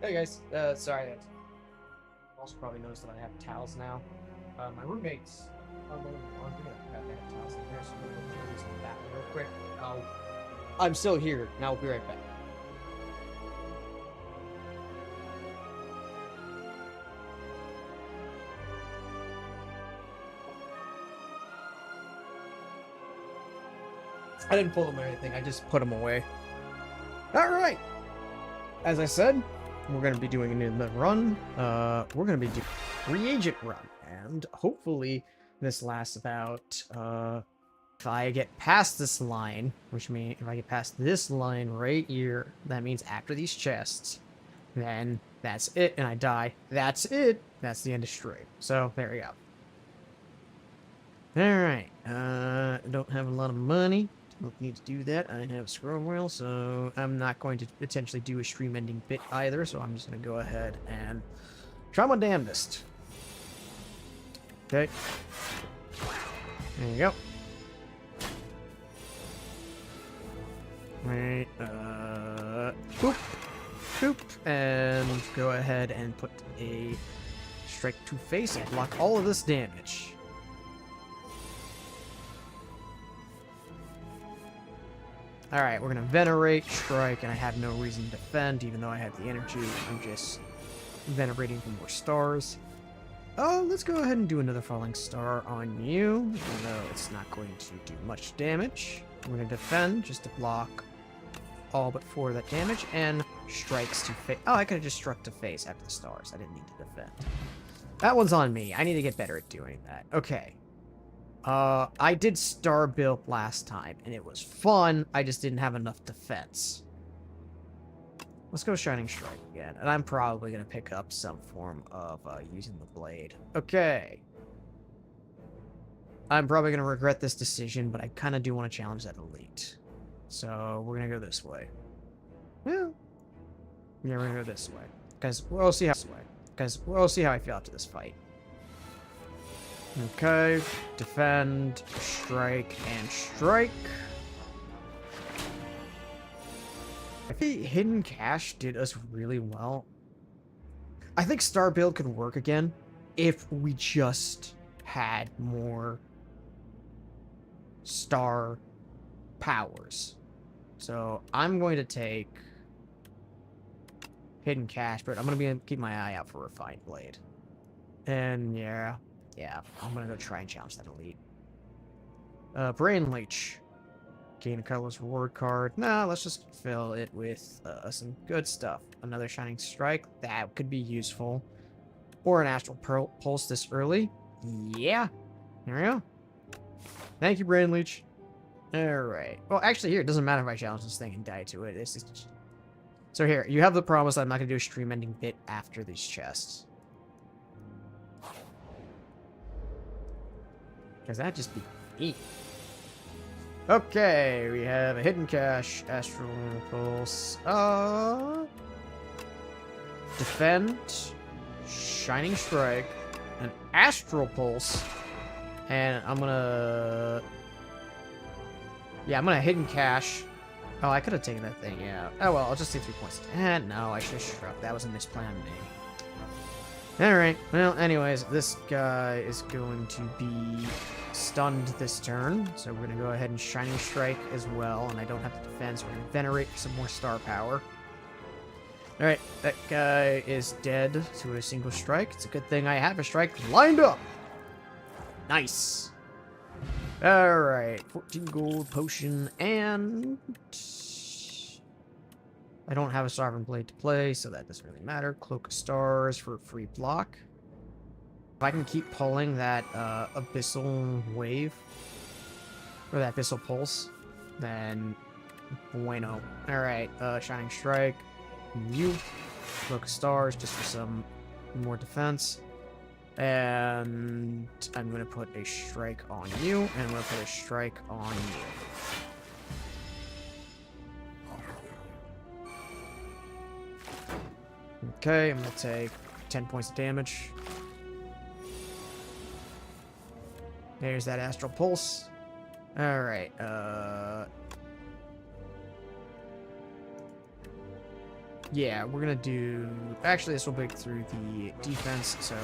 Hey guys, sorry. Also probably noticed that I have towels now. My roommates unloaded the laundry. I forgot they had towels in there, so I'm gonna go use the bathroom real quick. I'm still here, and I'll be right back. I didn't pull them or anything. I just put them away. All right. As I said, we're going to be doing another run. We're going to be doing reagent run. And hopefully this lasts about, if I get past this line, which means if I get past this line right here, that means after these chests, then that's it, and I die. That's it. That's the end of stream. So, there we go. Alright, don't have a lot of money. Don't need to do that. I have scroll wheel, so I'm not going to potentially do a stream ending bit either, so I'm just going to go ahead and try my damnedest. Okay. There you go. Right, boop, boop, and go ahead and put a strike to face and block all of this damage. Alright, we're gonna Venerate, Strike, and I have no reason to defend, even though I have the energy. I'm just venerating for more stars. Oh, let's go ahead and do another Falling Star on you, even though it's not going to do much damage. I'm gonna defend, just to block all but 4 of that damage, and strikes to face. Oh, I could have just struck to face after the stars. I didn't need to defend. That one's on me. I need to get better at doing that. Okay. I did Star Build last time, and it was fun. I just didn't have enough defense. Let's go Shining Strike again, and I'm probably going to pick up some form of using the blade. Okay. I'm probably going to regret this decision, but I kind of do want to challenge that elite. So, we're going to go this way. Well, yeah, we're going to go this way. Because we'll see how I feel after this fight. Okay, defend, strike, and strike. I think Hidden Cache did us really well. I think Star Build could work again if we just had more star powers. So I'm going to take Hidden Cache, but I'm going to keep my eye out for Refined Blade. And yeah, I'm going to go try and challenge that elite. Brain Leech. Gain a colorless reward card. Nah, let's just fill it with some good stuff. Another Shining Strike. That could be useful. Or an Astral Pulse this early. Yeah. There we go. Thank you, Brain Leech. Alright. Well, actually, here, it doesn't matter if I challenge this thing and die to it. It's just... So here, you have the promise that I'm not going to do a stream-ending bit after these chests. Because that'd just be neat. Okay, we have a Hidden Cache, Astral Pulse, Defend, Shining Strike, an Astral Pulse, and I'm gonna Hidden Cache. Oh, I could have taken that thing out. Oh well, I'll just take 3 points. No, I should have struck. That was a misplan on me. Alright, well, anyways, this guy is going to be stunned this turn, so we're going to go ahead and Shining Strike as well, and I don't have to defend, so we're going to Venerate for some more star power. Alright, that guy is dead to a single strike. It's a good thing I have a strike lined up. Nice. Alright, 14 gold potion, and... I don't have a Sovereign Blade to play, so that doesn't really matter. Cloak of Stars for a free block. If I can keep pulling that Abyssal Wave, or that Abyssal Pulse, then bueno. Alright, Shining Strike, you, Cloak of Stars, just for some more defense. And I'm going to put a Strike on you, and I'm going to put a Strike on you. Okay, I'm going to take 10 points of damage. There's that Astral Pulse. Alright, yeah, we're gonna do... Actually, this will break through the defense, so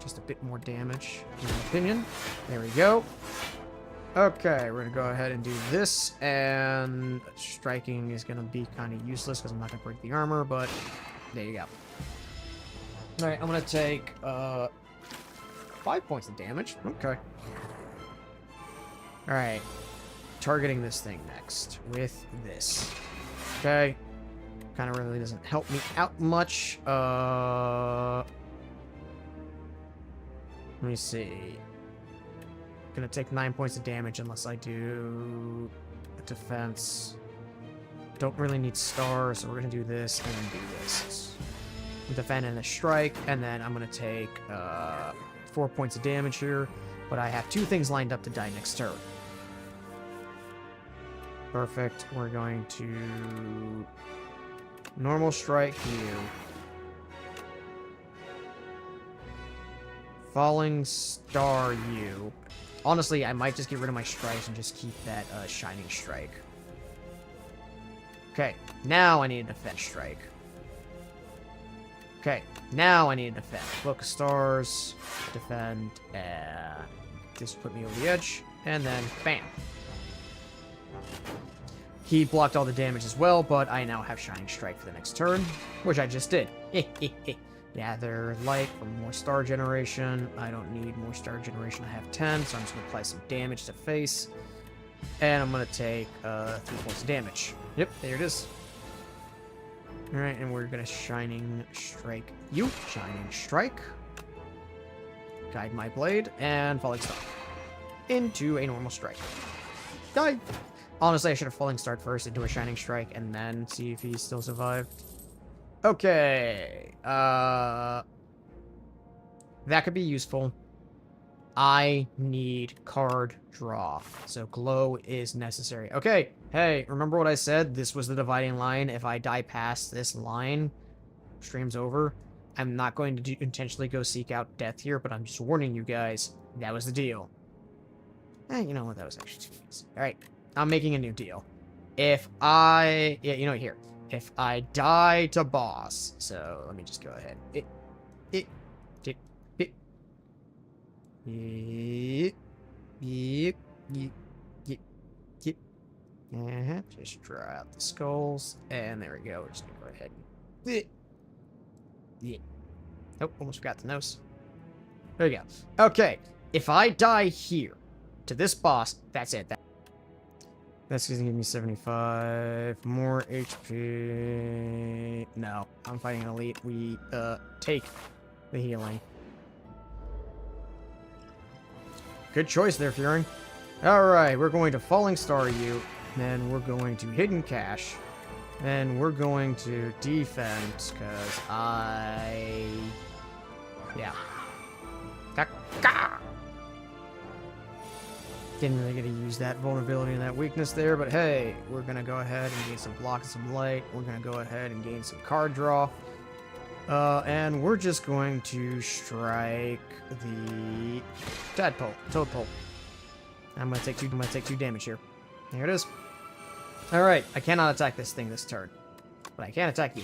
just a bit more damage, in my opinion. There we go. Okay, we're gonna go ahead and do this, and striking is gonna be kind of useless because I'm not gonna break the armor, but there you go. Alright, I'm gonna take 5 points of damage. Okay. Alright. targeting this thing next with this. Okay. Kind of really doesn't help me out much. Let me see. Gonna take 9 points of damage unless I do a defense. Don't really need stars, so we're gonna do this and then do this. Defend and a strike, and then I'm gonna take 4 points of damage here, but I have 2 things lined up to die next turn. Perfect. We're going to normal strike you. Falling star you. Honestly, I might just get rid of my strikes and just keep that shining strike. Okay, now I need a defense strike. Okay, now I need a defend. Book of stars, defend, and just put me over the edge, and then bam. He blocked all the damage as well, but I now have Shining Strike for the next turn, which I just did. Gather light for more star generation. I don't need more star generation. I have 10, so I'm just going to apply some damage to face. And I'm going to take 3 points of damage. Yep, there it is. Alright, and we're going to Shining Strike you. Shining Strike. Guide my blade, and Falling Star. Into a normal strike. Die! Honestly, I should have Falling Star first into a Shining Strike, and then see if he still survived. Okay. That could be useful. I need card draw. So glow is necessary. Okay. Hey, remember what I said? This was the dividing line. If I die past this line, stream's over. I'm not going to intentionally go seek out death here, but I'm just warning you guys. That was the deal. You know what? That was actually too easy. Alright. I'm making a new deal. If I... Yeah, you know what? Here. If I die to boss... So, let me just go ahead. Just draw out the skulls. And there we go. We're just gonna go ahead and... Nope, almost forgot the nose. There we go. Okay. If I die here to this boss, that's it. That's gonna give me 75 more HP. No, I'm fighting an elite. We take the healing. Good choice there, Fury. Alright, we're going to Falling Star you. Then we're going to Hidden Cache. Then we're going to defend, because yeah. Didn't really get to use that vulnerability and that weakness there, but hey, we're going to go ahead and gain some block and some light. We're going to go ahead and gain some card draw. And we're just going to strike the Toadpole. I'm going to take 2 damage here. There it is. Alright, I cannot attack this thing this turn, but I can attack you.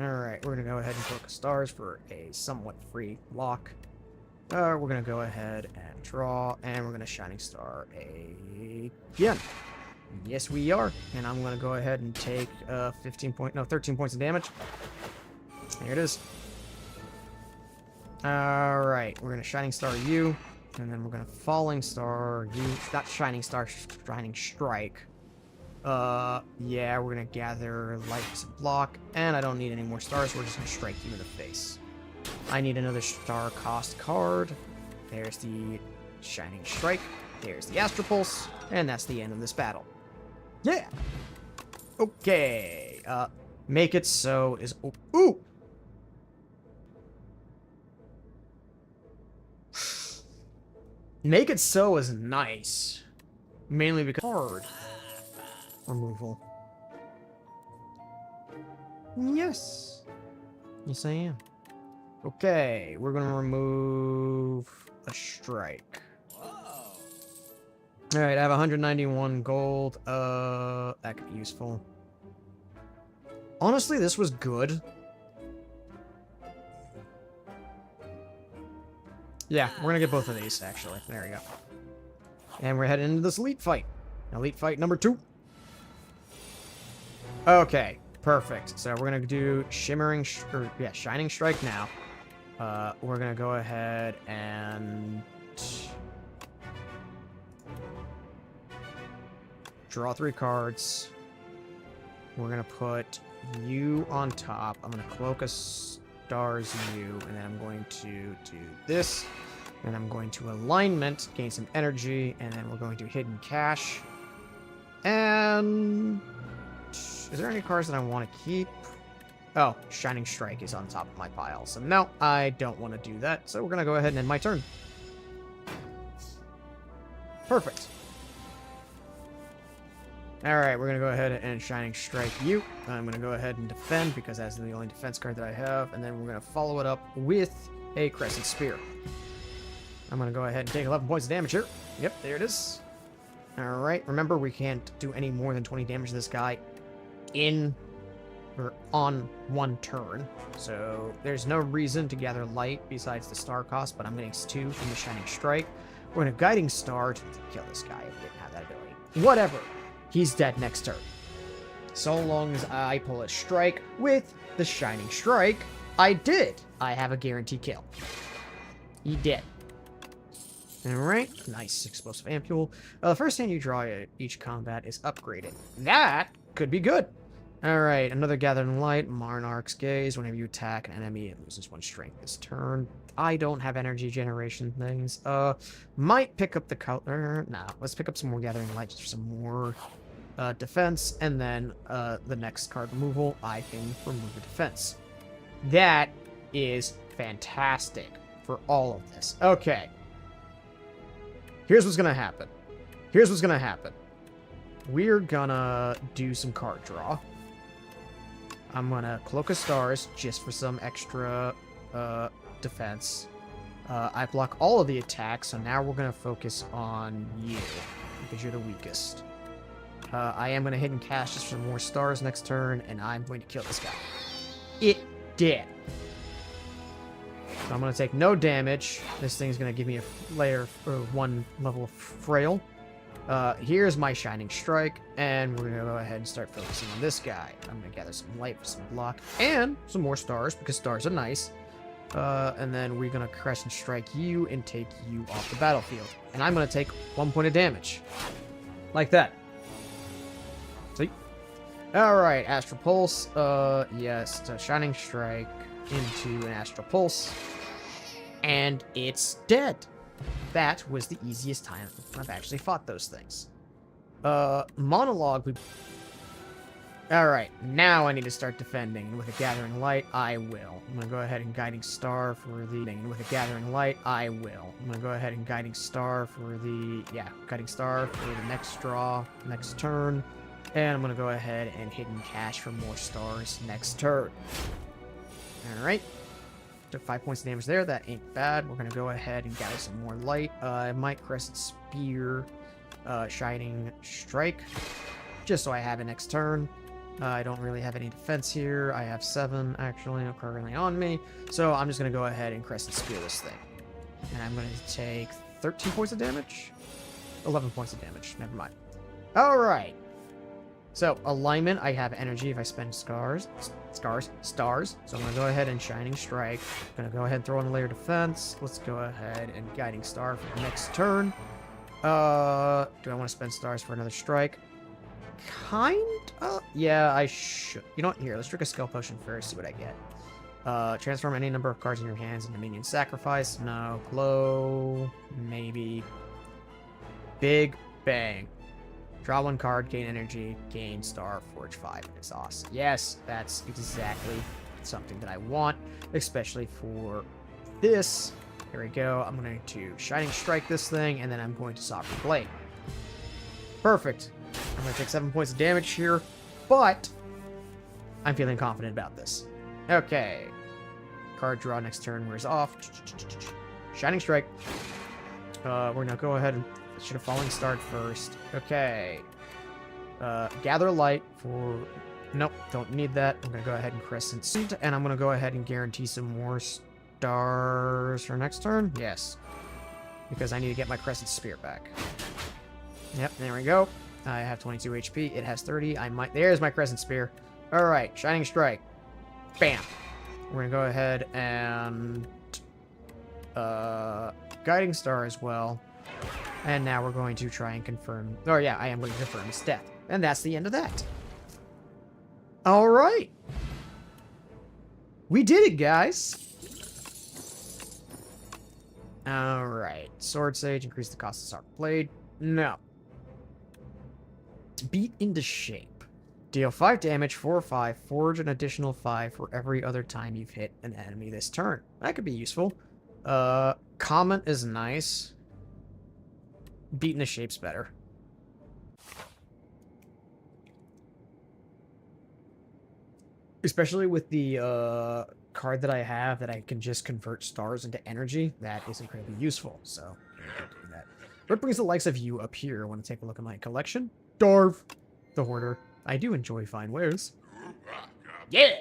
Alright, we're going to go ahead and focus stars for a somewhat free block. We're going to go ahead and draw, and we're going to Shining Star again. Yes, we are. And I'm going to go ahead and take 13 points of damage. There it is. Alright, we're going to Shining Star you, and then we're going to Falling Star you. Not Shining Star, Shining Strike. Yeah, we're going to gather light to block, and I don't need any more stars. We're just going to strike you in the face. I need another star cost card. There's the Shining Strike. There's the Astral Pulse. And that's the end of this battle. Yeah! Okay. Make it so is... Ooh! Make it so is nice. Mainly because... Hard. Removal. Yes. Yes, I am. Okay, we're gonna remove a strike. Alright, I have 191 gold. That could be useful. Honestly, this was good. Yeah, we're gonna get both of these, actually. There we go. And we're heading into this elite fight. Elite fight number 2. Okay, perfect. So we're gonna do Shining Strike now. We're gonna go ahead and draw 3 cards. We're gonna put you on top. I'm gonna Cloak of Stars you, and then I'm going to do this. And I'm going to alignment, gain some energy, and then we're going to hidden cache. And is there any cards that I want to keep? Oh, Shining Strike is on top of my pile. So no, I don't want to do that. So we're going to go ahead and end my turn. Perfect. Alright, we're going to go ahead and Shining Strike you. I'm going to go ahead and defend because that's the only defense card that I have. And then we're going to follow it up with a Crescent Spear. I'm going to go ahead and take 11 points of damage here. Yep, there it is. Alright, remember we can't do any more than 20 damage to this guy in or on one turn. So there's no reason to gather light besides the star cost, but I'm getting 2 from the Shining Strike. We're going to Guiding Star to kill this guy if he didn't have that ability. Whatever. He's dead next turn. So long as I pull a strike with the Shining Strike, I did. I have a guaranteed kill. He did. Alright, nice explosive ampule. The first hand you draw each combat is upgraded. That could be good. Alright, another Gathering Light, Monarch's Gaze. Whenever you attack an enemy, it loses 1 strength this turn. I don't have energy generation things. Might pick up the color. Nah, let's pick up some more Gathering Light just for some more defense. And then the next card removal, I can remove the defense. That is fantastic for all of this. Okay. Here's what's gonna happen. Here's what's gonna happen. We're gonna do some card draw. I'm gonna Cloak of Stars just for some extra defense. I block all of the attacks, so now we're gonna focus on you because you're the weakest. I am gonna Hidden Cache just for more stars next turn, and I'm going to kill this guy. It did. So I'm going to take no damage. This thing's going to give me a layer or 1 level of frail. Here's my Shining Strike, and we're going to go ahead and start focusing on this guy. I'm going to gather some light for some block and some more stars because stars are nice. And then we're going to Crescent Strike you and take you off the battlefield. And I'm going to take 1 point of damage. Like that. See? Alright, Astral Pulse. Yes, it's a Shining Strike into an Astral Pulse. And it's dead. That was the easiest time I've actually fought those things. Monologue. Alright, now I need to start defending. And with a Gathering Light, I will. I'm going to go ahead and Guiding Star for the... And with a Gathering Light, I will. I'm going to go ahead and Guiding Star for the... Yeah, Guiding Star for the next draw, next turn. And I'm going to go ahead and Hidden Cache for more stars next turn. Alright. Took 5 points of damage there. That ain't bad. We're going to go ahead and gather some more light. I might Crescent Spear, Shining Strike, just so I have it next turn. I don't really have any defense here. I have 7, actually, currently on me. So I'm just going to go ahead and Crescent Spear this thing. And I'm going to take 13 points of damage? 11 points of damage. Never mind. Alright. So, alignment, I have energy if I spend stars. So I'm going to go ahead and Shining Strike. I'm going to go ahead and throw in a layer of defense. Let's go ahead and Guiding Star for the next turn. Do I want to spend stars for another strike? Yeah, I should. You know what? Here, let's drink a Skill Potion first, see what I get. Transform any number of cards in your hands into minion sacrifice. No. Glow. Maybe. Big Bang. Draw 1 card, gain energy, gain star, forge 5, and exhaust. Yes, that's exactly something that I want, especially for this. Here we go. I'm going to Shining Strike this thing, and then I'm going to Sovereign Blade. Perfect. I'm going to take 7 points of damage here, but I'm feeling confident about this. Okay. Card draw next turn wears off. Shining Strike. We're going to go ahead and... Should have Falling Star first. Okay. Gather Light for... Nope, don't need that. I'm going to go ahead and Crescent. And I'm going to go ahead and guarantee some more stars for next turn. Yes. Because I need to get my Crescent Spear back. Yep, there we go. I have 22 HP. It has 30. I might... There's my Crescent Spear. Alright, Shining Strike. Bam. We're going to go ahead and... Guiding Star as well. And now we're going to try and confirm... Oh, yeah, I am going to confirm his death. And that's the end of that. All right. We did it, guys. All right. Sword Sage, increase the cost of Sharp Blade. No. Beat into shape. Deal 5 damage, 4 or 5. Forge an additional 5 for every other time you've hit an enemy this turn. That could be useful. Comment is nice. Beat into shape's better. Especially with the card that I have that I can just convert stars into energy. That is incredibly useful. So, I'm doing that. What brings the likes of you up here? Want to take a look at my collection? Darv, the Hoarder. I do enjoy fine wares. Yeah!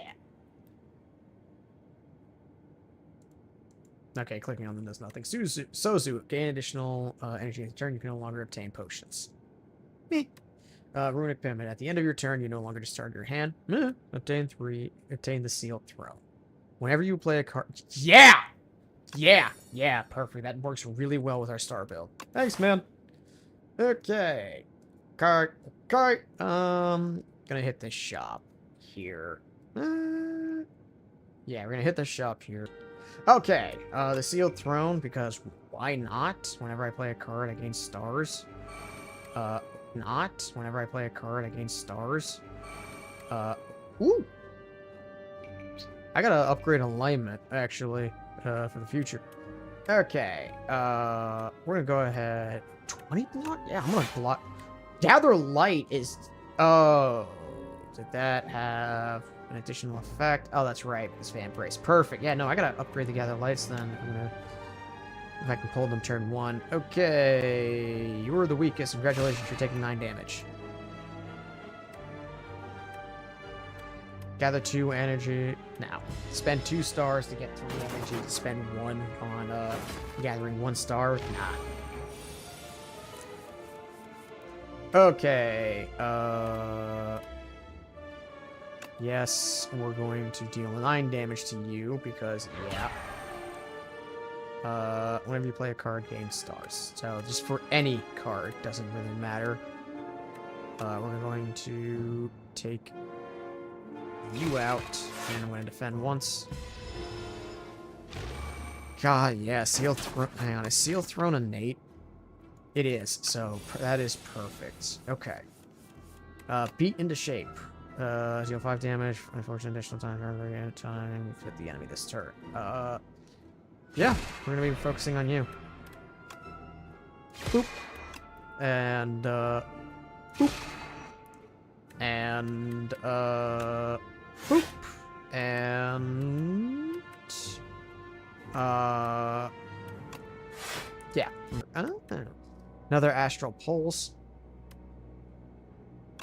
Okay, clicking on them does nothing. Sozu, gain additional energy in turn. You can no longer obtain potions. Meh. Runic Payment. At the end of your turn, you no longer discard your hand. Obtain the Sealed Throne. Whenever you play a card... Yeah! Yeah, perfect. That works really well with our star build. Thanks, man. Okay. Card. Gonna hit the shop here. Yeah, we're gonna hit the shop here. Okay, the Sealed Throne, because why not? Whenever I play a card, I gain stars. Not whenever I play a card against stars. Ooh. I gotta upgrade alignment, actually, for the future. Okay, we're gonna go ahead. 20 block? Yeah, I'm gonna block. Gather Light is... Oh, did that have an additional effect? Oh, that's right, because Fan Brace. Perfect. Yeah, no, I gotta upgrade the Gather Lights then. I'm gonna... If I can pull them turn 1. Okay, you're the weakest. Congratulations, you're taking 9 damage. Gather 2 energy. Now, spend 2 stars to get 3 energy. Spend 1 on gathering 1 star. Nah. Okay, yes, we're going to deal 9 damage to you because, yeah. Whenever you play a card, gain stars. So just for any card, doesn't really matter. We're going to take you out, and I'm going to defend once. God, yeah, Sealed Throne. Hang on, is Sealed Throne innate? It is, so that is perfect. Okay. Beat into shape. Deal 5 damage, unfortunate additional time for every time you hit the enemy this turn. Yeah, we're gonna be focusing on you. Boop. And, boop. And, boop. And, yeah. Another Astral Pulse.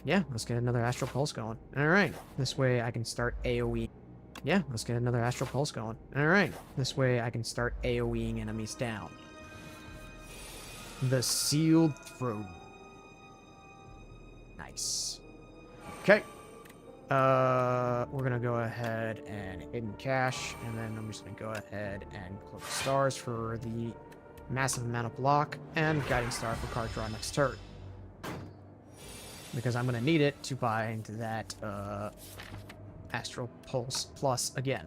Yeah, let's get another Astral Pulse going. Alright, this way I can start AoE. Yeah, let's get another Astral Pulse going. Alright, this way I can start AoEing enemies down. The Sealed Throne. Nice. Okay. We're gonna go ahead and Hidden Cache, and then I'm just gonna go ahead and Cloak of Stars for the massive amount of block, and Guiding Star for card draw next turn. Because I'm gonna need it to bind that, Astral Pulse Plus again.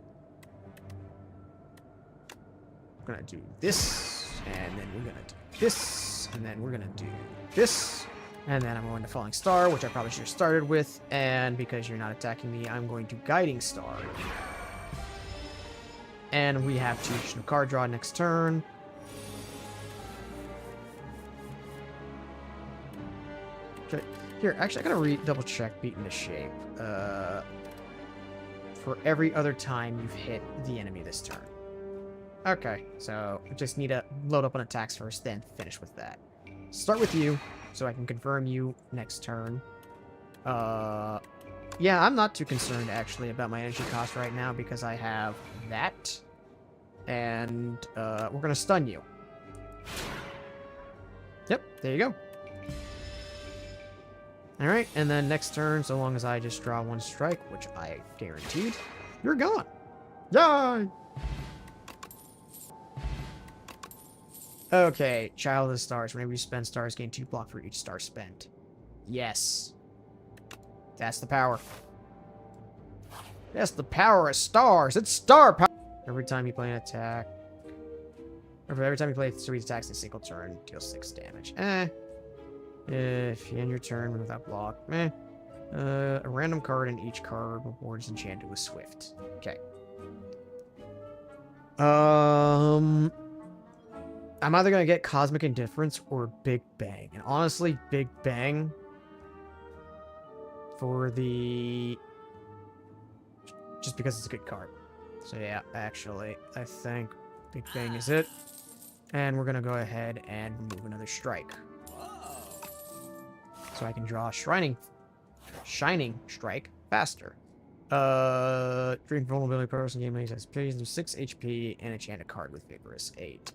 We're gonna do this, and then we're gonna do this, and then we're gonna do this, and then I'm going to Falling Star, which I probably should have started with, and because you're not attacking me, I'm going to Guiding Star. And we have 2 additional card draw next turn. Okay, here, actually, I gotta double check Beat into Shape. For every other time you've hit the enemy this turn. Okay, so just need to load up on attacks first, then finish with that. Start with you, so I can confirm you next turn. Yeah, I'm not too concerned, actually, about my energy cost right now, because I have that. And, we're gonna stun you. Yep, there you go. Alright, and then next turn, so long as I just draw 1 strike, which I guaranteed, you're gone. Yay! Okay, Child of the Stars. Whenever you spend stars, gain 2 block for each star spent. Yes. That's the power. That's the power of stars. It's star power. Every time you play an attack. Every time you play 3 attacks in a single turn, deal 6 damage. If you end your turn without block, a random card in each card reward is enchanted with Swift. Okay. I'm either gonna get Cosmic Indifference or Big Bang. And honestly, Big Bang for the... just because it's a good card. So yeah, actually, I think Big Bang is it. And we're gonna go ahead and remove another strike. So I can draw a Shining Strike faster. Drink vulnerability person game makes has 6 HP and enchant a card with Vigorous 8.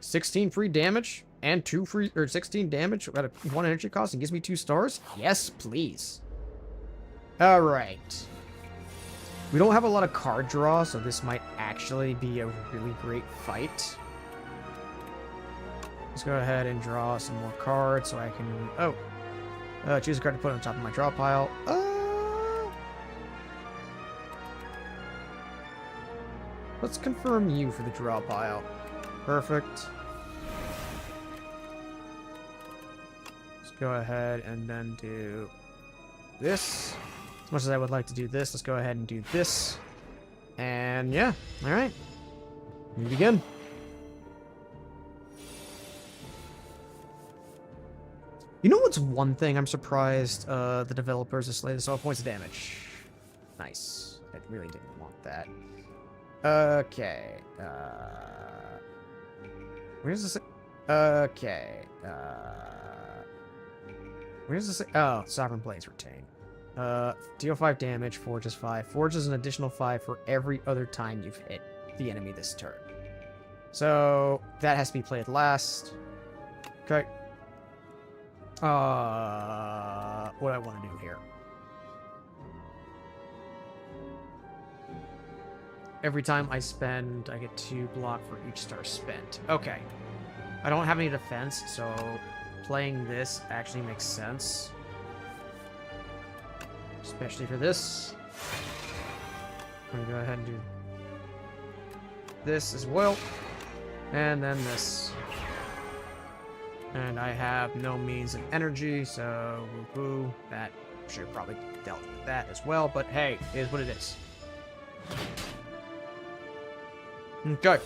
$16 free damage and 16 damage at a 1 energy cost and gives me 2 stars? Yes, please. Alright. We don't have a lot of card draw, so this might actually be a really great fight. Let's go ahead and draw some more cards so I can... choose a card to put on top of my draw pile. Let's confirm you for the draw pile. Perfect. Let's go ahead and then do this. As much as I would like to do this, let's go ahead and do this. And yeah, alright. We begin. You know what's one thing I'm surprised the developers of Slay the Spire points of damage. Nice. I really didn't want that. Okay. Where's this? Okay. Where's this? Oh, Sovereign Blades retain. Deal 5 damage, forges 5. Forges an additional 5 for every other time you've hit the enemy this turn. So that has to be played last. Okay. What do I want to do here? Every time I spend, I get 2 block for each star spent. Okay. I don't have any defense, so playing this actually makes sense. Especially for this. I'm gonna go ahead and do this as well. And then this. And I have no means of energy, so woohoo. That should have probably dealt with that as well, but hey, it is what it is. Okay.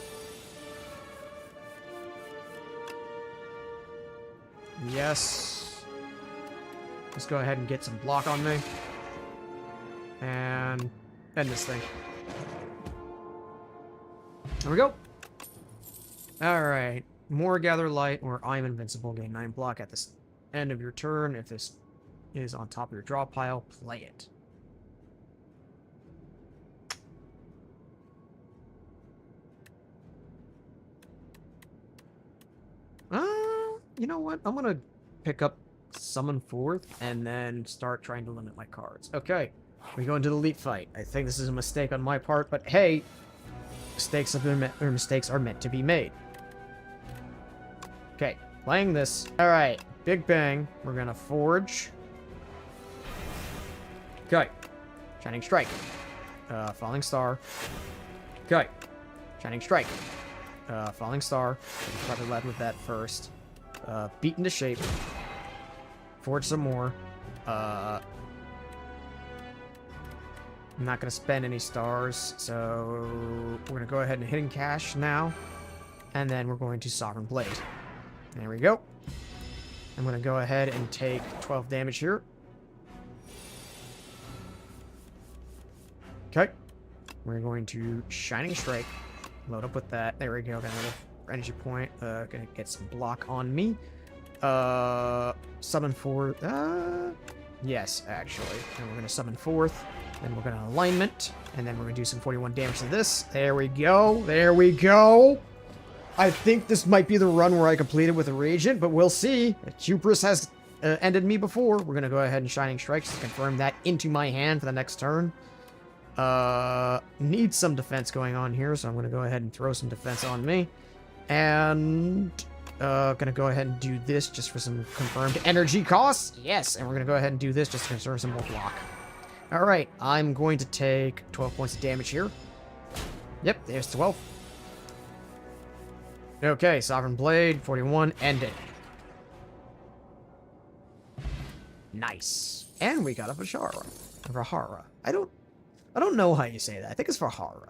Yes. Let's go ahead and get some block on me. And end this thing. There we go. Alright. More Gather Light, or I'm invincible. Gain 9 block at the end of your turn. If this is on top of your draw pile, play it. You know what? I'm gonna pick up Summon Forth and then start trying to limit my cards. Okay, we go into the Elite Fight. I think this is a mistake on my part, but hey, mistakes are meant to be made. Okay, playing this. All right, Big Bang. We're gonna Forge. Okay, Shining Strike. Falling Star. Okay, Shining Strike. Falling Star. Probably led with that first. Beat into shape. Forge some more. I'm not going to spend any stars, so we're going to go ahead and Hidden Cache now. And then we're going to Sovereign Blade. There we go. I'm going to go ahead and take 12 damage here. Okay. We're going to Shining Strike. Load up with that. There we go. Got another energy point. Gonna get some block on me. Summon Forth. Yes, actually. And we're gonna Summon Forth. Then we're gonna Alignment. And then we're gonna do some 41 damage to this. There we go. There we go. I think this might be the run where I completed with a Reagent, but we'll see. Hubris has ended me before. We're gonna go ahead and Shining Strike to confirm that into my hand for the next turn. Need some defense going on here, so I'm going to go ahead and throw some defense on me. And gonna go ahead and do this just for some confirmed energy costs. Yes, and we're gonna go ahead and do this just to conserve some more block. Alright, I'm going to take 12 points of damage here. Yep, there's 12. Okay, Sovereign Blade, 41, end it. Nice. And we got a Vahara. I don't know how you say that. I think it's Vahara.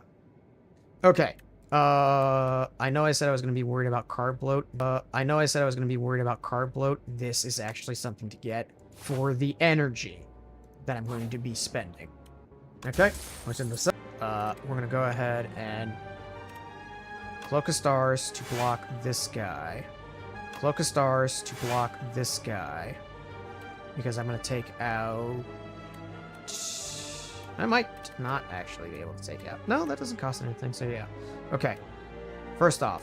Okay. I know I said I was going to be worried about card bloat. This is actually something to get for the energy that I'm going to be spending. Okay, what's in the we're going to go ahead and Cloak of Stars to block this guy. Cloak of Stars to block this guy. Because I'm going to take out... I might not actually be able to take out... No, that doesn't cost anything, so yeah. Okay. First off,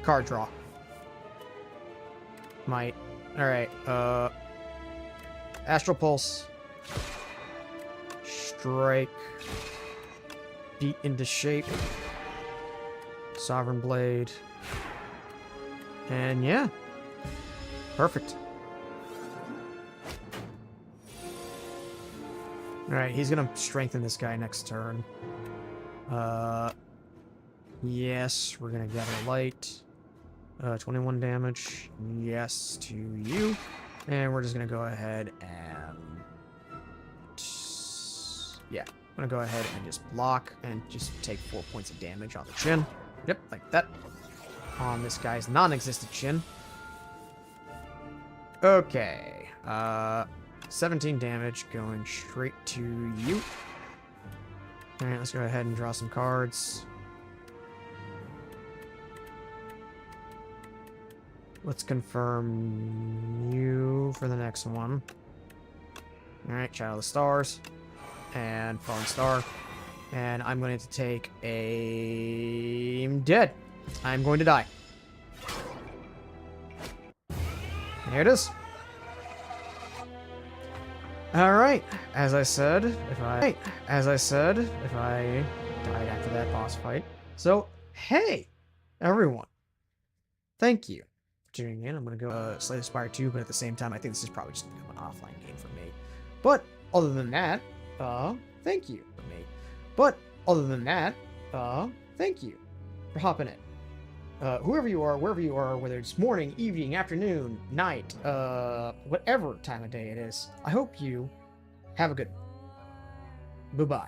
card draw. Might. Alright, Astral Pulse. Strike. Beat into shape. Sovereign Blade. And yeah. Perfect. Alright, he's gonna strengthen this guy next turn. Yes, we're gonna gather light. 21 damage. Yes to you. And we're just gonna go ahead and... Yeah, I'm gonna go ahead and just block and just take 4 points of damage on the chin. Yep, like that. On this guy's non-existent chin. Okay. 17 damage going straight to you. Alright, let's go ahead and draw some cards. Let's confirm you for the next one. Alright, Child of the Stars. And Fallen Star. And I'm going to take a... I'm dead. I'm going to die. There it is. Alright, as I said, if I died after that boss fight. So, hey, everyone. Thank you for tuning in. I'm going to go Slay the Spire 2, but at the same time, I think this is probably just going to become an offline game for me. But, other than that, thank you for me. But, other than that, thank you for hopping in. Whoever you are, wherever you are, whether it's morning, evening, afternoon, night, whatever time of day it is, I hope you have a good one. Bye-bye.